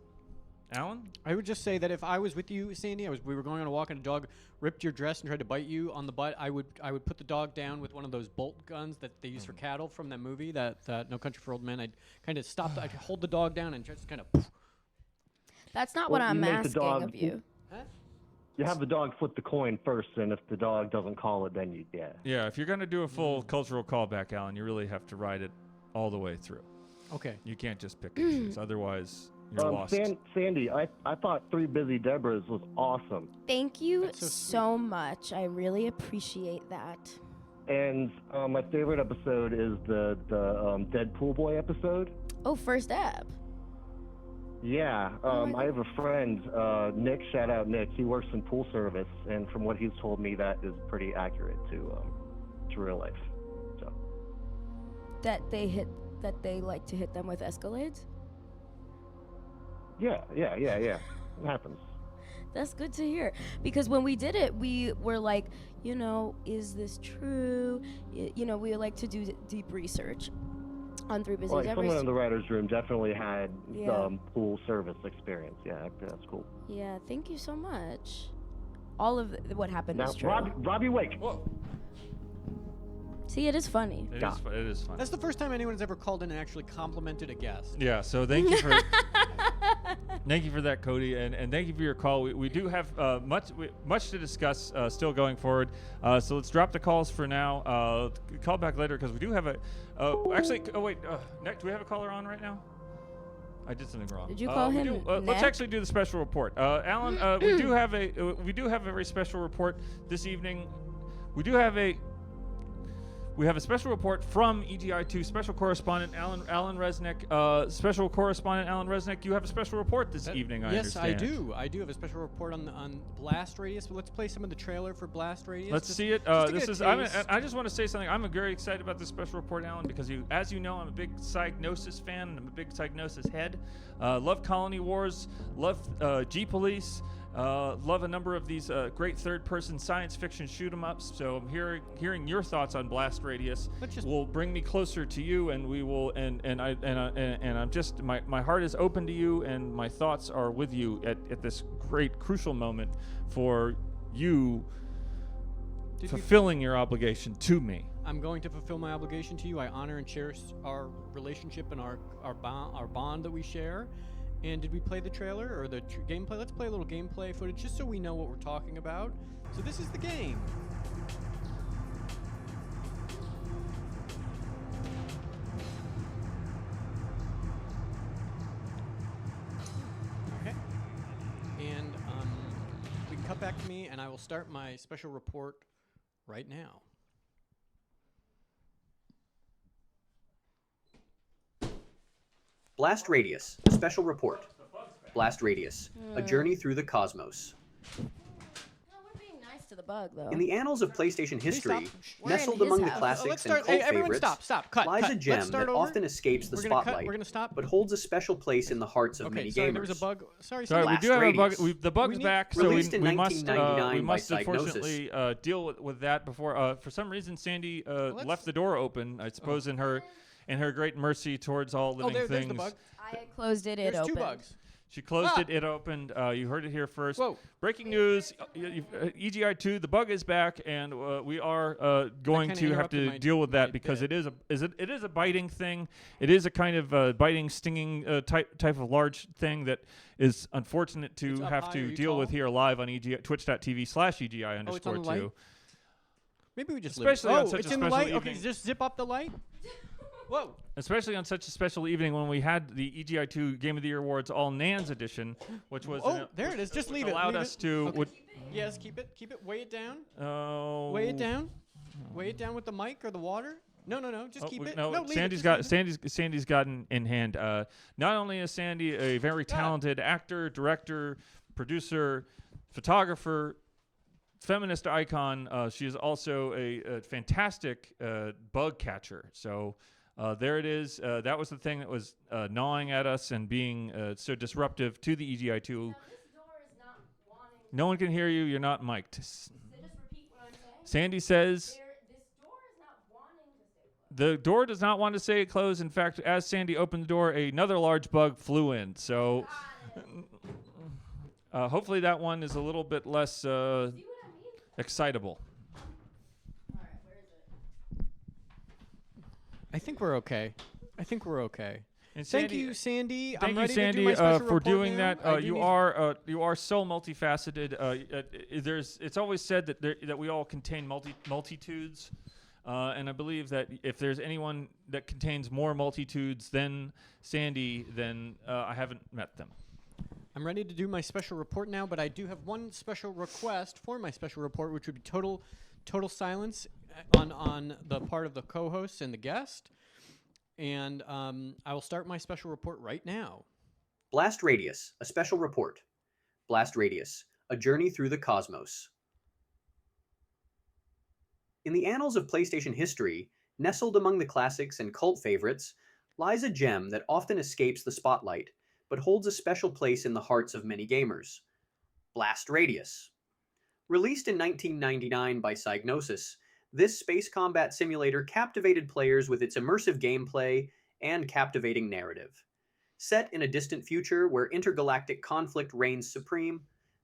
Speaker 2: Allan?
Speaker 3: I would just say that if I was with you, Sandy, we were going on a walk and a dog ripped your dress and tried to bite you on the butt, I would put the dog down with one of those bolt guns that they use for cattle from that movie, that No Country for Old Men. I'd kind of stop, I'd hold the dog down and just kind of.
Speaker 1: That's not what I'm asking of you.
Speaker 3: Huh?
Speaker 7: You have the dog flip the coin first, and if the dog doesn't call it, then
Speaker 2: Yeah, if you're going to do a full cultural callback, Allan, you really have to ride it all the way through.
Speaker 3: Okay.
Speaker 2: You can't just pick and choose, otherwise you're lost.
Speaker 7: Sandy, I thought Three Busy Debras was awesome.
Speaker 1: Thank you
Speaker 3: That's so
Speaker 1: so much. I really appreciate that.
Speaker 7: And my favorite episode is the Dead Pool Boy episode.
Speaker 1: Oh, first app.
Speaker 7: Yeah, I have a friend, Nick. Shout out Nick. He works in pool service, and from what he's told me, that is pretty accurate to real life. So
Speaker 1: That they like to hit them with Escalades?
Speaker 7: yeah, it happens.
Speaker 1: That's good to hear. Because when we did it, we were like, is this true? We like to do deep research on Three Busy
Speaker 7: Like
Speaker 1: Debras.
Speaker 7: someone in the writer's room definitely had
Speaker 1: Yeah.
Speaker 7: pool service experience. Yeah, that's cool.
Speaker 1: Yeah, thank you so much. All of what happened
Speaker 7: Now,
Speaker 1: is true.
Speaker 7: Robbie, wake.
Speaker 2: Whoa.
Speaker 1: See, it is funny.
Speaker 2: It is fun.
Speaker 3: That's the first time anyone's ever called in and actually complimented a guest.
Speaker 2: Yeah, so thank you for thank you for that, Cody, and thank you for your call. We do have much to discuss still going forward. So let's drop the calls for now. Call back later because we do have Nick, do we have a caller on right now? I did something wrong.
Speaker 1: Did you call him
Speaker 2: let's
Speaker 1: Nick?
Speaker 2: actually do the special report. Allan, we do have a very special report this evening. We do have a We have a special report from EGI2 special correspondent Allan Resnick. Special correspondent Allan Resnick, you have a special report this evening, I
Speaker 3: yes,
Speaker 2: understand.
Speaker 3: I do. I do have a special report on Blast Radius. But let's play some of the trailer for Blast Radius.
Speaker 2: Let's see it. This is. I just want to say something. I'm very excited about this special report, Allan, because as you know, I'm a big Psygnosis fan and I'm a big Psygnosis head. Love Colony Wars. Love G Police. Love a number of these great third-person science fiction shoot-'em-ups. So I'm hearing your thoughts on Blast Radius will bring me closer to you, and we will. And I'm just my heart is open to you, and my thoughts are with you at this great crucial moment for you fulfilling your obligation to me.
Speaker 3: I'm going to fulfill my obligation to you. I honor and cherish our relationship and our bond that we share. And did we play the trailer or the gameplay? Let's play a little gameplay footage just so we know what we're talking about. So this is the game. Okay. And we can cut back to me and I will start my special report right now.
Speaker 8: Blast Radius, a special report. Blast Radius, a journey through the cosmos.
Speaker 1: We're being nice to the bug, though.
Speaker 8: In the annals of PlayStation history,
Speaker 1: We're
Speaker 8: nestled
Speaker 1: in his
Speaker 8: among the
Speaker 1: house.
Speaker 8: classics
Speaker 3: Let's
Speaker 8: and
Speaker 3: start.
Speaker 8: cult
Speaker 3: Everyone
Speaker 8: favorites,
Speaker 3: stop. Cut.
Speaker 8: lies a
Speaker 3: Let's
Speaker 8: gem
Speaker 3: start
Speaker 8: that
Speaker 3: over.
Speaker 8: often escapes the
Speaker 3: We're gonna cut.
Speaker 8: spotlight,
Speaker 3: We're gonna stop.
Speaker 8: but holds a special place in the hearts of many
Speaker 3: sorry,
Speaker 8: gamers.
Speaker 3: there was a bug. Sorry,
Speaker 2: Sorry, we
Speaker 8: Blast
Speaker 2: do have a bug.
Speaker 8: Radius.
Speaker 2: The bug's back, so
Speaker 8: Released in
Speaker 2: we must
Speaker 8: 1999 by
Speaker 2: unfortunately deal with that before. For some reason, Sandy left the door open. I suppose in her great mercy towards all living
Speaker 3: there's
Speaker 2: things.
Speaker 3: the bug.
Speaker 1: I closed it.
Speaker 3: There's
Speaker 1: It
Speaker 3: two
Speaker 1: opened.
Speaker 3: bugs.
Speaker 2: She closed it. It opened. You heard it here first.
Speaker 3: Whoa.
Speaker 2: Breaking news: EGI2, the bug is back, and we are going
Speaker 3: kinda
Speaker 2: to have
Speaker 3: interrupted
Speaker 2: to
Speaker 3: my-
Speaker 2: deal with that
Speaker 3: my
Speaker 2: because
Speaker 3: bit.
Speaker 2: it is a biting thing. It is a kind of biting, stinging type of large thing that is unfortunate to
Speaker 3: It's up
Speaker 2: have
Speaker 3: high. Are
Speaker 2: to
Speaker 3: you
Speaker 2: deal with
Speaker 3: tall?
Speaker 2: here live on twitch.tv/EGI_2.
Speaker 3: Oh, it's on the light? Maybe we just
Speaker 2: Especially on
Speaker 3: leave it.
Speaker 2: such
Speaker 3: It's
Speaker 2: a
Speaker 3: in the
Speaker 2: special
Speaker 3: light. Okay,
Speaker 2: evening.
Speaker 3: just zip up the light. Whoa.
Speaker 2: Especially on such a special evening when we had the EGI2 Game of the Year Awards All Nans edition, which was
Speaker 3: There it is. Just
Speaker 2: which
Speaker 3: leave it.
Speaker 2: allowed
Speaker 3: leave
Speaker 2: us
Speaker 3: it.
Speaker 2: to.
Speaker 3: Okay. Yes, keep it. Keep it. Weigh it down. Weigh it down. Weigh it down with the mic or the water. No. Just keep it.
Speaker 2: No,
Speaker 3: leave it,
Speaker 2: Sandy's
Speaker 3: just
Speaker 2: got
Speaker 3: leave it.
Speaker 2: Sandy's gotten in hand. Not only is Sandy a very talented actor, director, producer, photographer, feminist icon, she is also a fantastic bug catcher. So there it is. That was the thing that was gnawing at us and being so disruptive to the EGI2.
Speaker 1: Now, this door is not wanting.
Speaker 2: No one can hear you. You're not mic'd.
Speaker 1: So just repeat what I'm saying.
Speaker 2: Sandy says.
Speaker 1: This door is not wanting to stay closed.
Speaker 2: The door does not want to stay closed. In fact, as Sandy opened the door, another large bug flew in. So hopefully that one is a little bit less
Speaker 1: See what I mean?
Speaker 2: excitable.
Speaker 1: All right, where is it?
Speaker 3: I think we're okay.
Speaker 2: And
Speaker 3: Thank you, Sandy.
Speaker 2: Thank
Speaker 3: I'm
Speaker 2: you,
Speaker 3: ready to do
Speaker 2: Sandy,
Speaker 3: my special
Speaker 2: for
Speaker 3: report
Speaker 2: doing
Speaker 3: now.
Speaker 2: that.
Speaker 3: I do
Speaker 2: You
Speaker 3: need-
Speaker 2: are so multifaceted. It's always said that we all contain multitudes, and I believe that if there's anyone that contains more multitudes than Sandy, then I haven't met them.
Speaker 3: I'm ready to do my special report now, but I do have one special request for my special report, which would be total silence on the part of the co-host and the guest. And I will start my special report right now.
Speaker 8: Blast Radius, a special report. Blast Radius, a journey through the cosmos. In the annals of PlayStation history, nestled among the classics and cult favorites, lies a gem that often escapes the spotlight, but holds a special place in the hearts of many gamers. Blast Radius. Released in 1999 by Psygnosis, this space combat simulator captivated players with its immersive gameplay and captivating narrative. Set in a distant future where intergalactic conflict reigns supreme,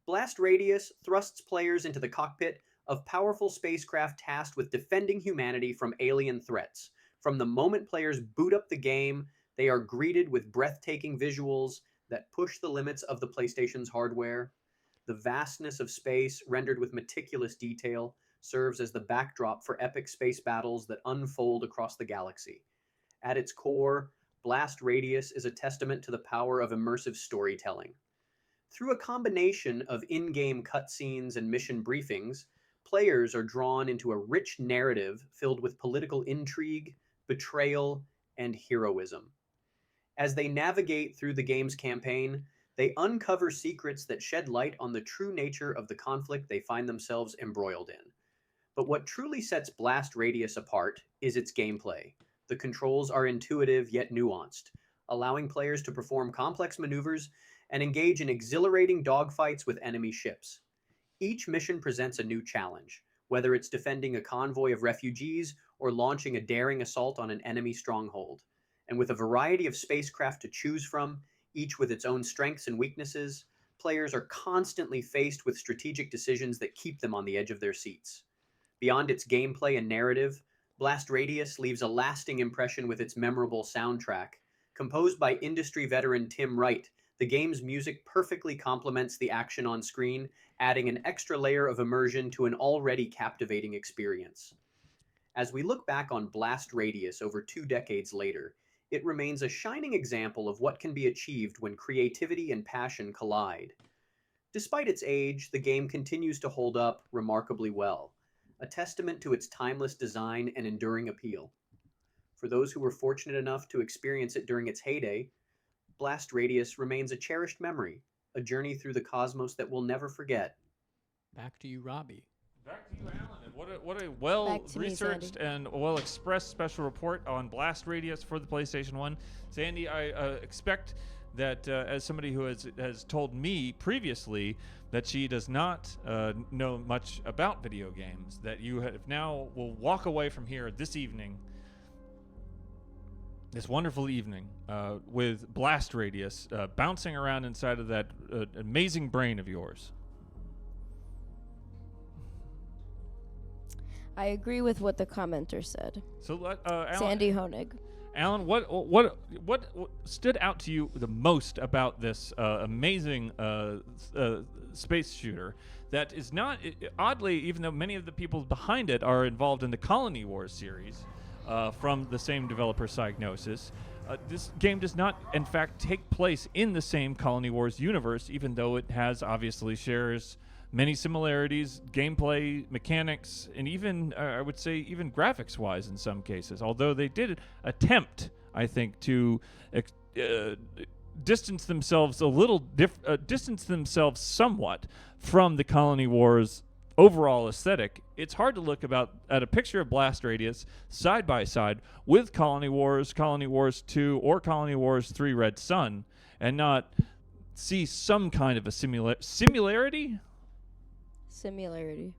Speaker 8: Blast Radius thrusts players into the cockpit of powerful spacecraft tasked with defending humanity from alien threats. From the moment players boot up the game, they are greeted with breathtaking visuals that push the limits of the PlayStation's hardware. The vastness of space, rendered with meticulous detail, serves as the backdrop for epic space battles that unfold across the galaxy. At its core, Blast Radius is a testament to the power of immersive storytelling. Through a combination of in-game cutscenes and mission briefings, players are drawn into a rich narrative filled with political intrigue, betrayal, and heroism. As they navigate through the game's campaign, they uncover secrets that shed light on the true nature of the conflict they find themselves embroiled in. But what truly sets Blast Radius apart is its gameplay. The controls are intuitive yet nuanced, allowing players to perform complex maneuvers and engage in exhilarating dogfights with enemy ships. Each mission presents a new challenge, whether it's defending a convoy of refugees or launching a daring assault on an enemy stronghold. And with a variety of spacecraft to choose from, each with its own strengths and weaknesses, players are constantly faced with strategic decisions that keep them on the edge of their seats. Beyond its gameplay and narrative, Blast Radius leaves a lasting impression with its memorable soundtrack. Composed by industry veteran Tim Wright, the game's music perfectly complements the action on screen, adding an extra layer of immersion to an already captivating experience. As we look back on Blast Radius over 2 decades later, it remains a shining example of what can be achieved when creativity and passion collide. Despite its age, the game continues to hold up remarkably well, a testament to its timeless design and enduring appeal. For those who were fortunate enough to experience it during its heyday, Blast Radius remains a cherished memory, a journey through the cosmos that we'll never forget.
Speaker 3: Back to you, Robbie.
Speaker 2: Back to you, Allan. And what a well-researched and well-expressed special report on Blast Radius for the PlayStation 1. Sandy, I expect that as somebody who has told me previously that she does not know much about video games, that you have now will walk away from here this evening, this wonderful evening, with Blast Radius bouncing around inside of that amazing brain of yours.
Speaker 1: I agree with what the commenter said.
Speaker 2: So, Allan,
Speaker 1: Sandy Honig.
Speaker 2: Allan, what stood out to you the most about this amazing space shooter that is not, oddly, even though many of the people behind it are involved in the Colony Wars series from the same developer, Psygnosis, this game does not, in fact, take place in the same Colony Wars universe, even though it has obviously shares many similarities, gameplay, mechanics, and even, I would say, even graphics-wise in some cases. Although they did attempt, I think, to distance themselves distance themselves somewhat from the Colony Wars overall aesthetic. It's hard to look at a picture of Blast Radius side by side with Colony Wars 2, or Colony Wars 3 Red Sun, and not see some kind of a similarity.
Speaker 1: Similarity.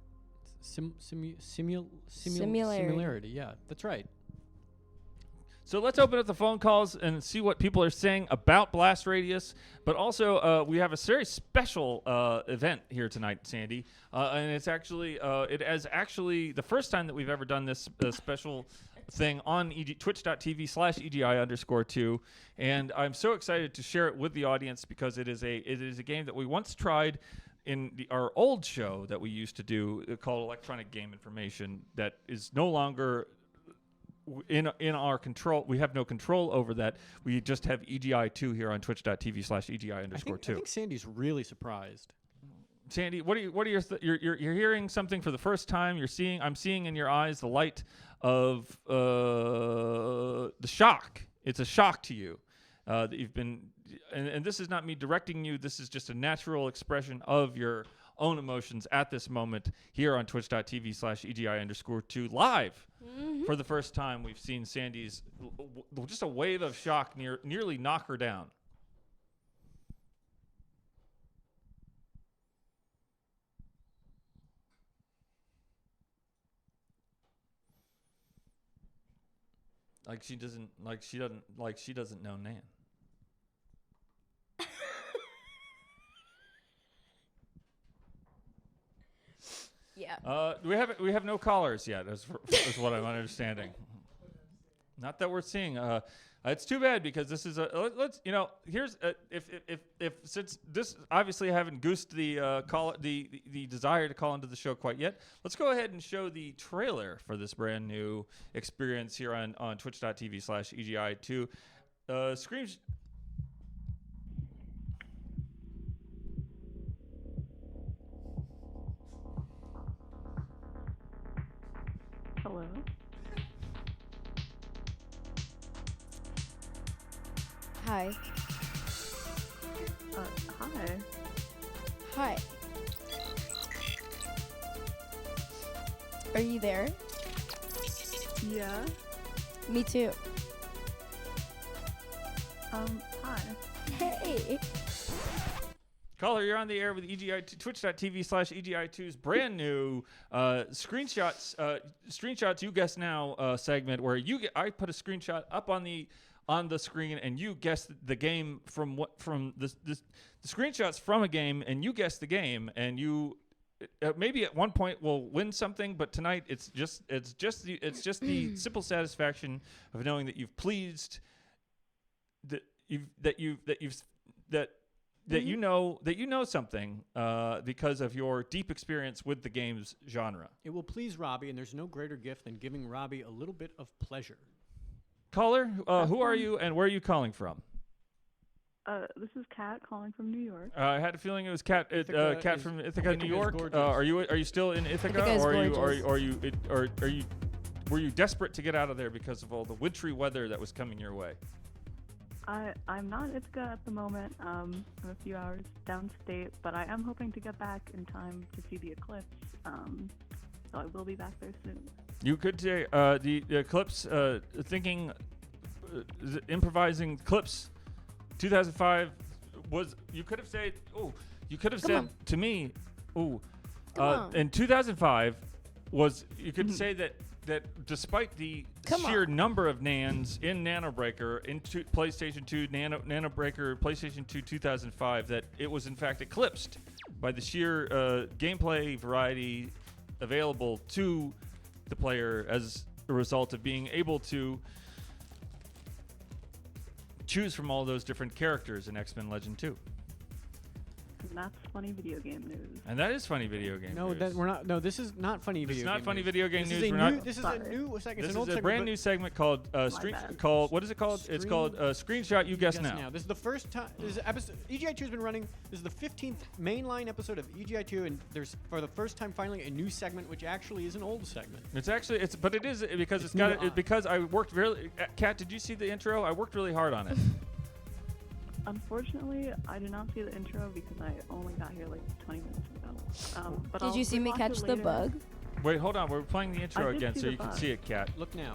Speaker 3: Similarity. Yeah, that's right.
Speaker 2: So let's open up the phone calls and see what people are saying about Blast Radius. But also, we have a very special event here tonight, Sandy, and it's actually the first time that we've ever done this special thing on twitch.tv/EGI_2, and I'm so excited to share it with the audience because it is a game that we once tried in our old show that we used to do called Electronic Game Information that is no longer in our control. We have no control over that. We just have EGI2 here on twitch.tv/EGI_2.
Speaker 3: I think Sandy's really surprised.
Speaker 2: Sandy, what are your you're hearing something for the first time. I'm seeing in your eyes the light of the shock. It's a shock to you that you've been, and this is not me directing you. This is just a natural expression of your own emotions at this moment here on twitch.tv/EGI_2 live. Mm-hmm. For the first time, we've seen Sandy's just a wave of shock nearly knock her down. Like she doesn't know Nan.
Speaker 1: Yeah.
Speaker 2: We have no callers yet, is what I'm understanding. Not that we're seeing. It's too bad because this is let's here's if since this obviously I haven't goosed the desire to call into the show quite yet. Let's go ahead and show the trailer for this brand new experience here on twitch.tv/EGI2. Screams.
Speaker 9: Hello.
Speaker 1: Hi.
Speaker 9: Hi.
Speaker 1: Hi. Are you there?
Speaker 9: Yeah.
Speaker 1: Me too.
Speaker 9: Hi.
Speaker 1: Hey.
Speaker 2: Caller, you're on the air with EGI twitch.tv/EGI2's brand new screenshots. You guess now segment where I put a screenshot up on the screen and you guess the game from the screenshots from a game and you guess the game and you maybe at one point will win something, but tonight it's just the simple satisfaction of knowing that you've pleased that you know something because of your deep experience with the game's genre.
Speaker 3: It will please Robbie, and there's no greater gift than giving Robbie a little bit of pleasure.
Speaker 2: Caller, who are you and where are you calling from?
Speaker 9: This is Kat calling from New York.
Speaker 2: I had a feeling it was Kat. Kat from Ithaca, New York. Are you still in Ithaca, or were you desperate to get out of there because of all the wintry weather that was coming your way?
Speaker 9: I'm not in Ithaca at the moment. I'm a few hours downstate, but I am hoping to get back in time to see the eclipse. So I will be back there soon.
Speaker 2: You could say the eclipse. Improvising eclipse. 2005 was. You could have said. Oh, you could have said to me. Oh, in 2005 was. You could say that despite the sheer number of NANs in NanoBreaker, in PlayStation 2, NanoBreaker, PlayStation 2 2005, that it was in fact eclipsed by the sheer gameplay variety available to the player as a result of being able to choose from all those different characters in X-Men Legend 2.
Speaker 9: And that's funny video game news.
Speaker 2: And that is funny video game
Speaker 3: news. This is not funny video game news.
Speaker 2: It's not funny video game news.
Speaker 3: This is a new segment.
Speaker 2: This is a brand new segment called what is it called? It's called Screenshot You Guess Now.
Speaker 3: This is the first time. This is episode EGI2 has been running. This is the 15th mainline episode of EGI2, and there's for the first time finally a new segment, which actually is an old segment.
Speaker 2: But it is because because I worked really. Kat, did you see the intro? I worked really hard on it.
Speaker 9: Unfortunately, I did not see the intro because I only got here like 20 minutes ago. But
Speaker 1: did you see me catch the bug?
Speaker 2: Wait, hold on. We're playing the intro again so you can see it, Kat.
Speaker 3: Look now.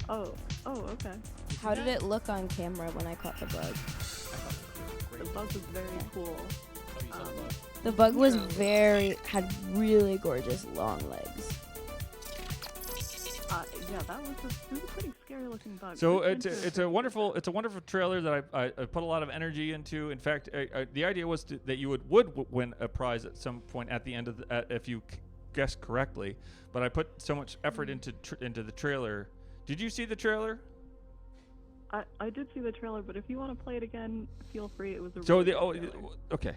Speaker 9: Oh, okay.
Speaker 1: How did it look on camera when I caught the bug?
Speaker 9: The bug was very cool.
Speaker 1: The bug was had really gorgeous long legs.
Speaker 9: Yeah, that was a pretty scary looking bug.
Speaker 2: So it's a wonderful trailer that I put a lot of energy into. In fact, the idea was that you would win a prize at some point at the end of if you guessed correctly. But I put so much effort into the trailer. Did you see the trailer?
Speaker 9: I did see the trailer, but if you want to play it again, feel free. It was a
Speaker 2: okay.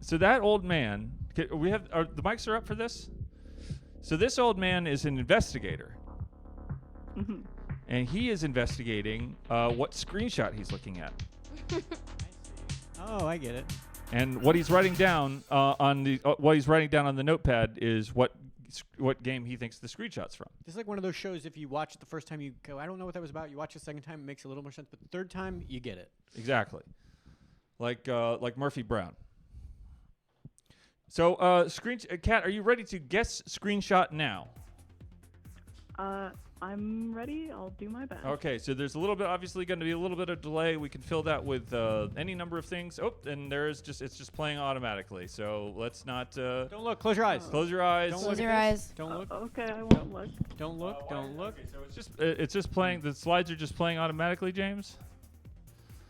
Speaker 2: So that old man, the mics are up for this. So this old man is an investigator, and he is investigating what screenshot he's looking at.
Speaker 3: Oh, I get it.
Speaker 2: And what he's writing down on the notepad is what game he thinks the screenshot's from.
Speaker 3: This is like one of those shows. If you watch it the first time, you go, I don't know what that was about. You watch it the second time, it makes a little more sense. But the third time, you get it.
Speaker 2: Exactly, like Murphy Brown. So, Kat, are you ready to guess screenshot now?
Speaker 9: I'm ready. I'll do my best.
Speaker 2: Okay, so there's obviously going to be a little bit of delay. We can fill that with any number of things. Oh, and it's just playing automatically. So let's not.
Speaker 3: Don't look. Close your eyes.
Speaker 2: Close your eyes.
Speaker 1: Close your eyes.
Speaker 3: Don't look.
Speaker 9: Okay, I won't look.
Speaker 3: Don't look. Don't look.
Speaker 2: Okay, so it's just playing. The slides are just playing automatically, James.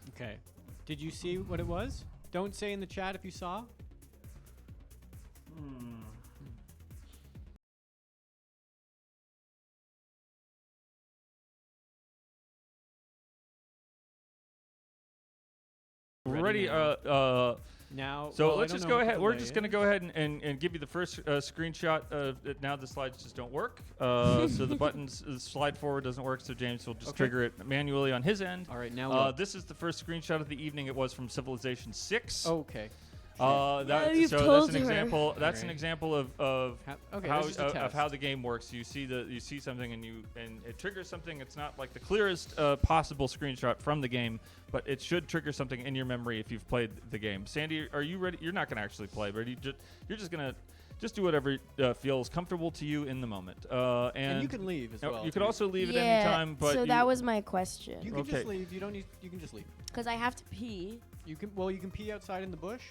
Speaker 3: Okay. Did you see what it was? Don't say in the chat if you saw.
Speaker 2: We're ready.
Speaker 3: Now.
Speaker 2: So let's just go ahead. We're just going to go ahead and give you the first screenshot. Now the slides just don't work. So the buttons slide forward doesn't work. So James will just trigger it manually on his end.
Speaker 3: All right. Now
Speaker 2: this is the first screenshot of the evening. It was from Civilization 6.
Speaker 3: Okay.
Speaker 1: You've
Speaker 2: so
Speaker 1: told
Speaker 2: that's an
Speaker 1: her.
Speaker 2: example. That's
Speaker 3: Right.
Speaker 2: an example of
Speaker 3: Okay,
Speaker 2: how
Speaker 3: that's just a
Speaker 2: of how
Speaker 3: test.
Speaker 2: the game works. You see something and it triggers something. It's not like the clearest possible screenshot from the game, but it should trigger something in your memory if you've played the game. Sandy, are you ready? You're not going to actually play, but you're just going to just do whatever feels comfortable to you in the moment.
Speaker 3: And you can leave as well.
Speaker 2: You could
Speaker 3: too.
Speaker 2: also leave at any time, but
Speaker 1: so that was my question.
Speaker 3: You can
Speaker 2: Okay.
Speaker 3: just leave. You don't need. You can just leave.
Speaker 1: Because I have to pee,
Speaker 3: You can. Well, you can pee outside in the bush,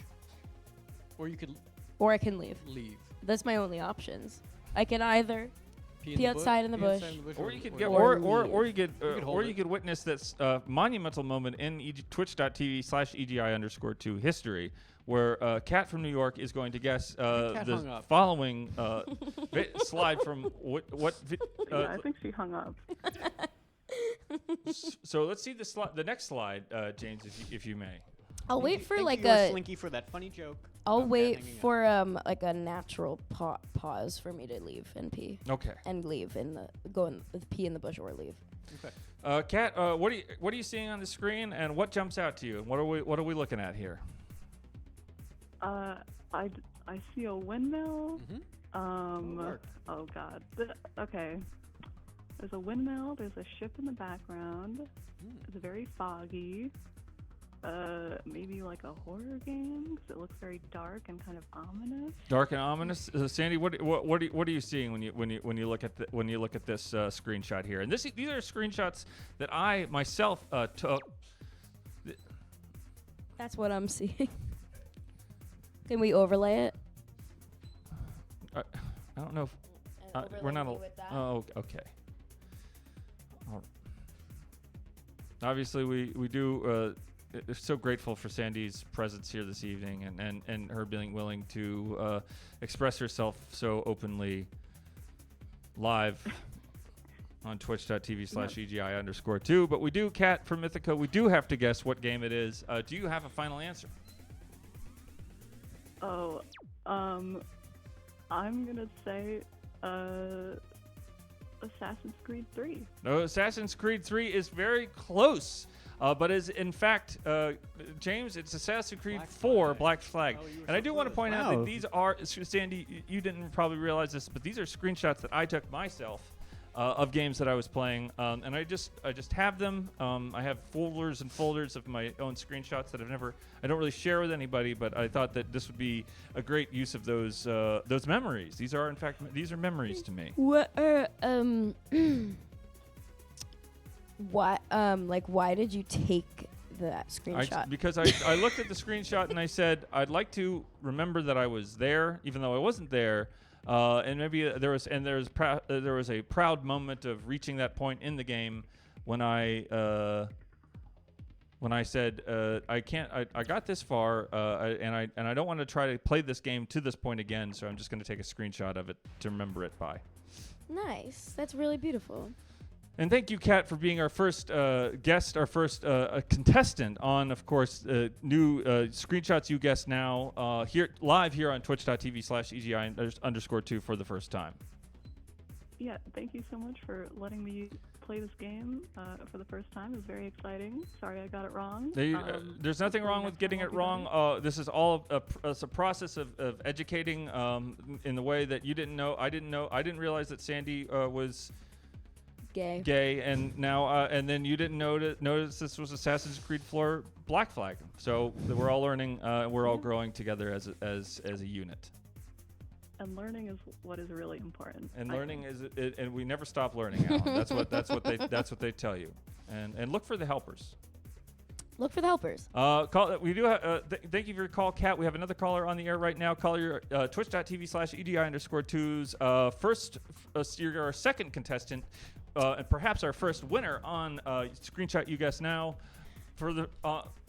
Speaker 3: or you could
Speaker 1: or I can leave.
Speaker 3: leave.
Speaker 1: That's my only options. I can either
Speaker 3: Pee,
Speaker 1: Pee outside in the bush.
Speaker 2: or you could
Speaker 3: or-
Speaker 2: get,
Speaker 1: or
Speaker 2: or you could,
Speaker 3: could hold
Speaker 2: or you
Speaker 3: it.
Speaker 2: could witness this monumental moment in twitch.tv/EGI_2 history, where Kat from New York is going to guess
Speaker 3: Kat
Speaker 2: the
Speaker 3: hung up.
Speaker 2: following slide from what.
Speaker 9: Yeah, I think she hung up.
Speaker 2: So let's see the next slide, James, if you may.
Speaker 1: I'll wait for
Speaker 3: Thank
Speaker 1: like
Speaker 3: you,
Speaker 1: a.
Speaker 3: Slinky, for that funny joke.
Speaker 1: I'll
Speaker 3: about Kat
Speaker 1: wait
Speaker 3: hanging up.
Speaker 1: for like a natural pause for me to leave and pee
Speaker 2: Okay.
Speaker 1: and leave pee in the bush or leave.
Speaker 3: Okay.
Speaker 2: Kat, what are you seeing on the screen, and what jumps out to you? What are we looking at here?
Speaker 9: I see a windmill.
Speaker 3: That'll work.
Speaker 9: Oh God. Okay. There's a windmill. There's a ship in the background. It's very foggy. Maybe like a horror game, 'cause it looks very dark and kind of ominous.
Speaker 2: Dark and ominous. Sandy, what are you seeing when you look at this screenshot here? And these are screenshots that I myself took.
Speaker 1: That's what I'm seeing. Can we overlay it?
Speaker 2: I don't know if we're not. Oh, okay. Obviously, we do. So grateful for Sandy's presence here this evening and her being willing to express herself so openly live on twitch.tv/EGI_2. But we do, Kat from Mythica, we do have to guess what game it is. Do you have a final answer?
Speaker 9: Oh, I'm gonna say Assassin's Creed 3.
Speaker 2: No, Assassin's Creed 3 is very close. But is in fact, James, it's Assassin's Creed 4 Black Flag.
Speaker 3: Oh, you were
Speaker 2: And I
Speaker 3: so
Speaker 2: do want to
Speaker 3: close.
Speaker 2: point out
Speaker 10: Wow.
Speaker 2: that these are, Sandy, you didn't probably realize this, but these are screenshots that I took myself of games that I was playing. And I just have them. I have folders and folders of my own screenshots that I don't really share with anybody, but I thought that this would be a great use of those memories. These are, in fact, memories to me.
Speaker 1: What why did you take that screenshot?
Speaker 2: Because I looked at the screenshot and I said, I'd like to remember that I was there, even though I wasn't there. And maybe there was a proud moment of reaching that point in the game when I said I got this far and I don't want to try to play this game to this point again, so I'm just going to take a screenshot of it to remember it by.
Speaker 1: Nice. That's really beautiful.
Speaker 2: And thank you, Kat, for being our first guest, our first contestant on, of course, new Screenshots You Guess Now, live here on twitch.tv/EGI_2 for the first time.
Speaker 9: Yeah, thank you so much for letting me play this game for the first time. It was very exciting. Sorry I got it wrong.
Speaker 2: There's nothing wrong with getting it wrong. This is all a process of educating in the way that you didn't know. I didn't realize that Sandy was gay, and now and then you didn't notice this was Assassin's Creed 4 Black Flag. So we're all learning. We're all growing together as a unit.
Speaker 9: And learning is what is really important.
Speaker 2: And learning and we never stop learning, Allan. That's what they tell you. And look for the helpers.
Speaker 1: Look for the helpers.
Speaker 2: We do. Thank you for your call, Kat. We have another caller on the air right now. Caller, twitch.tv/EGI_2's first. You're our second contestant, and perhaps our first winner on Screenshot You Guess Now.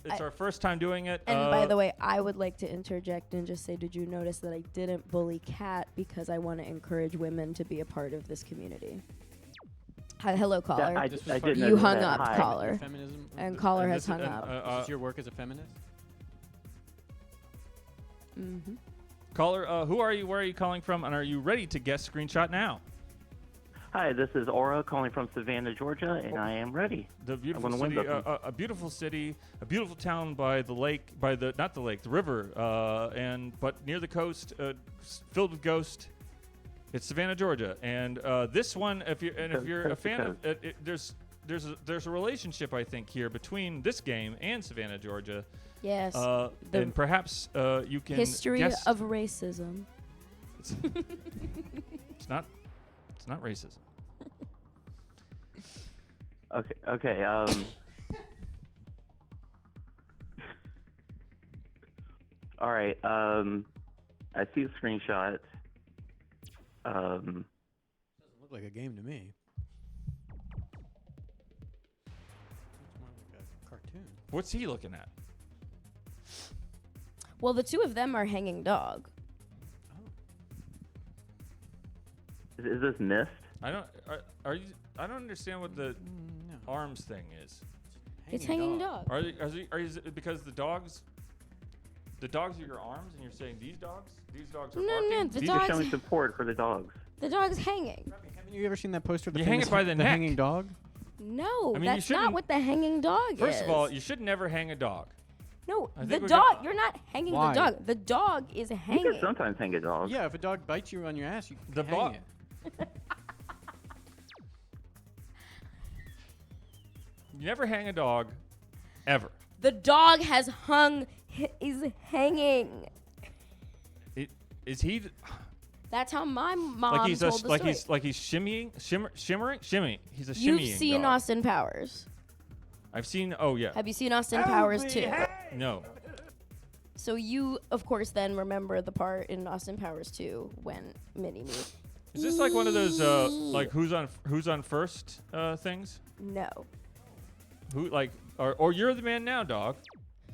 Speaker 2: It's our first time doing it.
Speaker 1: And by the way, I would like to interject and just say, did you notice that I didn't bully Kat because I want to encourage women to be a part of this community? Hello, caller.
Speaker 10: I didn't
Speaker 1: You
Speaker 10: know
Speaker 1: hung
Speaker 10: that.
Speaker 1: up,
Speaker 10: Hi.
Speaker 1: caller.
Speaker 3: Feminism.
Speaker 1: And caller
Speaker 2: And
Speaker 1: has
Speaker 2: this is-
Speaker 1: hung up.
Speaker 3: Is this your work as a feminist?
Speaker 2: Caller, who are you? Where are you calling from? And are you ready to guess Screenshot Now?
Speaker 10: Hi, this is Aura calling from Savannah, Georgia, and I am ready.
Speaker 2: The beautiful
Speaker 10: I'm gonna
Speaker 2: city,
Speaker 10: win this one.
Speaker 2: a beautiful city, a beautiful town by the lake, not the lake, the river, but near the coast, filled with ghosts. It's Savannah, Georgia, and this one, if you're a fan of it, there's a relationship I think here between this game and Savannah, Georgia.
Speaker 1: Yes.
Speaker 2: And perhaps you can
Speaker 1: history
Speaker 2: guess.
Speaker 1: of racism.
Speaker 2: It's not racism.
Speaker 10: Okay. All right. I see the screenshot.
Speaker 3: Doesn't look like a game to me. Looks more like a cartoon.
Speaker 2: What's he looking at?
Speaker 1: Well, the two of them are hanging dog.
Speaker 10: Is this missed?
Speaker 2: I don't. Are you? I don't understand what the arms thing is.
Speaker 1: It's hanging dog.
Speaker 2: Are is it because the dogs are your arms, and you're saying these dogs? These dogs are barking?
Speaker 1: No, the
Speaker 10: These
Speaker 1: dog's
Speaker 10: are showing support for the dogs.
Speaker 1: The dog's hanging.
Speaker 3: Haven't you ever seen that poster?
Speaker 2: You hang it by the neck.
Speaker 3: hanging dog.
Speaker 1: No,
Speaker 2: I mean,
Speaker 1: that's not what the hanging dog is.
Speaker 2: First of all, you should never hang a dog.
Speaker 1: No,
Speaker 2: I
Speaker 1: the
Speaker 2: think we
Speaker 1: dog.
Speaker 2: got-
Speaker 1: You're not hanging
Speaker 3: Why?
Speaker 1: the dog. The dog is
Speaker 10: You
Speaker 1: hanging.
Speaker 10: can sometimes hang a dog.
Speaker 3: Yeah, if a dog bites you on your ass, you
Speaker 2: The
Speaker 3: hang
Speaker 2: bo-
Speaker 3: it.
Speaker 2: You never hang a dog, ever.
Speaker 1: The dog is hanging.
Speaker 2: Is he?
Speaker 1: That's how my mom
Speaker 2: Like he's
Speaker 1: told the story.
Speaker 2: he's shimmying, shimmering. He's a
Speaker 1: You've
Speaker 2: shimmying
Speaker 1: seen
Speaker 2: dog.
Speaker 1: Austin Powers.
Speaker 2: I've seen. Oh yeah.
Speaker 1: Have you seen Austin Powers 2?
Speaker 2: No.
Speaker 1: So you, of course, then remember the part in Austin Powers 2 when Minnie Me.
Speaker 2: Is this like one of those like who's on first things?
Speaker 1: No.
Speaker 2: Who like or you're the man now, dog?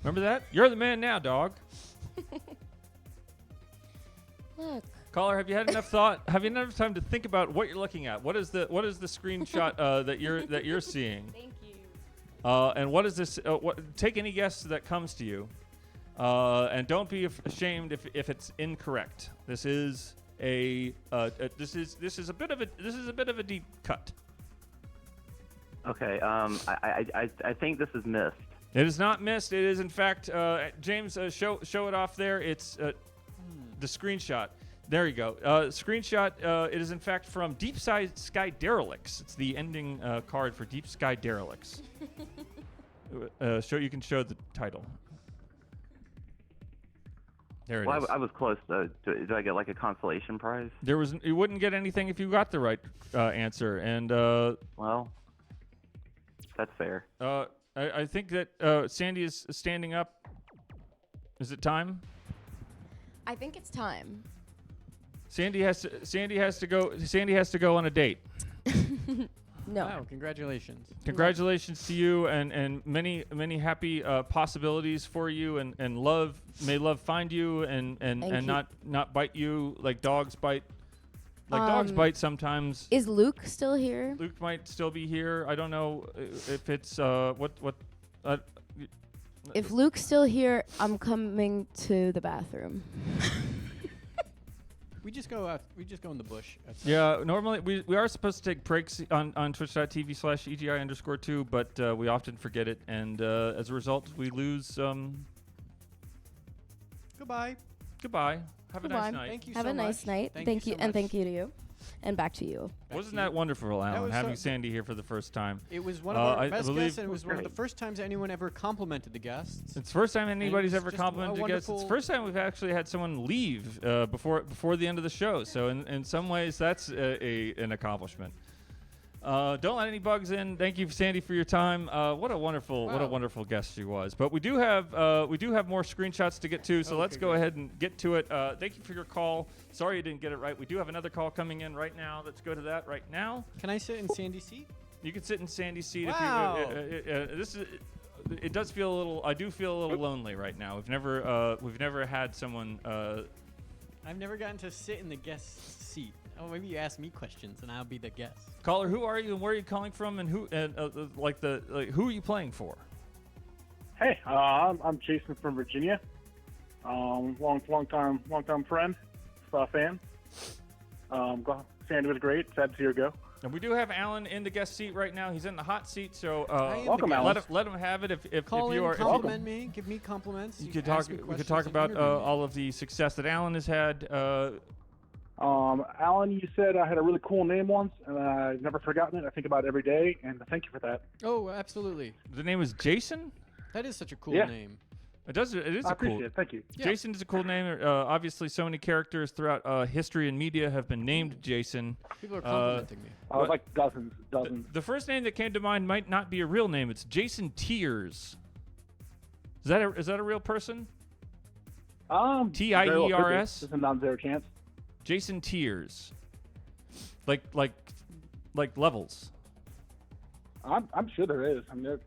Speaker 2: Remember that? You're the man now, dog.
Speaker 1: Look.
Speaker 2: Caller, have you had enough thought? Have you had enough time to think about what you're looking at? What is the screenshot that you're seeing?
Speaker 1: Thank you.
Speaker 2: And what is this? Take any guess that comes to you, and don't be ashamed if it's incorrect. This is this is a bit of a deep cut.
Speaker 10: Okay. I think this is missed.
Speaker 2: It is not missed. It is in fact James. Show it off there. It's the screenshot. There you go. Screenshot. It is in fact from Deep Sky Derelicts. It's the ending card for Deep Sky Derelicts. You can show the title. There it is.
Speaker 10: I was close though. Do I get like a consolation prize?
Speaker 2: You wouldn't get anything if you got the right answer. And
Speaker 10: well, that's fair.
Speaker 2: I think that Sandy is standing up. Is it time?
Speaker 1: I think it's time.
Speaker 2: Sandy has to go on a date.
Speaker 1: No.
Speaker 3: Wow, congratulations.
Speaker 2: Congratulations to you, and many happy possibilities for you, and may love find you, and not bite you like dogs bite. Like dogs bite sometimes.
Speaker 1: Is Luke still here?
Speaker 2: Luke might still be here. I don't know if it's
Speaker 1: If Luke's still here, I'm coming to the bathroom.
Speaker 3: We just go in the bush. outside.
Speaker 2: Yeah, normally we are supposed to take breaks on twitch.tv/EGI_2, but we often forget it, and as a result, we lose.
Speaker 3: Goodbye.
Speaker 2: Goodbye. Have a nice night.
Speaker 3: Thank you
Speaker 1: Have
Speaker 3: so
Speaker 1: a nice
Speaker 3: much.
Speaker 1: night. Thank you,
Speaker 3: so
Speaker 1: and
Speaker 3: much.
Speaker 1: thank you to you. And back to you.
Speaker 2: Wasn't that wonderful, Alan,
Speaker 3: was
Speaker 2: having
Speaker 3: so-
Speaker 2: Sandy here for the first time?
Speaker 3: It was one of our
Speaker 2: I
Speaker 3: best
Speaker 2: believe-
Speaker 3: guests, and it was one of the first times anyone ever complimented the guests.
Speaker 2: It's the first time anybody's
Speaker 3: it's
Speaker 2: ever
Speaker 3: just a
Speaker 2: complimented a guest. It's the
Speaker 3: wonderful-
Speaker 2: first time we've actually had someone leave before the end of the show. So in some ways, that's an accomplishment. Don't let any bugs in. Thank you, Sandy, for your time. What a wonderful guest she was. But we do have more screenshots to get to. So let's go ahead and get to it. Thank you for your call. Sorry you didn't get it right. We do have another call coming in right now. Let's go to that right now.
Speaker 3: Can I sit in Sandy's seat?
Speaker 2: You can sit in Sandy's seat.
Speaker 3: Wow.
Speaker 2: If you. It does feel a little. I do feel a little lonely right now. We've never had someone.
Speaker 3: I've never gotten to sit in the guest seat. Oh, maybe you ask me questions and I'll be the guest.
Speaker 2: Caller, who are you and where are you calling from and who who are you playing for?
Speaker 11: Hey, I'm Jason from Virginia. Long time friend, fan. Sandy was great. Sad to see her go.
Speaker 2: And we do have Allan in the guest seat right now. He's in the hot seat, so
Speaker 11: Welcome, Allan.
Speaker 2: let him have it. If
Speaker 3: Call
Speaker 2: you
Speaker 3: in,
Speaker 2: are,
Speaker 3: compliment me, give me compliments.
Speaker 2: you could talk. We could talk about all of the success that Allan has had.
Speaker 11: Allan, you said I had a really cool name once, and I've never forgotten it. I think about it every day, and thank you for that.
Speaker 3: Oh, absolutely.
Speaker 2: The name is Jason.
Speaker 3: That is such a cool
Speaker 11: Yeah.
Speaker 3: name.
Speaker 2: It is
Speaker 11: I
Speaker 2: a cool.
Speaker 11: appreciate it. Thank you.
Speaker 3: Yeah.
Speaker 2: Jason is a cool name. Obviously, so many characters throughout history and media have been named Jason.
Speaker 3: People are complimenting me.
Speaker 11: I was like dozens.
Speaker 2: The first name that came to mind might not be a real name. It's Jason Tears. Is that a real person? T-I-E-R-S?
Speaker 11: There's a non-zero chance.
Speaker 2: Jason Tears. Like levels.
Speaker 11: I'm sure there is. I mean, there's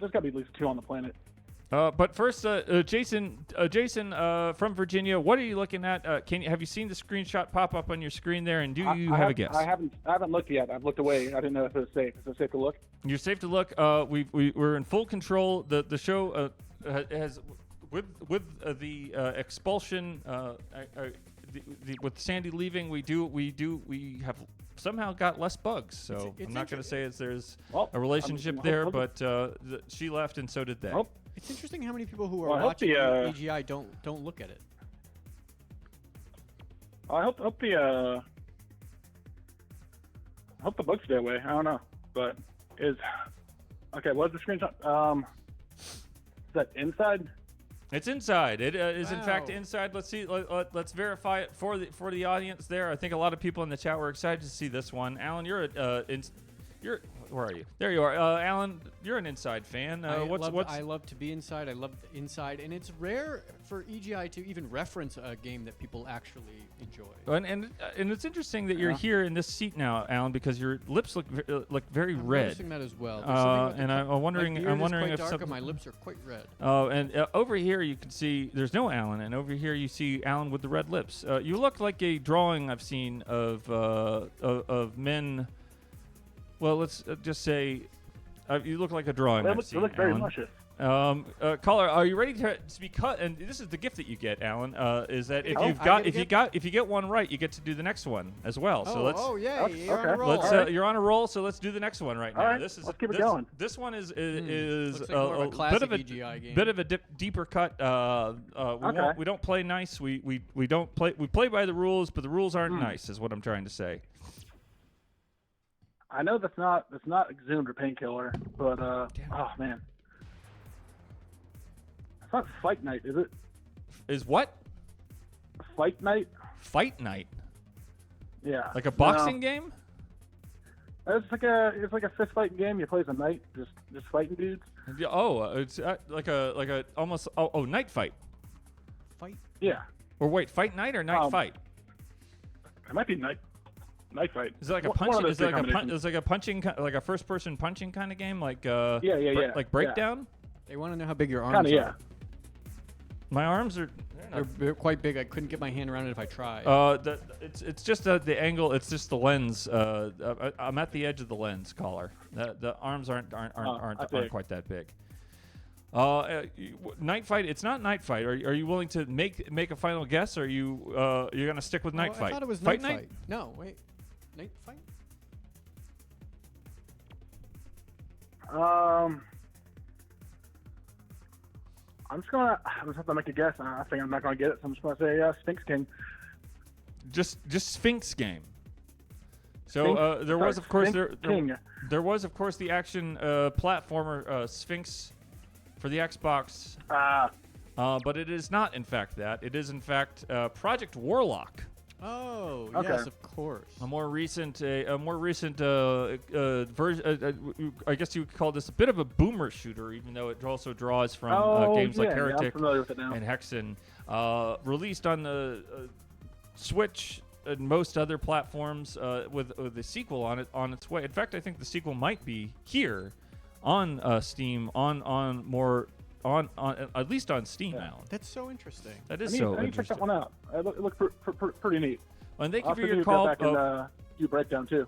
Speaker 11: got to be at least 2 on the planet.
Speaker 2: But first, Jason from Virginia, what are you looking at? Have you seen the screenshot pop up on your screen there? And do you have a guess?
Speaker 11: I haven't looked yet. I've looked away. I didn't know if it was safe. Is it safe to look?
Speaker 2: You're safe to look. We're in full control. The show has with the expulsion. With Sandy leaving, we have somehow got less bugs. So
Speaker 3: It's
Speaker 2: I'm not going to say there's
Speaker 11: Well,
Speaker 2: a relationship
Speaker 11: I'm
Speaker 2: there,
Speaker 11: hoping-
Speaker 2: but she left and so did they.
Speaker 11: Well,
Speaker 3: It's interesting how many people who are
Speaker 11: Well, I hope
Speaker 3: watching
Speaker 11: the,
Speaker 3: AGI don't look at it.
Speaker 11: I hope the bugs stay away. I don't know, but okay. What's the screenshot? Is that inside?
Speaker 2: It's inside. It is in fact
Speaker 3: Wow.
Speaker 2: inside. Let's see. Let's verify it for the audience there. I think a lot of people in the chat were excited to see this one. Allan, where are you? There you are. Allan, you're an inside fan.
Speaker 3: I love to be inside. I love the inside, and it's rare for EGI to even reference a game that people actually enjoy.
Speaker 2: And it's interesting that you're here in this seat now, Allan, because your lips look very
Speaker 3: I'm
Speaker 2: red.
Speaker 3: noticing that as well. There's something about the
Speaker 2: And I'm wondering.
Speaker 3: my beard
Speaker 2: I'm wondering
Speaker 3: is
Speaker 2: if
Speaker 3: quite dark
Speaker 2: something.
Speaker 3: and my lips are quite red.
Speaker 2: And over here you can see there's no Allan, and over here you see Allan with the red lips. You look like a drawing I've seen of men. Well, let's just say you look like a drawing. I've seen,
Speaker 11: They look very
Speaker 2: Allan.
Speaker 11: luscious.
Speaker 2: Caller, are you ready to be cut? And this is the gift that you get, Allan. Is that if you get one right, you get to do the next one as well. So let's.
Speaker 3: Oh yeah,
Speaker 11: Okay.
Speaker 3: you're on a roll.
Speaker 2: You're on a roll, so let's do the next one right now.
Speaker 11: All right,
Speaker 2: This is
Speaker 11: let's keep it going.
Speaker 2: This one is
Speaker 3: Looks like more of a classic EGI game.
Speaker 2: bit of a deeper cut. We don't play nice. We don't play. We play by the rules, but the rules aren't nice. Is what I'm trying to say.
Speaker 11: I know that's not exhumed or painkiller, but oh man, it's not Fight Night, is it?
Speaker 2: Is what?
Speaker 11: Fight Night?
Speaker 2: Fight Night?
Speaker 11: Yeah.
Speaker 2: Like a boxing game?
Speaker 11: It's like a fist fighting game. You play as a knight, just fighting dudes.
Speaker 2: Oh, it's like a almost night fight.
Speaker 3: Fight.
Speaker 11: Yeah.
Speaker 2: Or wait, fight night or night fight?
Speaker 11: It might be night fight.
Speaker 2: Is it like a
Speaker 11: One of
Speaker 2: punching?
Speaker 11: those
Speaker 2: Is it like a
Speaker 11: combinations.
Speaker 2: is it like a punching, like a first-person punching kind of game? Like
Speaker 11: yeah.
Speaker 2: like breakdown?
Speaker 3: They want to know how big your arms
Speaker 11: Kinda,
Speaker 3: are.
Speaker 11: yeah.
Speaker 2: My arms are.
Speaker 3: They're quite big. I couldn't get my hand around it if I tried.
Speaker 2: It's just the angle. It's just the lens. I'm at the edge of the lens, caller. The arms aren't quite that big. Night fight. It's not night fight. Are you willing to make a final guess? Or are you you're gonna stick with night fight?
Speaker 3: I thought it was
Speaker 2: fight
Speaker 3: night. No, wait. Night fight.
Speaker 11: I'm just have to make a guess. I think I'm not gonna get it, so I'm just gonna say Sphinx King.
Speaker 2: Just Sphinx game. So there was of course there was of course the action platformer Sphinx for the Xbox. But it is not in fact that. It is in fact Project Warlock.
Speaker 3: Oh,
Speaker 11: Okay.
Speaker 3: yes, of course.
Speaker 2: A more recent version. I guess you would call this a bit of a boomer shooter, even though it also draws from games like Heretic
Speaker 11: I'm familiar with it now.
Speaker 2: and Hexen. Released on the Switch and most other platforms with the sequel on its way. In fact, I think the sequel might be here on Steam on at least on Steam, Allan.
Speaker 3: That's so interesting.
Speaker 2: That is
Speaker 11: I
Speaker 2: so
Speaker 11: need to check
Speaker 2: interesting.
Speaker 11: that one out. It looked pretty neat.
Speaker 2: And thank you
Speaker 11: I'll
Speaker 2: for
Speaker 11: have to
Speaker 2: your
Speaker 11: go
Speaker 2: call.
Speaker 11: back and do breakdown too.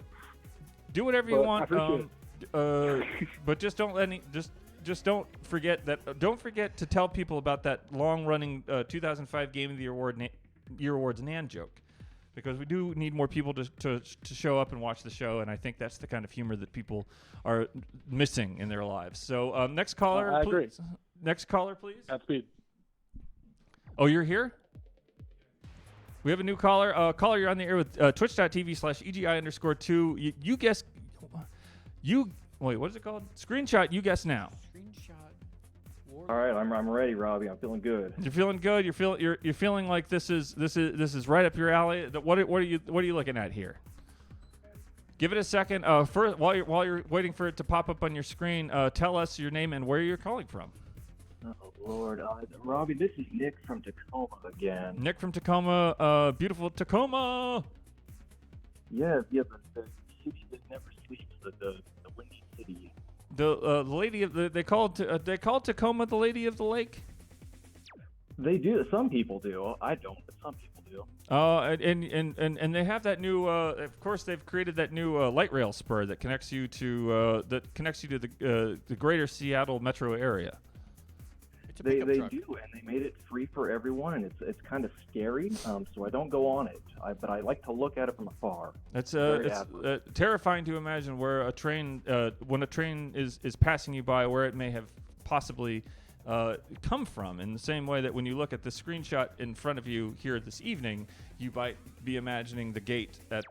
Speaker 2: Do whatever you
Speaker 11: But I
Speaker 2: want,
Speaker 11: appreciate
Speaker 2: but just don't just don't forget that. Don't forget to tell people about that long-running 2005 Game of the Year Awards Nan joke, because we do need more people to show up and watch the show, and I think that's the kind of humor that people are missing in their lives. So next caller,
Speaker 11: I agree.
Speaker 2: please. Next caller, please.
Speaker 11: At speed.
Speaker 2: Oh, you're here? We have a new caller. Caller, you're on the air with twitch.tv/EGI_2. You guess. Wait, what is it called? Screenshot, you guess now.
Speaker 12: All right, I'm ready, Robbie. I'm feeling good.
Speaker 2: You're feeling good. You're feeling like this is right up your alley. What are you looking at here? Give it a second. First, while you're waiting for it to pop up on your screen, tell us your name and where you're calling from.
Speaker 12: Oh Lord, Robbie, this is Nick from Tacoma again.
Speaker 2: Nick from Tacoma, beautiful Tacoma.
Speaker 12: Yeah, the city that never sleeps, the windy city.
Speaker 2: The lady of they called Tacoma the lady of the lake.
Speaker 12: They do. Some people do. I don't, but some people do.
Speaker 2: And they have that new. Of course, they've created that new light rail spur that connects you to the greater Seattle metro area.
Speaker 12: They do, and they made it free for everyone, and it's kind of scary. So I don't go on it, but I like to look at it from afar.
Speaker 2: It's terrifying to imagine where a train, when a train is passing you by, where it may have possibly come from. In the same way that when you look at the screenshot in front of you here this evening, you might be imagining the gate at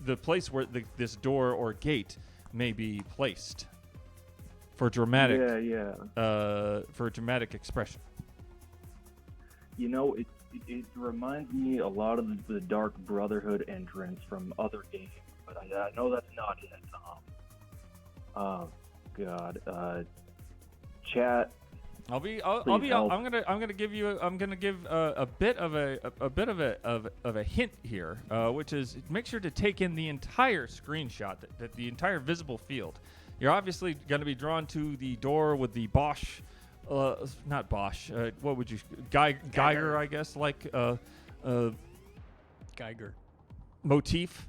Speaker 2: the place where this door or gate may be placed. For dramatic, for dramatic expression.
Speaker 12: You know, it reminds me a lot of the Dark Brotherhood entrance from other games, but I know that's not it. Oh God, chat.
Speaker 2: I'm gonna give a bit of a hint here, which is make sure to take in the entire screenshot, that the entire visible field. You're obviously going to be drawn to the door with the Bosch, not Bosch. What would you Geiger, I guess, like
Speaker 3: Geiger
Speaker 2: motif.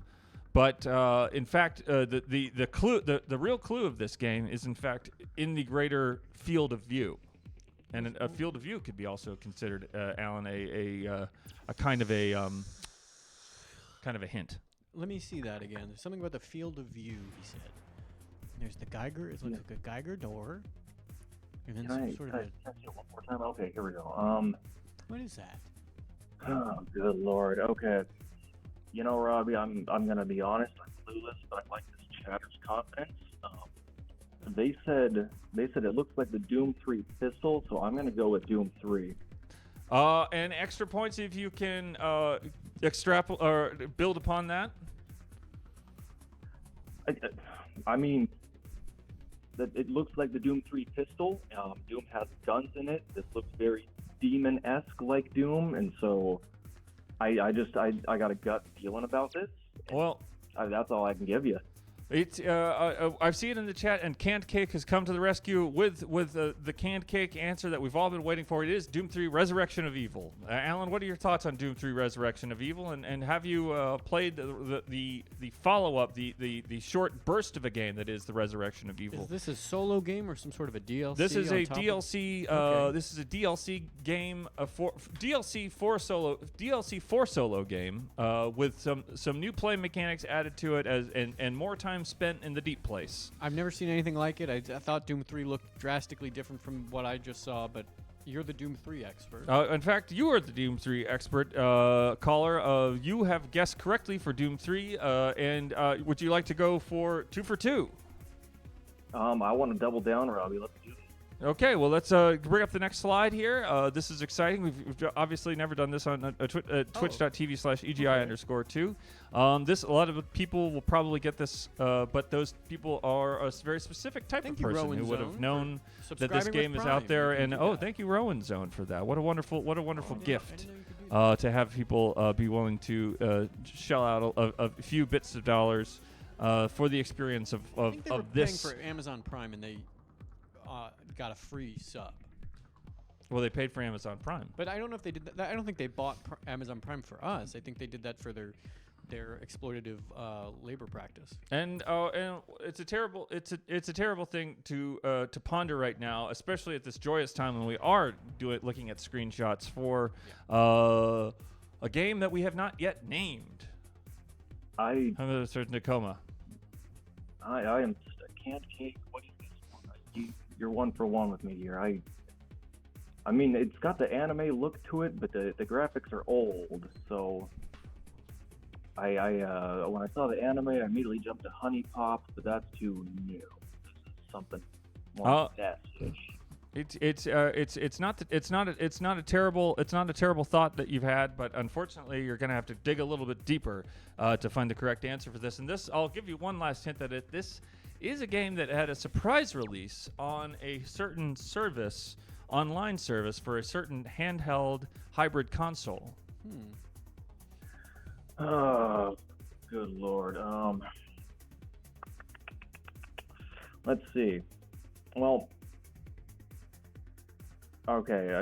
Speaker 2: But in fact, the clue, the real clue of this game is in fact in the greater field of view, and a field of view could be also considered, Allan, a kind of a hint.
Speaker 3: Let me see that again. There's something about the field of view, he said. There's the Geiger. It looks like a Geiger door. And then some sort of
Speaker 12: can I see it one more time? Okay, here we go.
Speaker 3: What is that?
Speaker 12: Oh, good Lord. Okay. You know, Robbie, I'm gonna be honest. I'm clueless, but I like this chatter's confidence. They said it looks like the Doom 3 pistol, so I'm gonna go with Doom 3.
Speaker 2: And extra points if you can extrapolate or build upon that.
Speaker 12: I mean, that it looks like the Doom 3 pistol. Doom has guns in it. This looks very demon-esque like Doom, and so I got a gut feeling about this.
Speaker 2: Well,
Speaker 12: that's all I can give you.
Speaker 2: It's I've seen it in the chat, and Canned Cake has come to the rescue with the Canned Cake answer that we've all been waiting for. It is Doom 3 Resurrection of Evil. Allan, what are your thoughts on Doom 3 Resurrection of Evil, and have you played the follow-up, the short burst of a game that is the Resurrection of Evil?
Speaker 3: Is this a solo game or some sort of a DLC?
Speaker 2: This is a DLC. This is a DLC game, DLC for solo game with some new play mechanics added to it and more time spent in the deep place.
Speaker 3: I've never seen anything like it. I thought Doom 3 looked drastically different from what I just saw, but you're the Doom 3 expert.
Speaker 2: In fact, you are the Doom 3 expert, caller. You have guessed correctly for Doom 3, and would you like to go for 2 for 2?
Speaker 12: I want to double down, Robbie. Let's do this.
Speaker 2: Okay, well, let's bring up the next slide here. This is exciting. We've obviously never done this on twitch.tv/EGI_2. A lot of people will probably get this, but those people are a very specific type of person who would have known that this game is out there. And thank you, Rowan Zone, for that. What a wonderful gift to have people be willing to shell out a few bits of dollars for the experience of
Speaker 3: I think they were
Speaker 2: this.
Speaker 3: paying for Amazon Prime, and they got a free sub.
Speaker 2: Well, they paid for Amazon Prime.
Speaker 3: But I don't know if they did that. I don't think they bought Amazon Prime for us. I think they did that for their exploitative labor practice.
Speaker 2: And it's a terrible thing to ponder right now, especially at this joyous time when we are looking at screenshots for A game that we have not yet named.
Speaker 12: I
Speaker 2: Mr. Nakoma.
Speaker 12: I am just a canned cake. What is this one? You're 1 for 1 with me here. I mean, it's got the anime look to it, but the graphics are old. So I when I saw the anime, I immediately jumped to Honey Pop, but that's too new. This is something more nasty.
Speaker 2: It's not a terrible thought that you've had, but unfortunately you're going to have to dig a little bit deeper to find the correct answer for this. And this, I'll give you one last hint that this is a game that had a surprise release on a certain service, online service for a certain handheld hybrid console.
Speaker 12: Oh, good lord. Let's see. Well. Okay.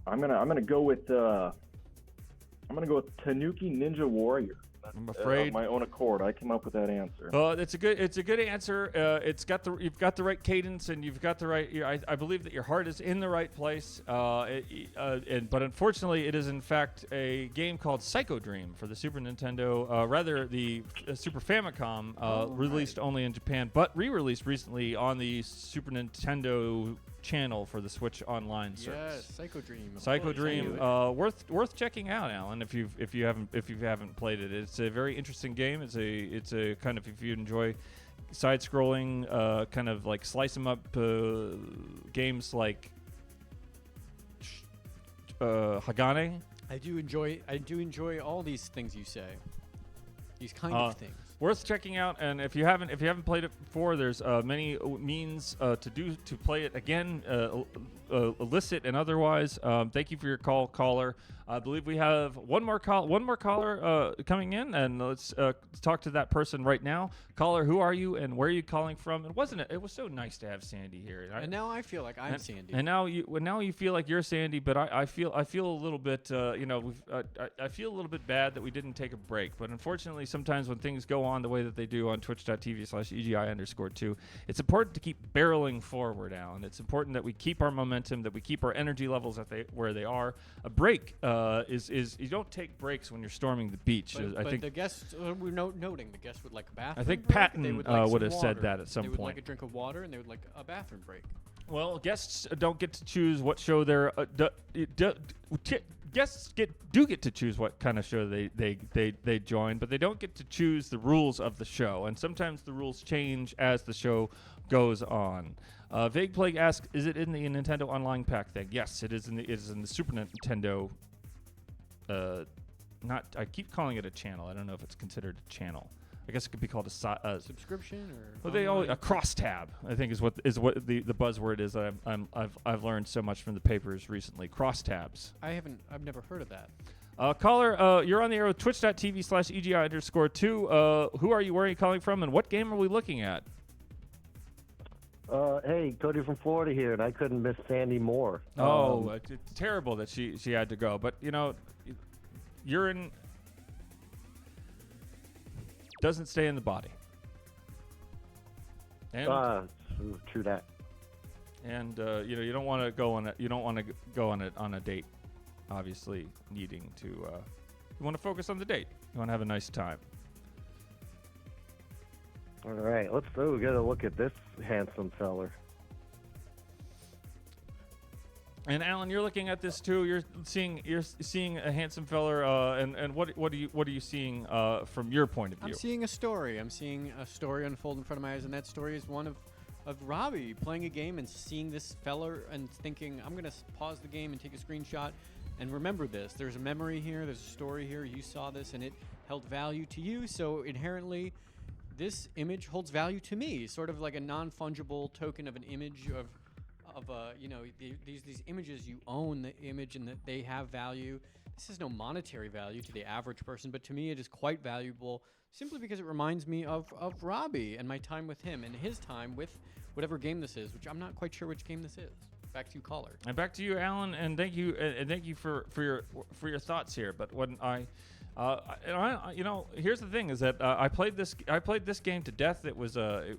Speaker 12: I'm gonna go with Tanuki Ninja Warrior.
Speaker 2: I'm afraid.
Speaker 12: Of my own accord, I came up with that answer.
Speaker 2: It's a good answer. You've got the right cadence, and you've got the right. I believe that your heart is in the right place. But unfortunately, it is in fact a game called Psycho Dream for the Super Nintendo. Rather, the Super Famicom, released only in Japan, but re-released recently on the Super Nintendo channel for the Switch Online service.
Speaker 3: Yes, Psycho Dream.
Speaker 2: Psycho Dream, worth checking out, Alan. If you haven't played it, it's a very interesting game. It's a kind of, if you enjoy side-scrolling, kind of like slice 'em up games like Hagane.
Speaker 3: I do enjoy all these things you say. These kind of things.
Speaker 2: Worth checking out, and if you haven't played it before, there's many means to play it again, illicit and otherwise. Thank you for your caller. I believe we have one more caller coming in, and let's talk to that person right now. Caller, who are you, and where are you calling from? And it was so nice to have Sandy here.
Speaker 3: And now I feel like I'm Sandy.
Speaker 2: And now you feel like you're Sandy, but I feel a little bit I feel a little bit bad that we didn't take a break. But unfortunately, sometimes when things go on the way that they do on twitch.tv/EGI_2, it's important to keep barreling forward, Alan. It's important that we keep our momentum, that we keep our energy levels where they are. A break is you don't take breaks when you're storming the beach.
Speaker 3: But I think the guests we're noting the guests would like a bathroom.
Speaker 2: I think
Speaker 3: break,
Speaker 2: Patton would have said that at some
Speaker 3: point. They
Speaker 2: point.
Speaker 3: would like a drink of water, and they would like a bathroom break.
Speaker 2: Well, guests don't get to choose what show they're. Guests get to choose what kind of show they join, but they don't get to choose the rules of the show, and sometimes the rules change as the show goes on. Vague Plague asks, "Is it in the Nintendo Online Pack thing?" Yes, it is in the Super Nintendo. I keep calling it a channel. I don't know if it's considered a channel. I guess it could be called a
Speaker 3: subscription or
Speaker 2: a crosstab. I think is what the buzzword is. I've learned so much from the papers recently. Crosstabs.
Speaker 3: I've never heard of that.
Speaker 2: Caller, you're on the air with twitch.tv/EGI_2. Who are you? Where are you calling from? And what game are we looking at?
Speaker 7: Hey, Cody from Florida here, and I couldn't miss Sandy more.
Speaker 2: It's terrible that she had to go, but urine doesn't stay in the body. And
Speaker 7: true that.
Speaker 2: And you don't want to go on on a date. Obviously, needing to you want to focus on the date. You want to have a nice time.
Speaker 7: All right, we got to look at this handsome feller.
Speaker 2: And Alan, you're looking at this too. You're seeing a handsome feller. And what are you seeing from your point of view?
Speaker 3: I'm seeing a story. I'm seeing a story unfold in front of my eyes, and that story is one of Robbie playing a game and seeing this feller and thinking, I'm gonna pause the game and take a screenshot and remember this. There's a memory here. There's a story here. You saw this, and it held value to you. So inherently, this image holds value to me. Sort of like a non-fungible token of an image of these images. You own the image and that they have value. This has no monetary value to the average person, but to me it is quite valuable simply because it reminds me of Robbie and my time with him and his time with whatever game this is, which I'm not quite sure which game this is. Back to you, caller.
Speaker 2: And back to you, Alan, and thank you for your thoughts here. But when Here's the thing: is that I played this game to death. It was a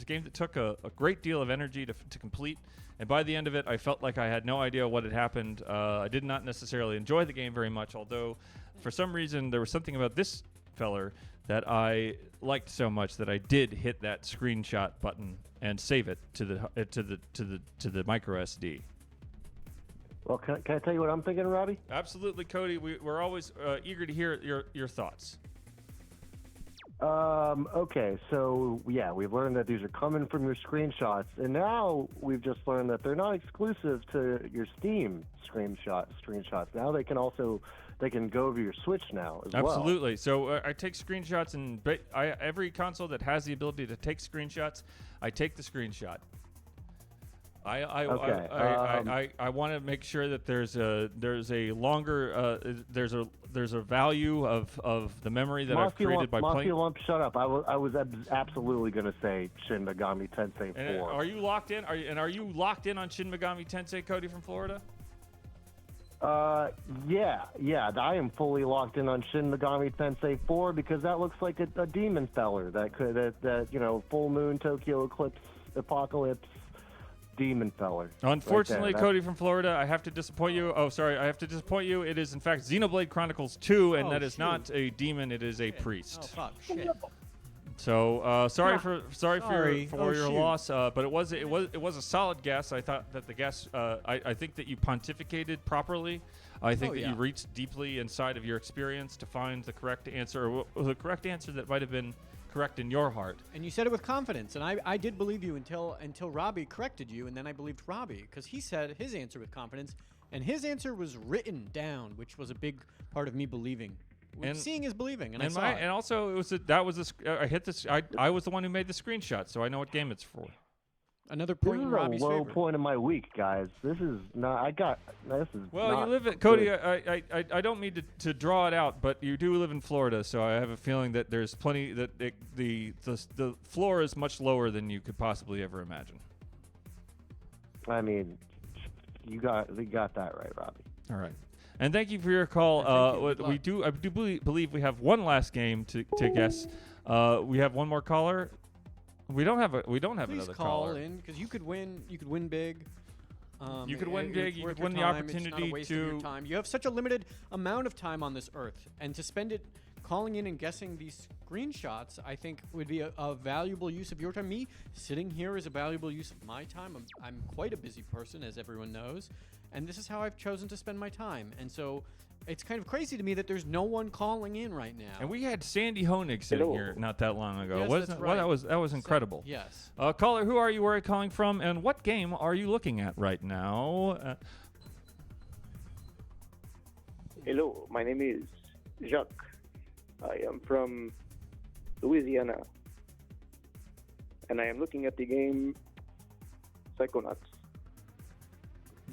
Speaker 2: game that took a great deal of energy to complete, and by the end of it, I felt like I had no idea what had happened. I did not necessarily enjoy the game very much, although for some reason there was something about this feller that I liked so much that I did hit that screenshot button and save it to the micro SD.
Speaker 7: Well, can I tell you what I'm thinking, Robbie?
Speaker 2: Absolutely, Cody. We're always eager to hear your thoughts.
Speaker 7: Okay, so yeah, we've learned that these are coming from your screenshots, and now we've just learned that they're not exclusive to your Steam screenshots. Now they can go over your Switch now as well.
Speaker 2: Absolutely. So I take screenshots, and every console that has the ability to take screenshots, I take the screenshot. I want to make sure that there's a longer there's a value of the memory that I've created by playing.
Speaker 7: Lump, shut up! I was absolutely going to say Shin Megami Tensei 4.
Speaker 2: Are you locked in? Are you locked in on Shin Megami Tensei, Cody from Florida?
Speaker 7: Yeah, I am fully locked in on Shin Megami Tensei 4 because that looks like a demon feller that full moon, Tokyo eclipse, apocalypse. Demon feller.
Speaker 2: Unfortunately,
Speaker 7: right
Speaker 2: Cody from Florida, I have to disappoint you. Oh, sorry, I have to disappoint you. It is in fact Xenoblade Chronicles 2, and that is not a demon. It is a priest.
Speaker 3: Oh fuck! Shit.
Speaker 2: So sorry for your
Speaker 3: shoot.
Speaker 2: loss. But it was a solid guess. I thought that the guess. I think that you pontificated properly. I think that you reached deeply inside of your experience to find the correct answer, or the correct answer that might have been correct in your heart.
Speaker 3: And you said it with confidence, and I did believe you until Robbie corrected you, and then I believed Robbie because he said his answer with confidence, and his answer was written down, which was a big part of me believing. And seeing is believing, and I saw it.
Speaker 2: And also, it was I hit this. I was the one who made the screenshot, so I know what game it's for.
Speaker 3: Another point in Robbie's
Speaker 7: This is a low
Speaker 3: favor.
Speaker 7: point of my week, guys. This is not.
Speaker 2: Well, you live in Cody. I don't mean to draw it out, but you do live in Florida, so I have a feeling that there's plenty that the floor is much lower than you could possibly ever imagine.
Speaker 7: I mean, you got that right, Robbie.
Speaker 2: All right, and thank you for your call. I do believe we have one last game to guess. We have one more caller. We don't have another
Speaker 3: call
Speaker 2: caller.
Speaker 3: in because you could win. You could win big.
Speaker 2: You could win big. You could win the
Speaker 3: It's
Speaker 2: opportunity
Speaker 3: not a waste of your time. You have such a limited amount of time on this earth, and to spend it calling in and guessing these screenshots, I think would be a valuable use of your time. Me sitting here is a valuable use of my time. I'm quite a busy person, as everyone knows, and this is how I've chosen to spend my time. And so it's kind of crazy to me that there's no one calling in right now.
Speaker 2: And we had Sandy Honig sitting here not that long ago.
Speaker 3: Yes,
Speaker 2: Wasn't
Speaker 3: that's
Speaker 2: it?
Speaker 3: right.
Speaker 2: Well, that was incredible.
Speaker 3: Yes.
Speaker 2: Caller, who are you? Where are you calling from? And what game are you looking at right now?
Speaker 5: Hello, my name is Jacques. I am from Louisiana, and I am looking at the game Psychonauts.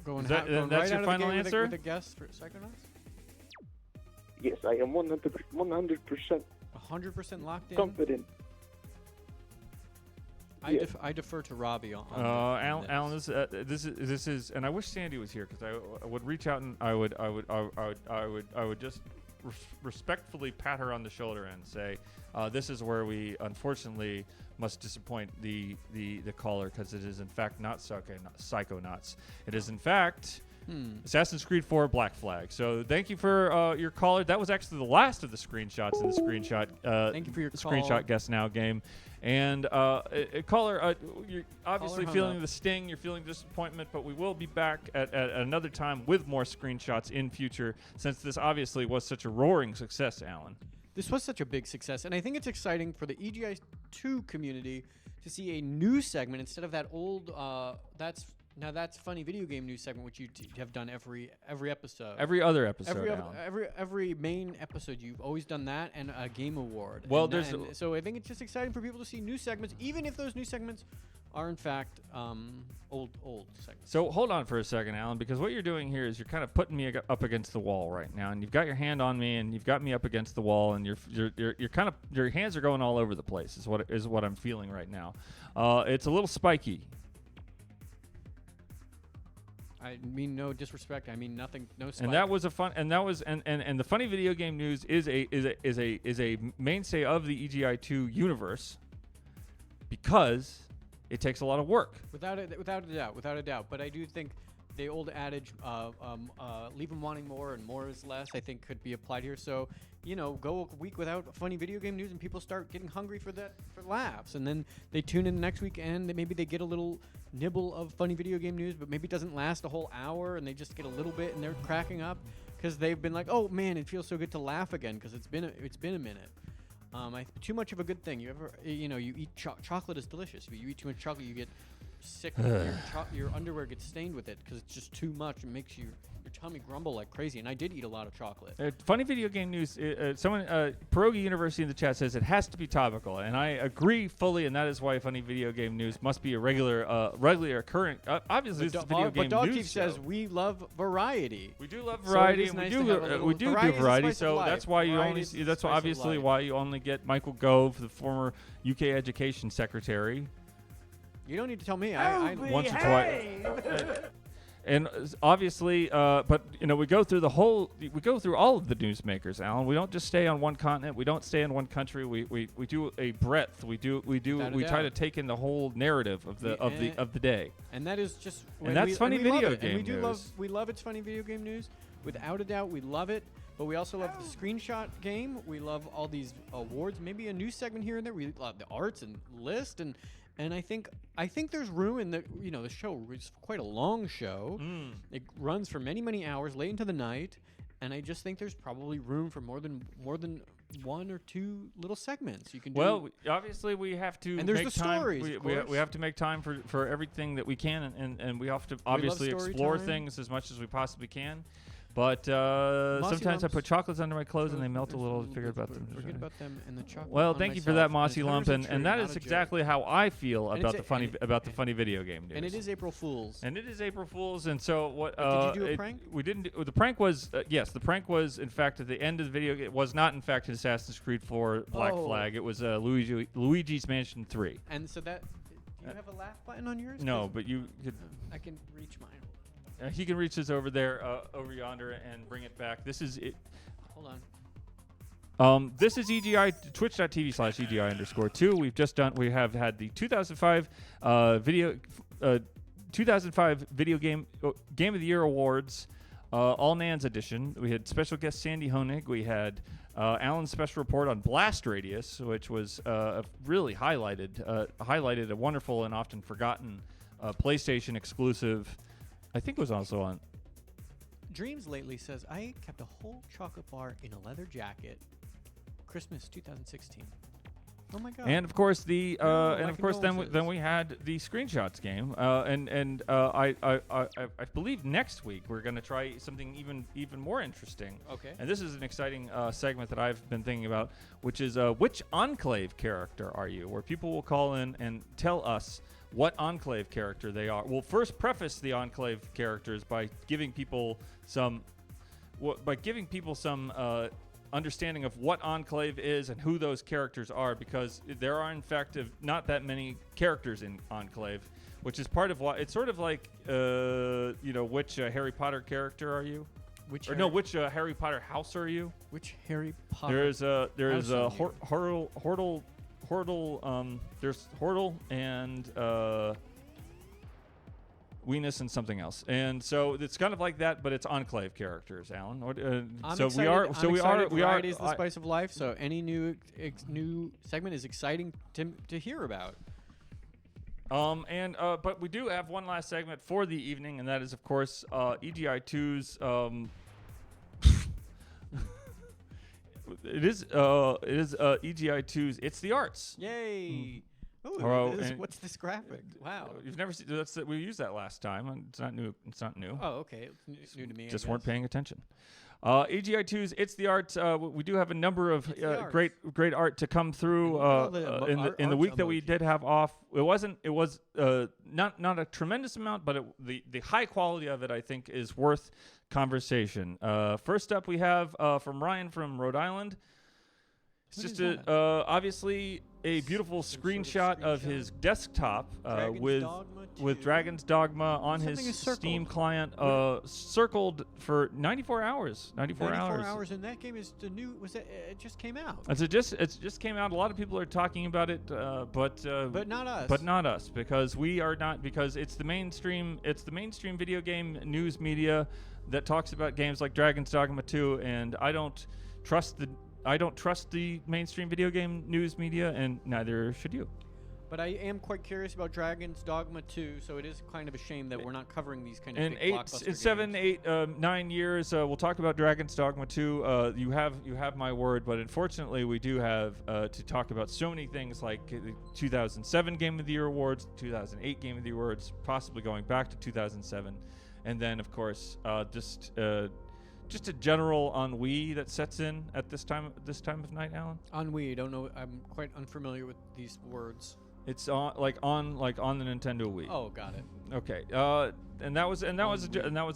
Speaker 3: Going
Speaker 2: that's
Speaker 3: right
Speaker 2: your
Speaker 3: out of the
Speaker 2: final
Speaker 3: game
Speaker 2: answer?
Speaker 3: with a guess for Psychonauts?
Speaker 5: Yes, I am 100%
Speaker 3: 100% locked in?
Speaker 5: confident.
Speaker 3: I defer to Robbie on
Speaker 2: Allan, this is, and I wish Sandy was here because I would reach out and I would just respectfully pat her on the shoulder and say, this is where we unfortunately must disappoint the caller because it is in fact not Psychonauts. It is in fact Assassin's Creed 4 Black Flag. So thank you for your caller. That was actually the last of the screenshots in the screenshot.
Speaker 3: Thank you for your
Speaker 2: screenshot
Speaker 3: call.
Speaker 2: Guess Now game. And caller, you're obviously
Speaker 3: hung
Speaker 2: feeling
Speaker 3: up.
Speaker 2: the sting. You're feeling disappointment, but we will be back at another time with more screenshots in future, since this obviously was such a roaring success, Allan.
Speaker 3: This was such a big success, and I think it's exciting for the EGI2 community to see a new segment instead of that old that's funny video game news segment, which you have done every episode.
Speaker 2: Every other episode, Allan.
Speaker 3: Every main episode, you've always done that and a game award.
Speaker 2: Well,
Speaker 3: so I think it's just exciting for people to see new segments, even if those new segments are in fact old segments.
Speaker 2: So hold on for a second, Allan, because what you're doing here is you're kind of putting me up against the wall right now, and you've got your hand on me, and you've got me up against the wall, and you're kind of, your hands are going all over the place. Is what I'm feeling right now. It's a little spiky.
Speaker 3: I mean no disrespect. I mean nothing. No. Spite.
Speaker 2: And that was a fun. And that was and the funny video game news is a mainstay of the EGI2 universe because it takes a lot of work.
Speaker 3: Without a doubt. But I do think the old adage, leave them wanting more and more is less, I think could be applied here. So, go a week without funny video game news and people start getting hungry for laughs. And then they tune in the next week and maybe they get a little nibble of funny video game news, but maybe it doesn't last a whole hour and they just get a little bit and they're cracking up because they've been like, oh man, it feels so good to laugh again because it's been a minute. Too much of a good thing. You eat chocolate is delicious. If you eat too much chocolate, you get sick. Your underwear gets stained with it because it's just too much. It makes your tummy grumble like crazy. And I did eat a lot of chocolate.
Speaker 2: Funny video game news. Someone, Pierogi University in the chat says it has to be topical, and I agree fully. And that is why funny video game news must be a regular occurring. Obviously, it's video game
Speaker 3: but
Speaker 2: news.
Speaker 3: Dogkeep says we love variety.
Speaker 2: We do love variety,
Speaker 3: so
Speaker 2: and we do variety. So that's why you only. That's obviously why you only get Michael Gove, the former UK Education Secretary.
Speaker 3: You don't need to tell me. I
Speaker 2: once or twice. And obviously, but we go through all of the newsmakers, Alan. We don't just stay on one continent. We don't stay in one country. We do a breadth. We try to take in the whole narrative of the day.
Speaker 3: And that is just.
Speaker 2: And that's funny video game
Speaker 3: news. We love its funny video game news. Without a doubt, we love it. But we also love the screenshot game. We love all these awards. Maybe a new segment here and there. We love the arts and list and I think there's room in the the show is quite a long show. It runs for many hours late into the night, and I just think there's probably room for more than one or two little segments you can do.
Speaker 2: Well, obviously we have to
Speaker 3: and there's
Speaker 2: make
Speaker 3: the
Speaker 2: time.
Speaker 3: Stories,
Speaker 2: we have to make time for everything that we can, and we have to obviously explore
Speaker 3: time.
Speaker 2: Things as much as we possibly can. But sometimes I put chocolates under my clothes and they melt a little. Forget about them.
Speaker 3: Forget about them and the chocolate.
Speaker 2: Well, thank you for that, Mossy Lump, and that is exactly how I feel about the funny video game news.
Speaker 3: And it is April Fool's.
Speaker 2: And so what?
Speaker 3: Did you do a prank?
Speaker 2: We didn't. The prank was yes. The prank was in fact at the end of the video. It was not in fact Assassin's Creed 4 Black Flag. It was Luigi's Mansion 3.
Speaker 3: And so that. Do you have a laugh button on yours?
Speaker 2: No, but you could.
Speaker 3: I can reach mine.
Speaker 2: He can reach this over there, over yonder, and bring it back. This is it.
Speaker 3: Hold on.
Speaker 2: This is EGI, twitch.tv/EGI_2. We have had the 2005 video game of the year awards, all Nans edition. We had special guest Sandy Honig. We had Allan's special report on Blast Radius, which was really highlighted a wonderful and often forgotten PlayStation exclusive. I think it was also on.
Speaker 3: Dreams lately says I kept a whole chocolate bar in a leather jacket. Christmas 2016. Oh my god!
Speaker 2: And of course then we had the screenshots game. I believe next week we're going to try something even more interesting.
Speaker 3: Okay.
Speaker 2: And this is an exciting segment that I've been thinking about, which is which Enclave character are you? Where people will call in and tell us what Enclave character they are. We'll first preface the Enclave characters by giving people some understanding of what Enclave is and who those characters are, because there are in fact not that many characters in Enclave, which is part of why it's sort of like which Harry Potter character are you? Which Harry Potter house are you?
Speaker 3: Which Harry Potter?
Speaker 2: There's a Hortle. There's Hortle and Weenus and something else, and so it's kind of like that, but it's Enclave characters, Alan.
Speaker 3: Variety is the spice of life. So any new segment is exciting to hear about.
Speaker 2: But we do have one last segment for the evening, and that is of course EGI2's. It is EGI2's It's the Arts.
Speaker 3: Yay! Ooh, what's this graphic? Wow.
Speaker 2: You've never seen we used that last time. It's not new.
Speaker 3: Oh, okay. It's new to me.
Speaker 2: Just weren't paying attention. EGI2's It's the Arts. We do have a number of great art to come through in the week that we did have off. It was not a tremendous amount, but the high quality of it I think is worth conversation. First up we have from Ryan from Rhode Island. It's just obviously a beautiful screenshot of his desktop with
Speaker 3: Dogma 2.
Speaker 2: with Dragon's Dogma on his
Speaker 3: Something is circled.
Speaker 2: Steam client, circled for 94 hours. 94
Speaker 3: hours, and that game is the new. Was that? It just came out.
Speaker 2: It just came out. A lot of people are talking about it, but
Speaker 3: not us.
Speaker 2: But not us, because we are not, because it's the mainstream. It's the mainstream video game news media that talks about games like Dragon's Dogma 2, and I don't trust the mainstream video game news media, and neither should you.
Speaker 3: But I am quite curious about Dragon's Dogma 2, so it is kind of a shame that we're not covering these kind of
Speaker 2: In
Speaker 3: big blockbuster games.
Speaker 2: 7, 8, 9 years, we'll talk about Dragon's Dogma 2. You have my word, but unfortunately, we do have to talk about so many things like the 2007 Game of the Year awards, 2008 Game of the Year awards, possibly going back to 2007, and then of course just a general ennui that sets in at this time of night, Alan.
Speaker 3: Ennui, don't know. I'm quite unfamiliar with these words.
Speaker 2: It's on the Nintendo Wii.
Speaker 3: Oh, got it.
Speaker 2: Okay. And that was a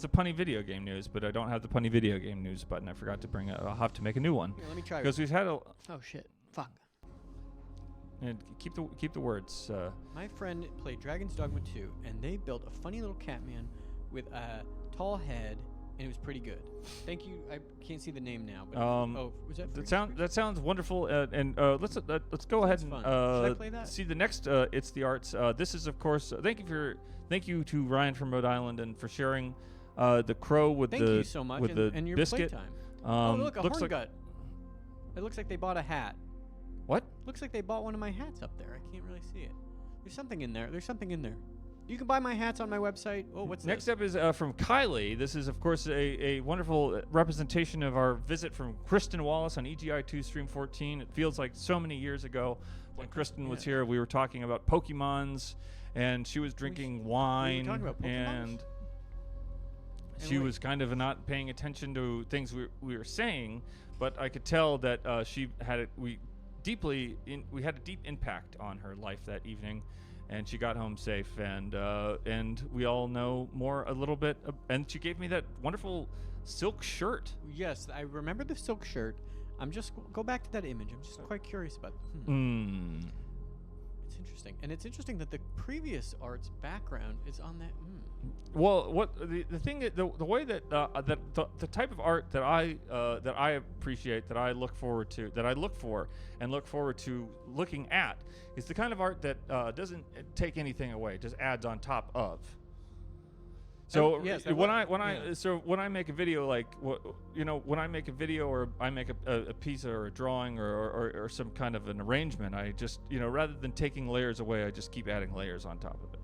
Speaker 2: punny video game news, but I don't have the punny video game news button. I forgot to bring it. I'll have to make a new one.
Speaker 3: Here, let me try.
Speaker 2: Because we've had a.
Speaker 3: Oh shit! Fuck.
Speaker 2: And keep the words.
Speaker 3: My friend played Dragon's Dogma 2, and they built a funny little Catman with a tall head, and it was pretty good. Thank you. I can't see the name now. But was that?
Speaker 2: That sounds wonderful. Let's go ahead and
Speaker 3: Should I play that?
Speaker 2: see the next. It's the arts. This is of course. Thank you to Ryan from Rhode Island and for sharing the crow with
Speaker 3: Thank you so much, and your
Speaker 2: biscuit.
Speaker 3: Playtime. Look, a horn gut. It looks like they bought a hat.
Speaker 2: What?
Speaker 3: Looks like they bought one of my hats up there. I can't really see it. There's something in there. You can buy my hats on my website. Oh, what's
Speaker 2: Next
Speaker 3: this?
Speaker 2: up is from Kylie. This is, of course, a wonderful representation of our visit from Kristen Wallace on EGI2 Stream 14. It feels like so many years ago when Kristen was here. We were talking about Pokemons, and she was drinking wine,
Speaker 3: talking about
Speaker 2: and she was kind of not paying attention to things we were saying, but I could tell that she had we had a deep impact on her life that evening. And she got home safe, and we all know a little bit. And she gave me that wonderful silk shirt.
Speaker 3: Yes, I remember the silk shirt. I'm just go back to that image. I'm just quite curious about. It's interesting, and it's interesting that the previous art's background is on that.
Speaker 2: Well, what the thing is, the way that the type of art that I appreciate, that I look forward to, that I look for and look forward to looking at, is the kind of art that doesn't take anything away, just adds on top of. So when I make a video, like when I make a video or I make a piece or a drawing or some kind of an arrangement, I just rather than taking layers away, I just keep adding layers on top of it.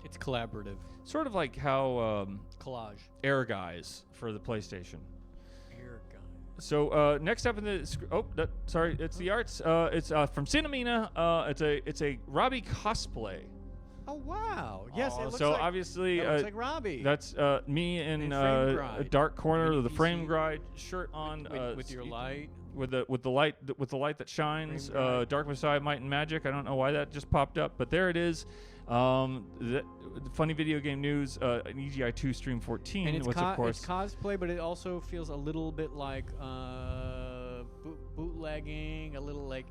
Speaker 3: It's collaborative. Sort
Speaker 2: of like how
Speaker 3: collage.
Speaker 2: Air Guys for the PlayStation.
Speaker 3: Air Guys.
Speaker 2: So next up in the it's the arts. It's from Cinnamina. It's a Robbie cosplay.
Speaker 3: Oh wow! Yes, it looks
Speaker 2: so
Speaker 3: like,
Speaker 2: obviously
Speaker 3: looks like Robbie.
Speaker 2: That's me in a dark corner with a Frame Guide shirt on.
Speaker 3: With your light.
Speaker 2: With the light that shines. Dark Messiah, Might and Magic. I don't know why that just popped up, but there it is. The funny video game news, an EGI2 Stream 14,
Speaker 3: and it's
Speaker 2: which of course
Speaker 3: it's cosplay, but it also feels a little bit like bootlegging, a little like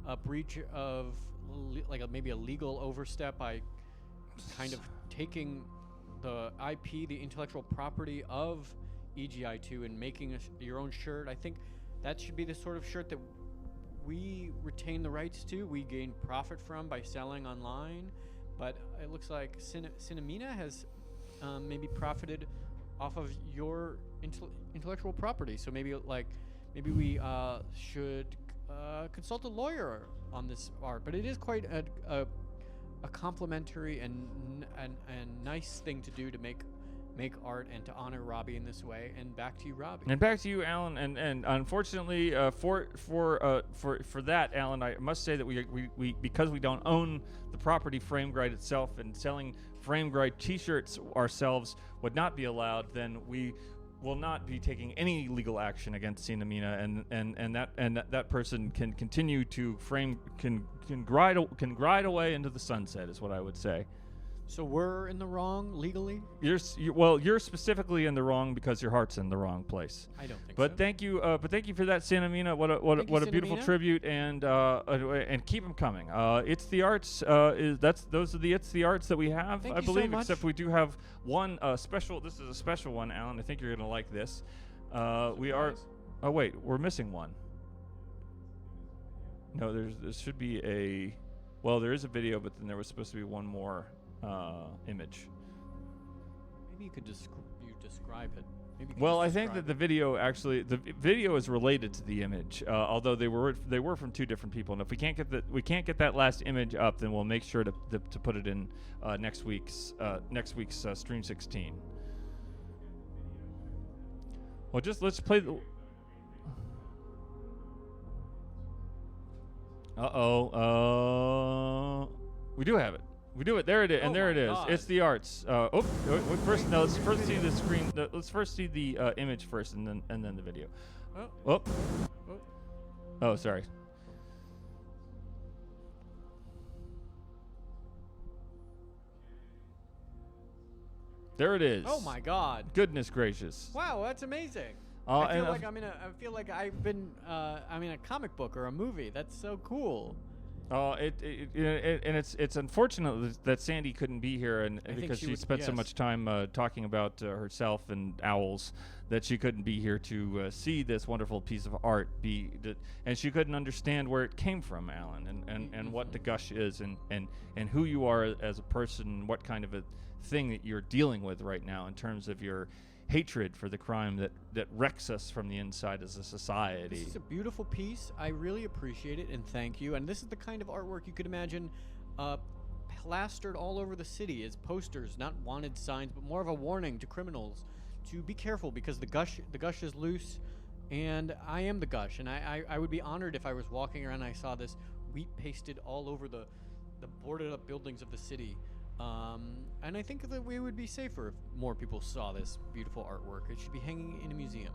Speaker 3: a breach of maybe a legal overstep by kind of taking the IP, the intellectual property of EGI2, and making your own shirt. I think that should be the sort of shirt that we retain the rights to, we gain profit from by selling online. But it looks like Cinnamina has maybe profited off of your intellectual property. So maybe we should consult a lawyer on this art. But it is quite a complimentary and nice thing to do to make art and to honor Robbie in this way. And back to you, Robbie.
Speaker 2: And back to you, Alan. And unfortunately, for that, Alan, I must say that we because we don't own the property Frame Guide itself, and selling Frame Guide T-shirts ourselves would not be allowed, then we will not be taking any legal action against Cinnamina, and that person can continue to gride away into the sunset, is what I would say.
Speaker 3: So we're in the wrong legally?
Speaker 2: You're specifically in the wrong because your heart's in the wrong place.
Speaker 3: I don't think
Speaker 2: but
Speaker 3: so.
Speaker 2: Thank you for that, Santa Mina. What a beautiful tribute, and keep them coming. It's the arts. Those are the It's the Arts that we have,
Speaker 3: Thank
Speaker 2: I
Speaker 3: you so
Speaker 2: believe.
Speaker 3: much.
Speaker 2: Except we do have one special. This is a special one, Alan. I think you're gonna like this. We are. Oh wait, we're missing one. No, there should be a. Well, there is a video, but then there was supposed to be one more image.
Speaker 3: Maybe you could describe it. Maybe you could
Speaker 2: Well,
Speaker 3: just
Speaker 2: I think that
Speaker 3: describe
Speaker 2: the video is related to the image, although they were from two different people. And if we can't get that last image up, then we'll make sure to put it in next week's Stream 16. Well, let's play the. We do have it. We do it. There it is, and there it is.
Speaker 3: God.
Speaker 2: It's the arts. Let's first see the screen. Let's first see the image first, and then the video. Oh, sorry. There it is.
Speaker 3: Oh my God.
Speaker 2: Goodness gracious.
Speaker 3: Wow, that's amazing.
Speaker 2: I
Speaker 3: feel like I've been in a comic book or a movie. That's so cool.
Speaker 2: It's unfortunate that Sandy couldn't be here, and because she spent so much time talking about herself and owls, that she couldn't be here to see this wonderful piece of art and she couldn't understand where it came from, Alan, and what the gush is, and who you are as a person, what kind of a thing that you're dealing with right now in terms of your hatred for the crime that wrecks us from the inside as a society.
Speaker 3: This is a beautiful piece. I really appreciate it, and thank you. And this is the kind of artwork you could imagine plastered all over the city as posters, not wanted signs, but more of a warning to criminals to be careful because the gush is loose, and I am the gush. And I would be honored if I was walking around and I saw this wheat pasted all over the boarded up buildings of the city. And I think that we would be safer if more people saw this beautiful artwork. It should be hanging in a museum.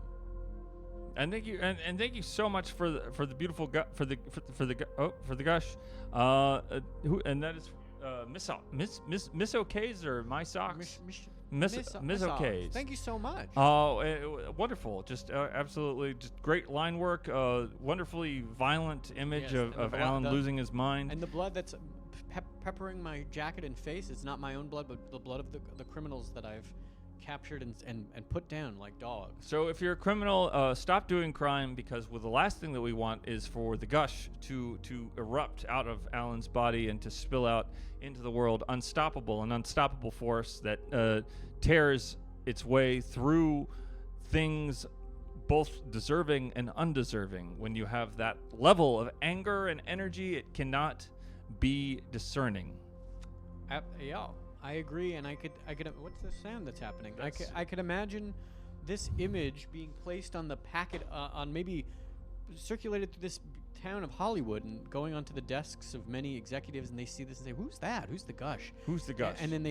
Speaker 2: And thank you, and thank you so much for the beautiful for the gush, and that is Miss O'K's or My Socks. Miss O'K's.
Speaker 3: Thank you so much.
Speaker 2: Oh, wonderful! Just absolutely, just great line work. Wonderfully violent image of Allan losing his mind.
Speaker 3: And the blood that's peppering my jacket and face, it's not my own blood, but the blood of the criminals that I've captured and put down like dogs.
Speaker 2: So if you're a criminal, stop doing crime, because the last thing that we want is for the gush to erupt out of Allan's body and to spill out into the world, an unstoppable force that tears its way through things both deserving and undeserving. When you have that level of anger and energy, it cannot be discerning.
Speaker 3: Yeah, I agree, and I could. What's the sound that's happening? I could imagine this image being placed on the packet, on maybe circulated through this town of Hollywood and going onto the desks of many executives, and they see this and say, "Who's that? Who's the gush?
Speaker 2: Who's the gush?"
Speaker 3: And then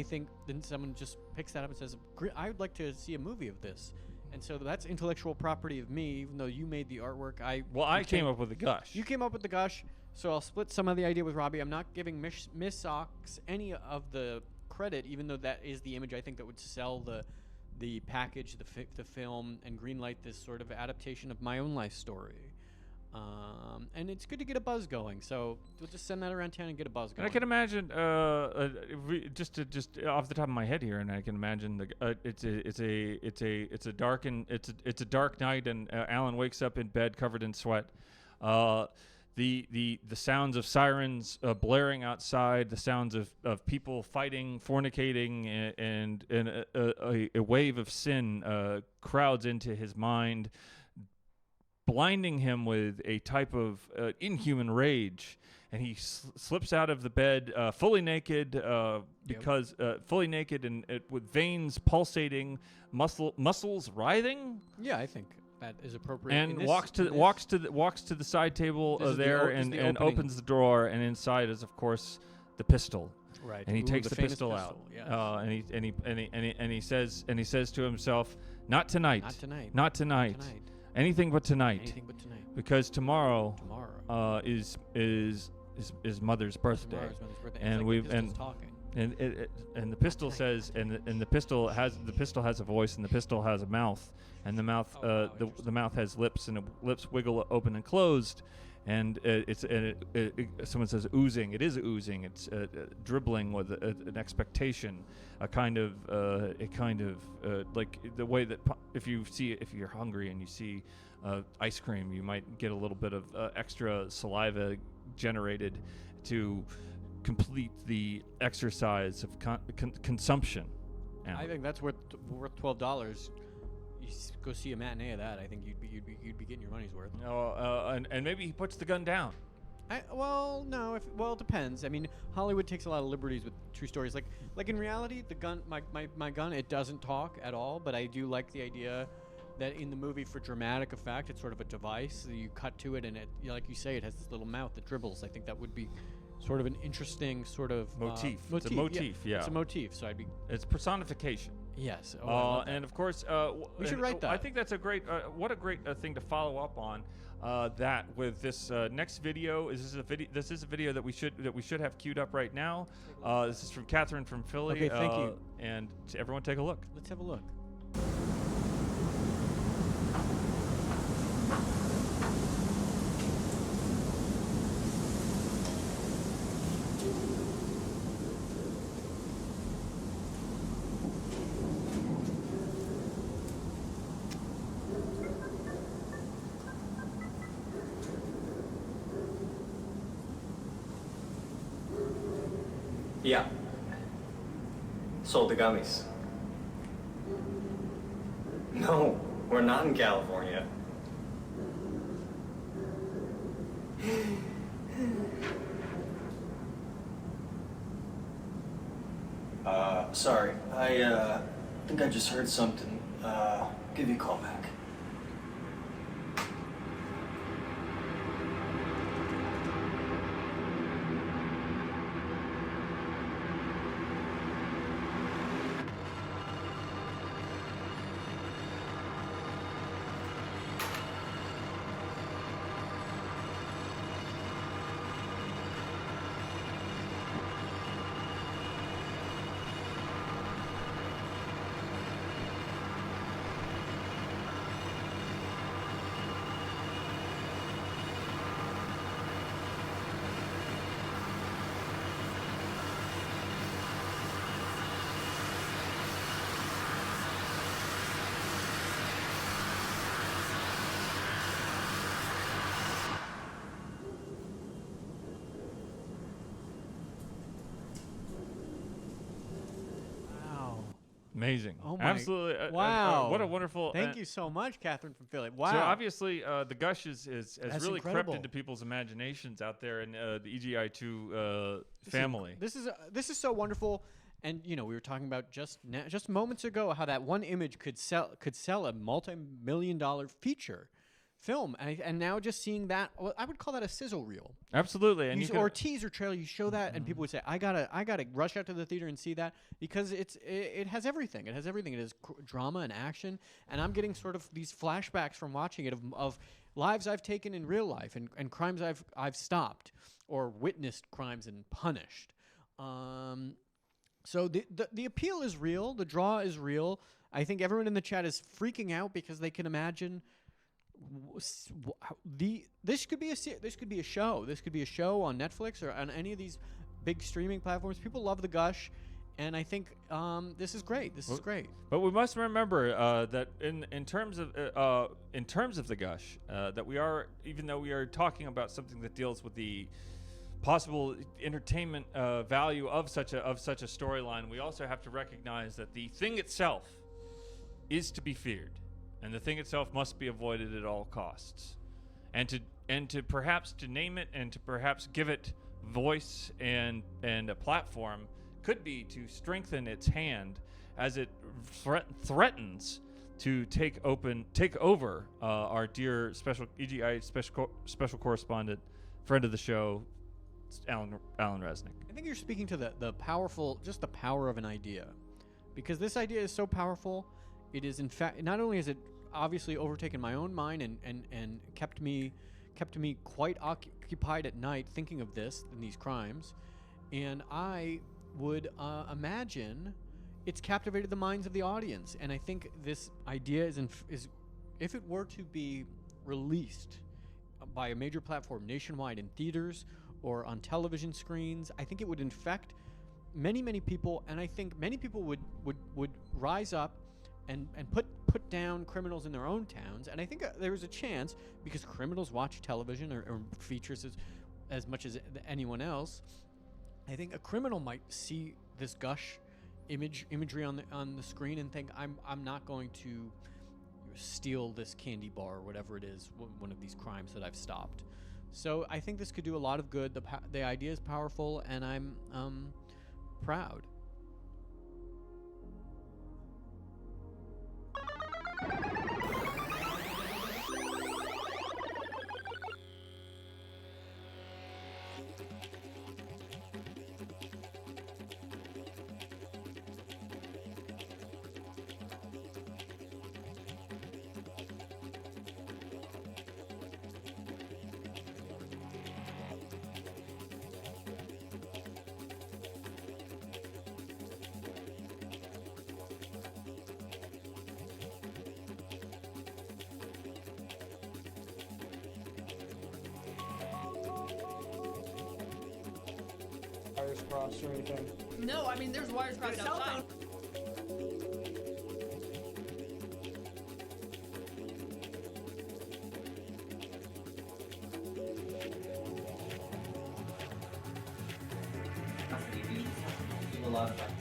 Speaker 3: then someone just picks that up and says, "I would like to see a movie of this." And so that's intellectual property of me, even though you made the artwork. I
Speaker 2: came up with the gush.
Speaker 3: You came up with the gush. So I'll split some of the idea with Robbie. I'm not giving Miss Socks any of the credit, even though that is the image I think that would sell the package, the film, and greenlight this sort of adaptation of my own life story. And it's good to get a buzz going. So we'll just send that around town and get a buzz going.
Speaker 2: And I can imagine, just off the top of my head here, and I can imagine it's a dark night, and Allan wakes up in bed covered in sweat. The sounds of sirens blaring outside, the sounds of people fighting, fornicating, and a wave of sin crowds into his mind, blinding him with a type of inhuman rage. And he slips out of the bed fully naked, fully naked and with veins pulsating, muscles writhing.
Speaker 3: Yeah, I think that is appropriate.
Speaker 2: And walks to the side table there and opens the drawer, and inside is of course the pistol.
Speaker 3: Right.
Speaker 2: And he takes the pistol
Speaker 3: pistol,
Speaker 2: out.
Speaker 3: yes.
Speaker 2: And he says to himself, "Not tonight.
Speaker 3: Not tonight.
Speaker 2: Not tonight. Anything but tonight.
Speaker 3: Anything but tonight.
Speaker 2: Because tomorrow is Mother's birthday."
Speaker 3: Tomorrow's Mother's birthday.
Speaker 2: And
Speaker 3: it's
Speaker 2: we've
Speaker 3: like the pistol's talking.
Speaker 2: And the pistol says, and the pistol has a voice, and the pistol has a mouth, and the mouth the mouth has lips, and the lips wiggle open and closed, and someone says oozing. It is oozing. It's dribbling with an expectation, a kind of like the way that if you're hungry and you see ice cream, you might get a little bit of extra saliva generated to complete the exercise of consumption.
Speaker 3: I think that's worth $12. You go see a matinee of that. I think you'd be getting your money's worth.
Speaker 2: And maybe he puts the gun down.
Speaker 3: No. It depends. I mean, Hollywood takes a lot of liberties with true stories. Like in reality, the gun, my gun, it doesn't talk at all. But I do like the idea that in the movie, for dramatic effect, it's sort of a device. You cut to it, and it, like you say, it has this little mouth that dribbles. I think that would be sort of an interesting sort of
Speaker 2: motif. It's a motif, yeah.
Speaker 3: It's a motif, so it's
Speaker 2: personification.
Speaker 3: Yes.
Speaker 2: And of course,
Speaker 3: we should write that.
Speaker 2: I think that's a great, what a great thing to follow up on that with this next video. This is a video that we should have queued up right now. This is from Catherine from Philly.
Speaker 3: Okay, thank you.
Speaker 2: And everyone, take a look.
Speaker 3: Let's have a look.
Speaker 13: Yeah. Sold the gummies. No, we're not in California. Sorry. I think I just heard something. Give you a call back.
Speaker 2: Amazing.
Speaker 3: Oh my!
Speaker 2: Absolutely.
Speaker 3: Wow.
Speaker 2: What a wonderful.
Speaker 3: Thank you so much, Catherine from Philly. Wow.
Speaker 2: So obviously, the gush has really
Speaker 3: incredible.
Speaker 2: crept into people's imaginations out there in the EGI2 family.
Speaker 3: This is so wonderful. And we were talking about just moments ago how that one image could sell a multi-million-dollar feature film, and now just seeing that, I would call that a sizzle reel.
Speaker 2: Absolutely, and
Speaker 3: or a teaser trailer. You show that, and people would say, "I gotta rush out to the theater and see that," because it has everything. It has everything. It has drama and action, and I'm getting sort of these flashbacks from watching it of lives I've taken in real life and crimes I've stopped or witnessed crimes and punished. So the appeal is real. The draw is real. I think everyone in the chat is freaking out because they can imagine. This could be a show. This could be a show on Netflix or on any of these big streaming platforms. People love the gush, and I think this is great. This is great.
Speaker 2: But we must remember that in terms of the gush, that we are, even though we are talking about something that deals with the possible entertainment value of such a storyline, we also have to recognize that the thing itself is to be feared. And the thing itself must be avoided at all costs, and to perhaps to name it and to perhaps give it voice and a platform could be to strengthen its hand as it threatens to take over our dear special EGI special correspondent, friend of the show, Allan Resnick.
Speaker 3: I think you're speaking to the powerful, just the power of an idea, because this idea is so powerful. It is, in fact, not only has it obviously overtaken my own mind and kept me quite occupied at night thinking of this and these crimes, and I would imagine it's captivated the minds of the audience. And I think this idea is if it were to be released by a major platform nationwide in theaters or on television screens, I think it would infect many people, and I think many people would rise up and put down criminals in their own towns. And I think there is a chance, because criminals watch television or features as much as anyone else, I think a criminal might see this gush imagery on the screen and think, I'm not going to steal this candy bar or whatever it is, one of these crimes that I've stopped. So I think this could do a lot of good. The idea is powerful, and I'm proud.
Speaker 14: Wires crossed or anything?
Speaker 15: No, I mean, there's wires crossed outside.
Speaker 16: A lot of